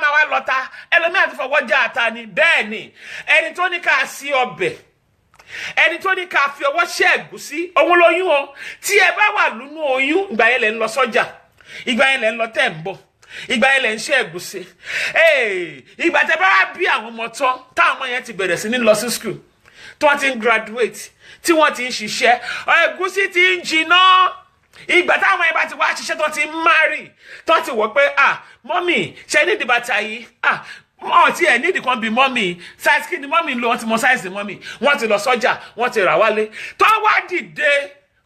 máa wá lọ́ta ẹlòmíà ti fọwọ́ já ata ni bẹ́ẹ̀ ni ẹni tó ní ká sí ọbẹ̀ ẹni tó ní ká fi ọwọ́ ṣẹ́ ẹ̀gúsí òun lóyún o tí ẹ bá wà nínú oyún ìgbà yẹn lẹ ń lọ sọ́jà ìgbà yẹn lẹ ń lọ tẹ̀ ń bọ̀ ìgbà yẹn lẹ ń ṣẹ́ ẹ̀gúsí ìgbà tẹ bá wá bí àwọn ọmọ tán táwọn ọmọ yẹn ti bẹ̀rẹ̀ sí ní lọ sí school tí wọ́n ti ń graduate tí wọ́n ti ń ṣiṣẹ́ ẹ̀gúsí ti ń jiná ìgbà táwọn yẹn bá ti wá ṣiṣẹ́ tó ti ń marry tó ti wọ̀ pé mọ́mì ṣe ní ìdìbàtà yìí wọ́n ti ẹ̀ nídìí kan bí mọ́mì size kí ni mọ́mì ń lo wọ́n ti mọ size mọ́mì wọ́n ti lọ sọ́jà wọ́n ti rà wálé tó wá dìde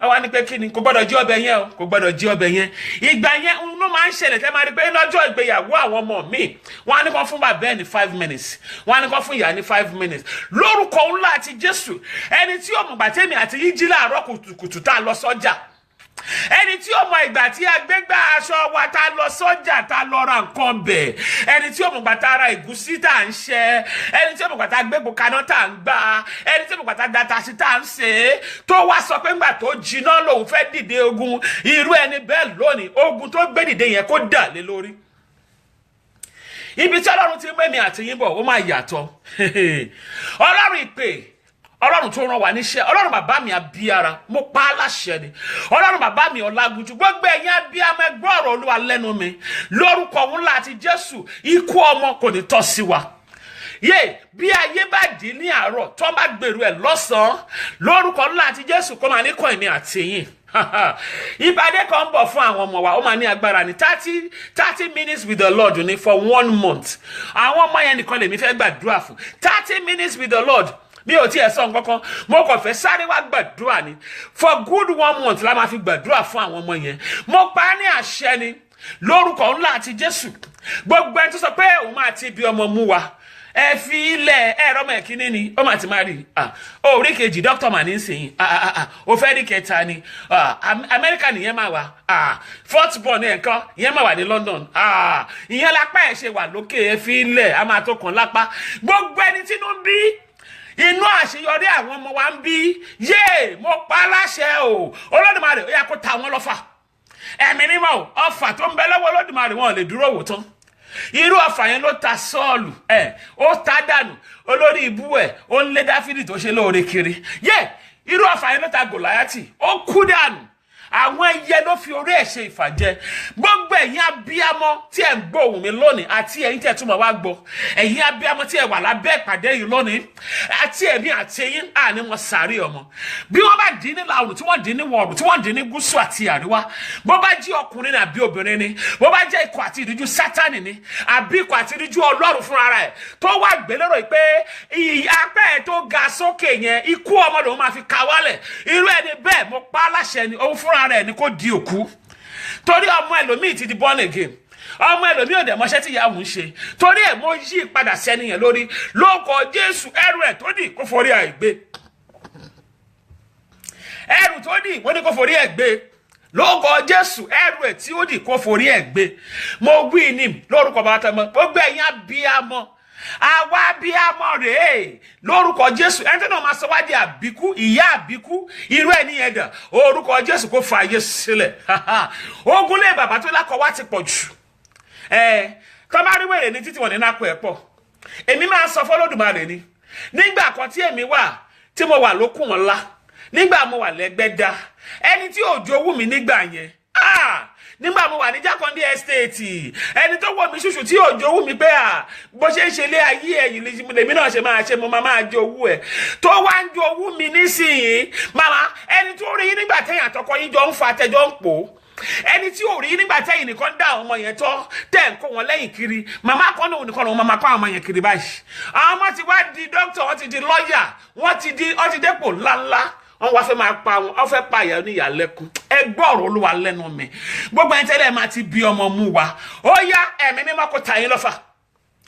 àwa ní pé kí ni kò gbọ́dọ̀ jí ọbẹ̀ yẹn o kò gbọ́dọ̀ jí ọbẹ̀ yẹn ìgbà yẹn ló máa ń ṣẹlẹ̀ tẹ́ máa rí pé lọ́jọ́ ìgbéyàwó àwọn ọmọ mi wọ́n á ní kan fún bàbá ẹ̀ ní 5 minutes wọ́n á ní kan fún ìyá ní 5 minutes lórúkọ ńlá àti Jésù ẹni tí ó mọ̀ gbàtẹ́mi àti yín jí láàárọ̀ kùtùkùtù tá a lọ sọ́jà ẹni tí ó mọ ìgbà tí agbégbá aṣọ wa tá lọ sọ́jà tá lọ ra nǹkan bẹ̀ ẹni tí ó mọ ìgbà tá ara ẹ̀gúsí tá à ń ṣe ẹni tí ó mọ ìgbà tá agbégbó kaná tá à ń gbà ẹni tí ó mọ ìgbà tá data sí tá à ń ṣe tó wá sọ pé ńgbà tó jiná lòun fẹ́ dìde ogun irú ẹni bẹ́ẹ̀ lónìí ogun tó gbé dìde yẹn kó dà lé lórí ibi tí Ọlọ́run ti mú èmi àti yín bọ̀ ó máa yàtọ̀ Ọlọ́run ìpè Ọlọ́run tó rán wa níṣẹ́ Ọlọ́run bàbá mi abíára mo pa á láṣẹ ni Ọlọ́run bàbá mi Ọlágúnjú gbogbo ẹ̀yin abíámọ ẹgbọ́ ọ̀rọ̀ Olúwa lẹ́nu mi lórúkọ ńlá àti Jésù ikú ọmọ kò ní tọ́ sí wa yé bí ayé bá dì ní àárọ̀ tó bá gbèrú ẹ̀ lọ́sàn-án lórúkọ ńlá àti Jésù kó máa ní kọ́ ẹ̀mí àtìyìn ìpàdé kan ń bọ̀ fún àwọn ọmọ wa ó máa ní agbára ní 30 minutes with the Lord ní for 1 month àwọn ọmọ yẹn nìkan lèmi fẹ́ gbàdúrà fún 30 minutes with the Lord mi ò tiẹ̀ sọ nǹkan kan mo kàn fẹ́ sáré wá gbàdúrà ni for good 1 month la máa fi gbàdúrà fún àwọn ọmọ yẹn mo pa á ní àṣẹ ni lórúkọ ńlá àti Jésù gbogbo ẹni tó sọ pé òun máa ti bí ọmọ mú wa ẹ fi ilẹ̀ ẹ̀rọ mọ̀ ẹ̀kíní ni ó mà ti máa rí orí kejì dókítà mà ní sìn ó fẹ́ rí kẹta ni Amẹ́ríkà nìyẹn máa wà fourth born ẹ̀kan ìyẹn máa wà ní London ìyẹn lápá ẹ̀ ṣe wà lókè ẹ fi ilẹ̀ a máa tó kàn lápá gbogbo ẹni tí ló ń bí inú àṣeyọrí àwọn ọmọ wa ń bí yé mo pa á láṣẹ o Olódùmarè ó yá kó ta wọn lọ́fà ẹ̀mí mímọ́ ọfà tó ń bẹ lọ́wọ́ Olódùmarè wọn ò lè dúró wò tán irú ọfà yẹn ló ta Sọ́ọ̀lù ó ta dànù olórí ibú ó ń lé Dáfídì tó ṣe lóore kiri irú ọfà yẹn ló ta Gòláyátì ó kú dànù àwọn ẹyẹ ló fi orí ẹ̀ ṣe ìfàjẹ gbogbo ẹ̀yin abiyamọ tí ẹ ń gbọ́ ohùn mi lónìí àti ẹ̀yin tí ẹ túmọ̀ wá gbọ́ ẹ̀yin abiyamọ tí ẹ wà lábẹ́ ìpàdé yìí lónìí àti ẹ̀mí àti ẹ̀yin àní wọn sàárè ọmọ bí wọ́n bá dín ní làwọn tí wọ́n dín ní wọ̀ọ̀rù tí wọ́n dín ní gúúsù àti àríwá bó bá jí ọkùnrin àbí obìnrin ni bó bá jẹ́ ikọ̀ àti ìdíjú Sátánì ni àbí ikọ̀ àti ìdíjú Ọlọ́run fúnra rẹ̀ tó wà gbélérò pé apẹ́ ẹ̀ tó ga sókè yẹn ikú ọmọ lòun máa fi ka wálẹ̀ irú ẹni bẹ́ẹ̀ mo pa á láṣẹ ni òun fúnra rẹ̀ ni kò di òkú torí ọmọ ẹlòmíì ti di born again ọmọ ẹlòmíì ò dẹ̀ mọṣẹ́ tí ìyá òun ṣe torí ẹ̀ mo yí padà sẹ́ni yẹn lórí lórúkọ Jésù ẹrù ẹ̀ tó dì kó forí ẹ̀ gbé ẹrù tó dì mo ní kó forí ẹ̀ gbé lórúkọ Jésù ẹrù ẹ̀ tí ó dì kó forí ẹ̀ gbé mo wí ní lórúkọ bàbá tọmọ gbogbo ẹ̀yin abiyamọ àwa abiyamọ rèé lórúkọ Jésù ẹni tó náà máa sọ wá di àbíkú ìyá àbíkú irú ẹ̀ nìyẹn dà orúkọ Jésù kó fa ayé sílẹ̀ ogun lé bàbá tó lákọ wá ti pọ̀ jù tó bá rí wèrè ní títí wọn ní nápò ẹ̀ pọ̀ èmi máa sọ f'Olódùmarè ni nígbà kan tí èmi wà tí mo wà lókùn ńlá nígbà mo wà lẹ́gbẹ́dá ẹni tí òjò wù mí nígbà yẹn nígbà mo wà ní Jákàndé estate ẹni tó wọ mi ṣùṣù tí òjò wù mí pé bó ṣe ń ṣe ilé ayé ẹ̀yìn lèmi náà ṣe máa ṣe mo máa jẹ owó ẹ̀ tó wá ń jẹ owó mi nísìnyí màmá ẹni tó rí nígbà tẹ̀yìn àtọkọ yín jọ ń fa tẹjọ ń pò ẹni tí ò rí nígbà tẹ̀yìn nìkan dá àwọn ọmọ yẹn tọ́ tẹ̀ ń kó wọn lẹ́yìn kiri màmá kan náà nìkan lòun máa kó àwọn ọmọ yẹn kiri báyìí àwọn ọmọ ti wá di dókítà wọ́n ti di lọ́ọ̀yà wọ́n ti dépò ńláńlá wọ́n wá fẹ́ máa pa wọn wọ́n fẹ́ pa ìyá oníyàlẹ́kùn ẹ gbọ́ ọ̀rọ̀ Olúwa lẹ́nu mi gbogbo ẹni tẹ́lẹ̀ máa ti bí ọmọ mú wa ó yá ẹ̀mí mímọ́ kó ta yín lọ́fà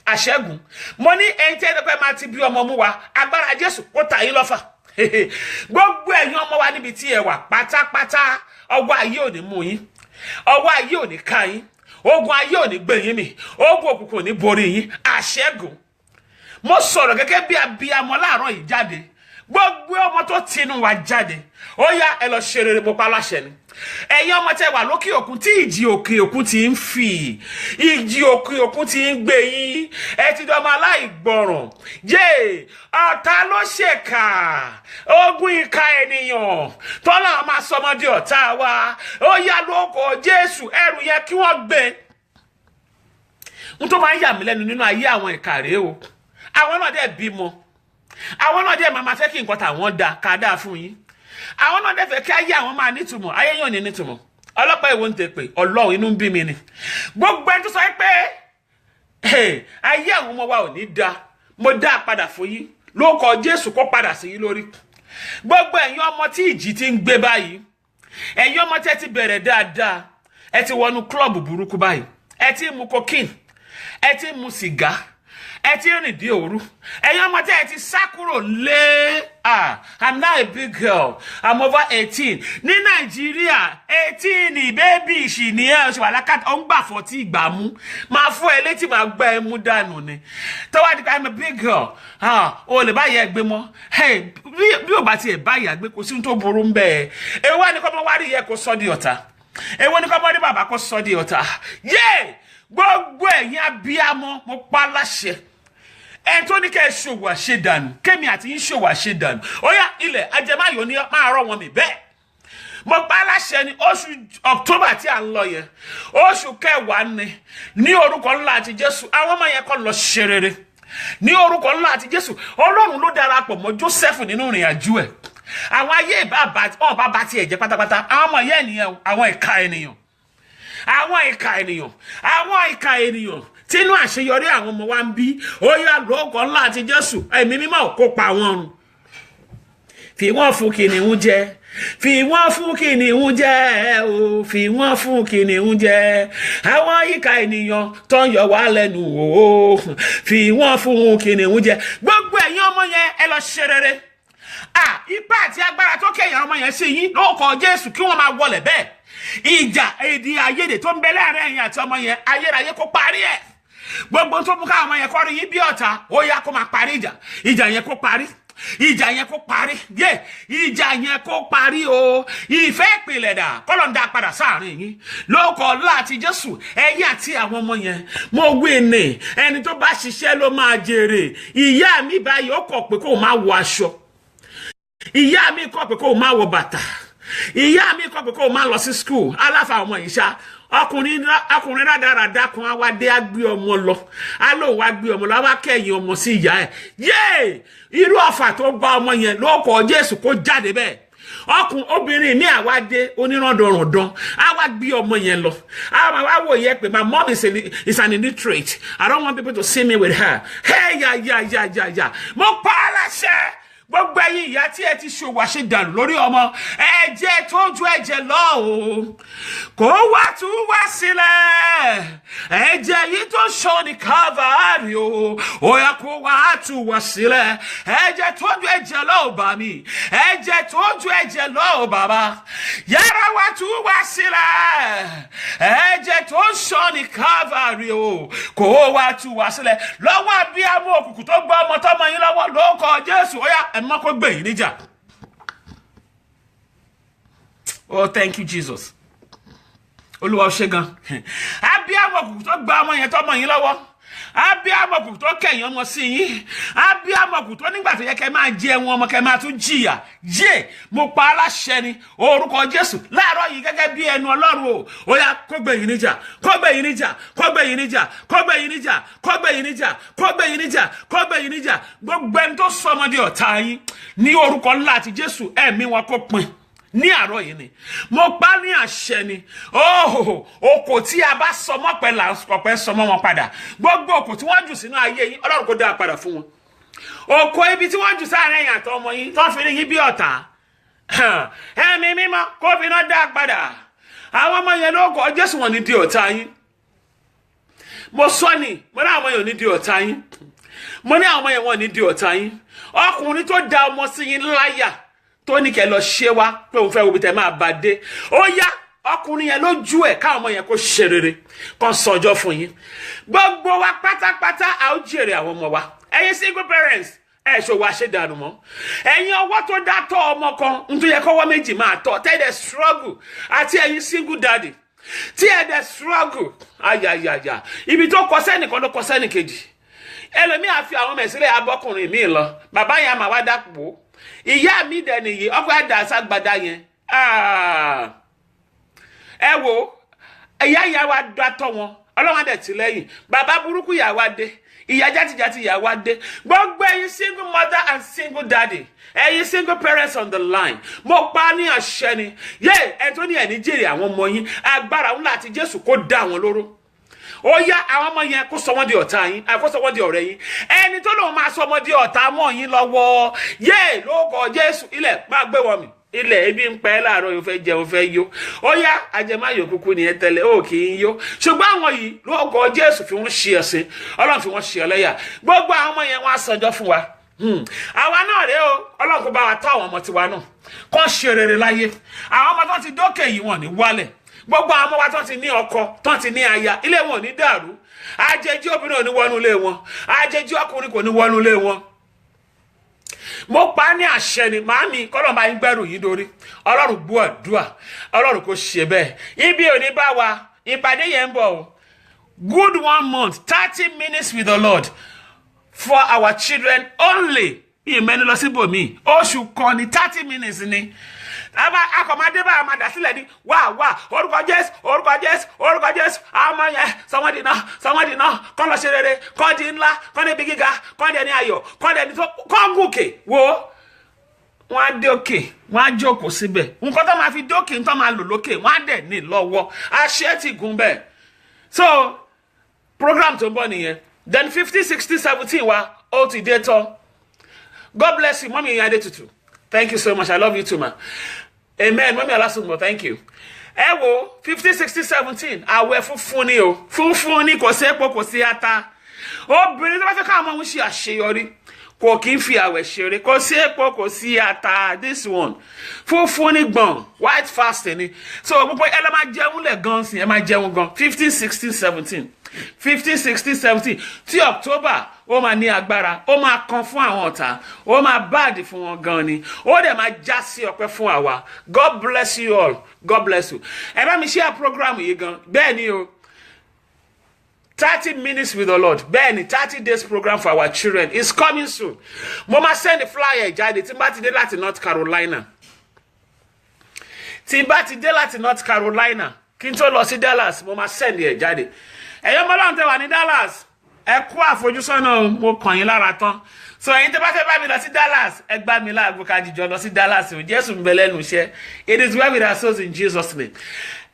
àṣẹ́gun mo ní ẹni tẹ́lẹ̀ máa ti bí ọmọ mú wa agbára Jésù kó ta yín lọ́fà gbogbo ẹ̀yin ọmọ wa níbi tí ẹ wà pátápátá ọwọ́ ayé ò ní mú yín ọwọ́ ayé ò ní ká yín ogun ayé ò ní gbé yín mì ogun òkùnkùn ò ní borí yín àṣẹ́gun mo sọ̀rọ̀ gẹ́gẹ́ bí abiyamọ láàárọ̀ yìí jáde gbogbo ọmọ tó tinú wa jáde ó yá ẹ lọ ṣe rere mo pa láṣẹ ni ẹ̀yin ọmọ tẹ́ wà lókè òkun tí ìjì òkè òkun ti ń fì ìjì òkè òkun ti ń gbé yín ẹ ti dọmọ aláìgbọràn ọ̀tá ló ṣèkà ogun ìka ènìyàn tọ́lá máa sọmọdé ọ̀tá wa ó yá lóko Jésù ẹrù yẹn kí wọ́n gbé n tó máa ń yà mí lẹ́nu nínú ayé àwọn ìka rèé o àwọn náà dẹ̀ bímọ àwọn náà dẹ̀ máa fẹ́ kí nǹkan tàwọn da ká dáa fún yín àwọn náà dẹ̀ fẹ́ kí ayé àwọn máa nítumọ̀ ayé yóò ní nítumọ̀ ọlọ́pàá ìwọ ń tẹ pé Ọlọ́run inú ń bí mi ni gbogbo ẹni tó sọ pé ayé àwọn ọmọ wa ò ní da mo dá padà fún yín lórúkọ Jésù kó padà sí yín lórí gbogbo ẹ̀yin ọmọ tí ìjì ti ń gbé báyìí ẹ̀yin ọmọ tẹ́ ti bẹ̀rẹ̀ dáadáa ẹ ti wọnú klọ́ọ̀bù burúkú báyìí ẹ ti mu cocaine ẹ ti mu sìgá ẹ ti rìn dé òru ẹ̀yin ọmọ tẹ́ ẹ ti sá kúrò lé I'm now a big girl I'm over 18 ní Nàìjíríà 18 bébì ìṣì ní ẹ̀ ṣe wà lákàtà ó ń gbà fọ́ tí ìgbà mú máa fọ́ ẹ létí máa gbá ẹ mú dànù ni tó wá di pé I'm a big girl o lè báyìí ẹ gbé mọ́ bí ò bá tiẹ̀ báyìí àgbé kò sí tó burú ń bẹ́ẹ̀ èwo wá ní kọ́ mọ́ wá rí yẹ kó sọ́ di ọ̀tá èwo ní kọ́ mọ́ rí bàbá kó sọ́ di ọ̀tá gbogbo ẹ̀yin abiyamọ mo pa láṣẹ ẹni tó ní kẹ́ ẹ ṣòwò àṣedànù kémi àti yín ṣòwò àṣedànù ó yá ilẹ̀ ajẹmáyò ní máa rọ̀ wọn mi bẹ́ẹ̀ mo pa aláṣẹ ní oṣù October tí à ń lọ yẹn oṣù kẹwàá ni ní orúkọ ńlá àti Jésù àwọn ọmọ yẹn kọ́ lọ ṣe rere ní orúkọ ńlá àti Jésù Ọlọ́run ló darapọ̀ mọ́ Joseph nínú ìrìn àjò ẹ̀ àwọn ayé ọba bá tiẹ̀ jẹ́ pátápátá àwọn ọmọ yẹn nìyẹn àwọn ìka ènìyàn àwọn ìka ènìyàn tínú àṣeyọrí àwọn ọmọ wa ń bí ó yá lórúkọ ńlá àti Jésù ẹ̀mí mímọ́ kó pa wọ́n run fi wọ́n fún kìnìún jẹ fi wọ́n fún kìnìún jẹ o, fi wọ́n fún kìnìún jẹ, àwọn ìka ènìyàn tó ń yọ wá lẹ́nu o, fi wọ́n fún kìnìún jẹ. Gbogbo ẹ̀yin ọmọ yẹn ẹ lọ ṣe rere. Ipá àti agbára tó kẹ̀yìn ọmọ yẹn sí yín lórúkọ Jésù kí wọ́n máa wọlẹ̀ bẹ́ẹ̀. Ìjà èdè àìyedè tó ń bẹ láàrin ẹ̀yin àti ọmọ yẹn ayérayé kó parí ẹ̀. Gbogbo tó mú káwọn ọmọ yẹn kọrí yín bí ọ̀tá ó yá kó máa parí ìjà yẹn kó parí. Ìjà yẹn kó parí ìjà yẹn kó parí o. Ìfẹ́ ìpìlẹ̀ dà kọ́lọ̀ ń dá padà sáàrin yín lórúkọ láti Jésù. Ẹ̀yin àti àwọn ọmọ yẹn mo wí ní ẹni tó bá ṣiṣẹ́ ló máa jèrè. Ìyá mi báyìí ó kọ̀ pé kó máa wọ aṣọ, ìyá mi kọ̀ pé kó máa wọ bàtà, ìyá mi kọ̀ pé kó máa lọ sí school. Aláfa ọmọ yìí ṣá ọkùnrin rádaràdá kan á wá dé á gbé ọmọ lọ, á lóun wá gbé ọmọ lọ, á wá kẹ̀yìn ọmọ sí ìyá ẹ̀. Irú ọfà tó gba ọmọ yẹn lórúkọ Jésù kó jáde bẹ́ẹ̀. Obìnrin ní àwádé oníràndọ̀ràndán á wá gbé ọmọ yẹn lọ. Àwọn àwa wò yẹ pé my mom is an illiterate, I don't want people to see me with her. Ya mo pa á láṣẹ gbogbo ẹ̀yin ìyá tí ẹ ti ṣòwò àṣedànù lórí ọmọ, ẹ̀jẹ̀ tó ju ẹ̀jẹ̀ lọ o, kó wá tú wá sílẹ̀. Ẹ̀jẹ̀ yìí tó ṣàn ní Calvary o, ó yá kó wá tú wá sílẹ̀. Ẹ̀jẹ̀ tó ju ẹ̀jẹ̀ lọ o bá mi, ẹ̀jẹ̀ tó ju ẹ̀jẹ̀ lọ o bàbá, yára wá tú wá sílẹ̀. Ẹ̀jẹ̀ tó ṣàn ní Calvary o, kó wá tú wá sílẹ̀. Lọ́wọ́ abiyamọ òkùnkùn tó gbọ́ ọmọ tọ́mọ yín lọ́wọ́ lórúkọ Jésù, ó yá ẹ̀mọ́ kó gbé yín níjà. Oh, thank you, Jesus. Olúwa ṣe gan. Abiyamọ òkùnkùn tó gba ọmọ yẹn tọ́mọ yín lọ́wọ́, abiyamọ òkùnkùn tó kẹ̀yìn ọmọ sí yín, abiyamọ òkùnkùn tó nígbà tó yẹ kẹ́ máa jẹ wọn ọmọ kẹ́ máa tún jìyà. Mo pa aláṣẹ ní orúkọ Jésù láàárọ̀ yìí gẹ́gẹ́ bí ẹnu Ọlọ́run o, ó yá kó gbé yín níjà, kó gbé yín níjà, kó gbé yín níjà, kó gbé yín níjà, kó gbé yín níjà, kó gbé yín níjà, kó gbé yín níjà. Gbogbo ẹni tó sọ ọmọdé ọ̀tá yín ní orúkọ ńlá àti Jésù, ẹ̀mí wọn kó pin ní àárọ̀ yìí ni. Mo pa ní àṣẹ ni. Okò tí a bá sọmọ pẹ́ là ń pẹ́ sọmọ wọn padà. Gbogbo okò tí wọ́n jù sínú ayé yín Ọlọ́run kó dá padà fún wọn. Okò ibi tí wọ́n jù sáàrin ẹ̀yin àti ọmọ yín tó fi ní yín bí ọ̀tá, ẹ̀mí mímọ́ kó fi iná dá padà. Àwọn ọmọ yẹn lórúkọ Jésù wọn ní di ọ̀tá yín. Mo sọ ni mo ní àwọn yẹn ní di ọ̀tá yín, mo ní àwọn yẹn wọn ní di ọ̀tá yín. Ọkùnrin tó da ọmọ sí yín láyà tó ní kẹ́ lọ ṣe wá pé òun fẹ́ wo bí tẹ́ máa bá dé, ó yá ọkùnrin yẹn lójú ẹ̀ káwọn ọmọ yẹn kó ṣe rere kan sọjọ́ fún yín. Gbogbo wa pátápátá a ó jèrè àwọn ọmọ wa. Ẹ̀yin single parents ẹ ṣòwò àṣedànù mọ́. Ẹ̀yin ọwọ́ tó dá tọ́ ọmọ kan nítorí yẹ kọ́wọ́ méjì máa tọ́ tẹ́lẹ̀ struggle, àti ẹ̀yin single daddy tí ẹ̀ dẹ̀ struggle ayayaya ibi tó kọ sẹ́nìkan ló kọ sẹ́nìkejì. Ẹlòmíì á fi àwọn ọmọ ẹ̀sílẹ̀ abọ́kùnrin míì lọ, bàbá yẹn máa wá dàpọ̀. Ìyá mi dẹ̀ nìyí ọkọ̀ ẹ̀dá ságbádá yẹn. Ẹ wo ìyá ìyá wa dátọ́ wọn Ọlọ́run á dẹ̀ tì lẹ́yìn. Bàbá burúkú ìyá wa dé, ìyá játijàti ìyá wa dé. Gbogbo ẹ̀yin single mother and single daddy, ẹ̀yin single parents on the line, mo pa ní àṣẹ ni. Ẹ tó ní ẹni jèrè àwọn ọmọ yín, agbára ńlá àti Jésù kó dá wọn lóró. Ó yá àwọn ọmọ yẹn kó sọ wọ́n di ọ̀tá yín, kó sọ wọ́n di ọ̀rẹ́ yín. Ẹni tó lóun máa sọ wọ́n di ọ̀tá mọ́ yín lọ́wọ́, lórúkọ Jésù ilẹ̀ máa gbé wọn mì. Ilẹ̀ ebi ń pẹ́ láàárọ̀ yóò fẹ́ jẹ ó fẹ́ yó. Ó yá ajẹmáyò kúkú ni ẹ tẹ́lẹ̀ ó kì í yó. Ṣùgbọ́n àwọn yìí lórúkọ Jésù fi wọ́n ṣe ẹ̀sìn, Ọlọ́run fi wọ́n ṣe ẹlẹ́yà. Gbogbo àwọn ọmọ yẹn wọ́n á sanjọ́ fún wa. Àwa náà rèé o, Ọlọ́run kó bá wa tọ́ àwọn ọmọ tiwa náà kán ṣe rere láyé. Àwọn ọmọ tó ti dókè yìí wọ́n ní wálẹ̀. Gbogbo àwọn ọmọ wa tó ti ní ọkọ, tó ti ní aya, ilé wọn ò ní dàrú. Àjèjì obìnrin ò ní wọnú ilé wọn, àjèjì ọkùnrin kò ní wọnú ilé wọn. Mo pa ní àṣẹ ni màámi kọ́lọ́n bá yín gbẹ́rù yín dórí. Ọlọ́run gbọ́ àdúrà, Ọlọ́run kò ṣe bẹ́ẹ̀. Ibi ò ní bá wa, ìpàdé yẹn ń bọ̀ o. Good 1 month, 30 minutes with the Lord for our children only. Ìmẹ́ni lọ síbòmí, oṣù kan ní 30 minutes ni. Akọ̀mọdé bá a máa dà sílẹ̀ ní wá orúkọ Jésù orúkọ Jésù orúkọ Jésù. Àwọn ọmọ yẹn sọmọdì náà kọ́ lọ ṣe rere, kọ́ di ńlá, kọ́ ní bí gíga, kọ́ di ẹni ayọ̀, kọ́ di ẹni tó kọ́ gòkè. Wo wọ́n á dé òkè, wọ́n á jókòó síbẹ̀. Nǹkan tó máa fi dókè tó máa lò lókè, wọ́n á dẹ̀ ní lọ́wọ́. Àṣẹ ti gùn bẹ́ẹ̀. So program tó ń bọ̀ nìyẹn. Then 50, 60, 17 wa ó ti dé tán. God bless you, Mommy Adetutu. Thank you so much. I love you too, man. Amen. Mọ́mí Ọlásùnbọ̀, thank you. Ẹ wo 50, 60, 17 àwẹ̀ funfun ni o. Funfun ni kò sí epo kò sí ata. Obìnrin tó bá fẹ́ káwọn ọmọ wọn ṣe àṣeyọrí kò kí ń fi àwẹ̀ ṣeré. Kò sí epo kò sí ata. This one funfun ni gbọ̀n, white fasting ni. So gbogbo ẹ lọ máa jẹun lẹ̀ gan sí ẹ máa jẹun gan 15, 16, 17. 15, 16, 17 tí October ó máa ní agbára, ó máa kan fún àwọn ọ̀tá, ó máa báàdì fún wọn gan ni, ó dẹ̀ máa já sí ọpẹ́ fún àwa. God bless you all. God bless you. Ẹ bá mi share program yìí gan. Bẹ́ẹ̀ ni o. 30 minutes with the Lord. Bẹ́ẹ̀ ni 30 days program for our children is coming soon. Mo máa send the flyer jáde tí n bá ti dé láti North Carolina. Tí n bá ti dé láti North Carolina, kí n tó lọ sí Dallas, mo máa send ẹ̀ jáde. Ẹ̀yin ọmọ Ọlọ́run tẹ́ wà ní Dallas, ẹ kú àfojúsọ́nà mo kàn yín lára tán. So ẹ̀yin tẹ́ bá fẹ́ bá mi lọ sí Dallas, ẹ gbá mi láago ká jíjọ lọ sí Dallas o. Jésù ń bẹ lẹ́nu iṣẹ́. It is well with our souls in Jesus' name.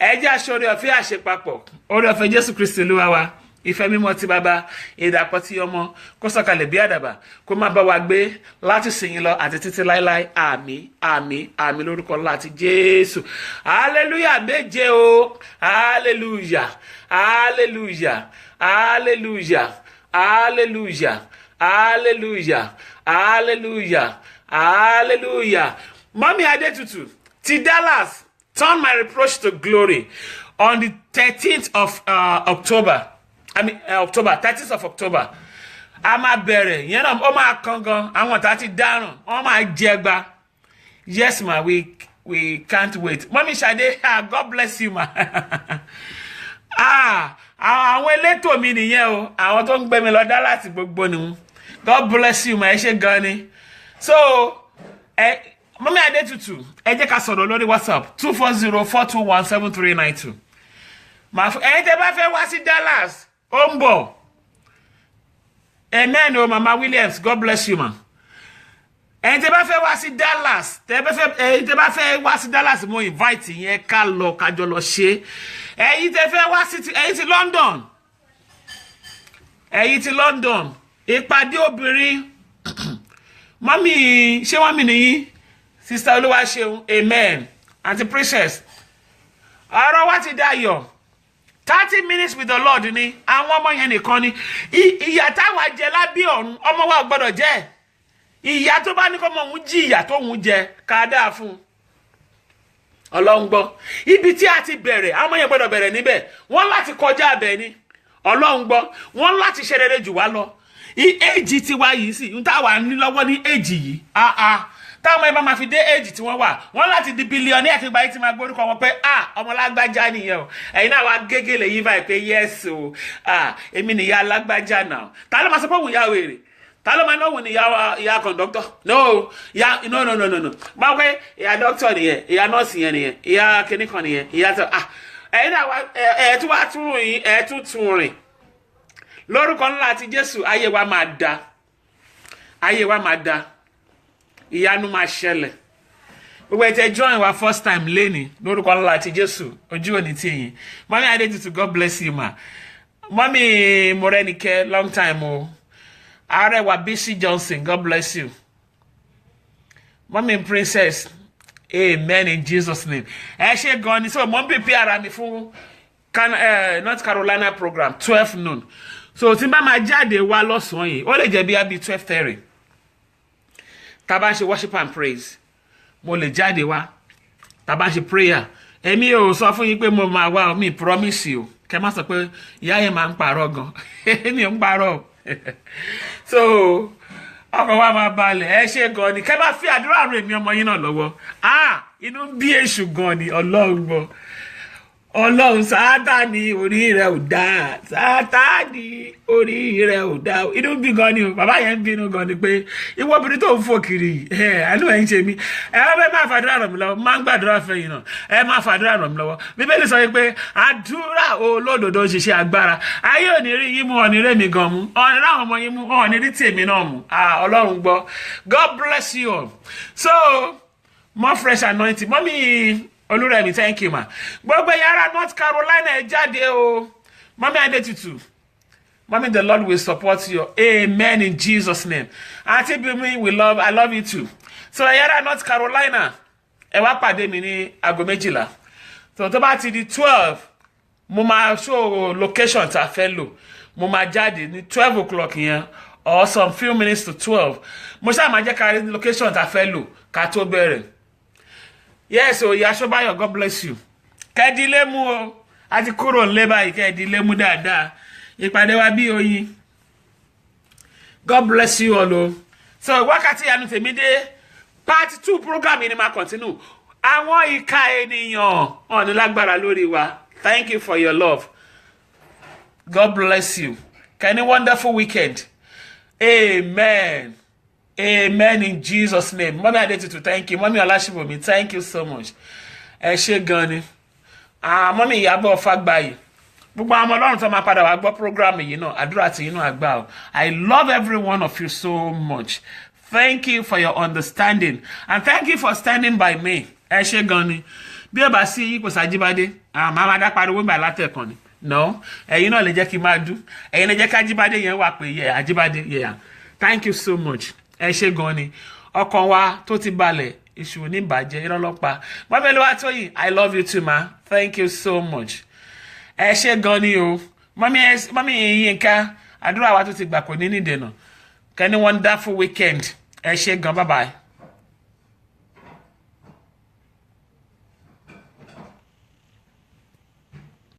Ẹ jẹ́ aṣọ oore ọ̀fẹ́ àṣepapọ̀. Oore ọ̀fẹ́ Jésù Kristi Olúwa wa. Ìfẹ́ mímọ́ ti Baba, ìdàpọ̀ ti Ọmọ, kó sọ̀kalẹ̀ bí àdàbà, kó má bá wa gbé láti sìn lọ àti títí láéláé. Àmín, àmín, àmín lórúkọ ńlá ti Jésù. Hallelujah méje o. Hallelujah. Hallelujah. Hallelujah. Hallelujah. Hallelujah. Hallelujah. Hallelujah. Mommy Adetutu, ti Dallas, turn my reproach to glory on the 13th of October. October, 30th of October. A máa bẹ̀rẹ̀, yẹn náà, ó máa kan gan, àwọn tá ti dáràn, wọ́n máa jẹgba. Yes, ma, we can't wait. Mommy Shade, God bless you, ma. Àwọn elétò mi nìyẹn o, àwọn tó ń gbé mi lọ dá láti gbogbo ni. God bless you, ma, ẹ ṣé gan ni. So, Mommy Adetutu, ẹ jẹ́ ká sọ̀rọ̀ lórí WhatsApp 240-421-7392. Ẹ̀yin tẹ́ bá fẹ́ wá sí Dallas, ó ń bọ̀. Amen o, Mama Williams, God bless you, ma. Ẹ̀yin tẹ́ bá fẹ́ wá sí Dallas, ẹ̀yin tẹ́ bá fẹ́ wá sí Dallas, mo invite yín ká lọ kájọ lọ ṣe. Ẹ̀yin tẹ́ fẹ́ wá sí ẹ̀yin ti London. Ẹ̀yin ti London. Ìpàdé obìnrin. Mami, ṣé wọ́n mi nìyí? Sister Olúwaṣeun, amen. Auntie Princess. Ọ̀rọ̀ wa ti dayọ̀. 30 minutes with the Lord ni. Àwọn ọmọ yẹn nìkan ni. Ìyà táwa jẹ lábí ọ̀run, ọmọ wa ò gbọ́dọ̀ jẹ. Ìyà tó bá ní kó mọ òun jí ìyà tó òun jẹ, ká dáa fún. Ọlọ́run gbọ́. Ibi tí a ti bẹ̀rẹ̀, àwọn ọmọ yẹn gbọ́dọ̀ bẹ̀rẹ̀ níbẹ̀. Wọ́n láti kọjá abẹ ni. Ọlọ́run gbọ́. Wọ́n láti ṣe rere jù wá lọ. Èjì tí wá yìí sì, ń táwa ní lọ́wọ́ ní èjì yìí. Táwọn ẹbá máa fi dé èjì tí wọ́n wà, wọ́n láti di bílíọ̀nù ní àkígbà yìí tí máa gbórúkọ wọn pé ọmọ lágbájá nìyẹn o. Ẹ̀yin náà wá gégélé yìí báyìí pé yes o, èmi nìyá lágbájá náà. Ta ló máa sọ pé òun yá wèrè? Ta ló máa náà wò ní ìyá kọ̀ǹdọ́tọ̀? No. Máa pé ìyá dókítà nìyẹn, ìyá nọ́ọ̀sì yẹn nìyẹn, ìyá kìnnìkan nìyẹn, ìyá tó ẹ̀yin náà wá tún rìn. Lórúkọ ńlá ti Jésù, ayé wa máa da. Ayé wa máa da. Ìyanu máa ṣẹlẹ̀. Gbogbo ẹ tẹ́ join wa first time lẹ́ni lórúkọ ńlá ti Jésù, ojú òní tí yín. Mommy Adetutu, God bless you, ma. Mommy Morenike, long time o. Arewa BC Johnson, God bless you. Mommy Princess, amen in Jesus' name. Ẹ ṣé gan ni, so mo ń prepare ara mi fún North Carolina program 12 noon. So tí n bá máa jáde wá lọ́sàn-án yìí, ó lè jẹ́ bí abi 12:30. Tá bá ń ṣe worship and praise, mo lè jáde wá. Tá bá ń ṣe prayer, èmi ò sọ fún yín pé mo máa wá, mi promise you. Kẹ́ má sọ pé ìyá yẹn máa ń parọ́ gan. Èmi ò ń parọ́. So ọkọ̀ wa máa balẹ̀, ẹ ṣé gan ni. Kẹ́ bá fi àdúrà ràn èmi ọmọ yín náà lọ́wọ́. Inú bí èṣù gan ni, Ọlọ́run gbọ́. Ọlọ́run Sátánì orí rẹ̀ ò dáa, Sátánì orí rẹ̀ ò dáa. Inú bí gan ni o, bàbá yẹn ń bínú gan ni pé ìwọ obìnrin tó ń fò kiri àánú ẹ̀ ń ṣe mí. Máa fàdúrà ràn mí lọ́wọ́, máa ń gbàdúrà fẹ́yìn náà. Máa fàdúrà ràn mí lọ́wọ́. Bíbélì sọ pé àdúrà olódodo ṣiṣẹ́ agbára. Ayé ò ní rí yín mú, ọ̀ní rẹ̀ mi gan mú. Ọ̀ní ráwọn ọmọ yín mú, ọ̀ní rí tèmi náà mú. Ọlọ́run gbọ́. God bless you all. So, more fresh anointing. Mommy Olúrẹ̀mí, thank you, ma. Gbogbo yàrá North Carolina ẹ jáde o. Mommy Adetutu. Mommy, the Lord will support you. Amen in Jesus' name. Auntie Bimi, I love you too. So yàrá North Carolina ẹ wá pàdé mi ní aago 12 tó bá ti di 12 mo máa show location tá fẹ́ lò mo máa jáde ní 12 o'clock yẹn or some few minutes to 12 mo ṣáà máa jẹ́ ká rí location tá fẹ́ lò ká tó bẹ̀rẹ̀. Yes, o Ìyá Ṣóbáyọ̀, God bless you. Kẹ́dílé mú o, a ti kúrò nílé báyìí, kẹ́dílé mú dáadáa. Ìpàdé wa bí oyin. God bless you all o. So Wákàtí Ìyanu tèmi dé part 2 program yìí ni máa continue. Àwọn ìka ènìyàn ọ̀nà lágbára lórí wa. Thank you for your love. God bless you. Any wonderful weekend. Amen. Amen in Jesus' name. Mommy Adetutu, thank you. Mommy Olashibomi, thank you so much. Ẹ ṣé gan ni. Mommy Ìyábọ̀ Fágbáyé. Gbogbo àwọn Ọlọ́run tó máa padà wá gbọ́ program yìí náà, àdúrà tí yín náà àgbà o. I love every one of you so much. Thank you for your understanding and thank you for standing by me. Ẹ ṣé gan ni. Bí ẹ bá sí ipò Sàjíbádé, máa dá pariwo gbà látẹ̀kàn ni. No, ẹ̀yin náà lè jẹ́ kí n máa dú. Ẹ̀yin lè jẹ́ ká Ajíbádé yẹn wà pé Ajíbádé, yeah. Thank you so much. Ẹ ṣé gan ni. Ọkàn wa tó ti balẹ̀, ìṣù ní bàjẹ́ ìrọlọ́pàá. Mọ́mẹ́lúwàtóyìn, I love you too, ma. Thank you so much. Ẹ ṣé gan ni o. Mọ́mí Yínká, àdúrà wa tó ti gbà kò ní ní dènà. Kẹ́ni wonderful weekend. Ẹ ṣé gan, bye bye.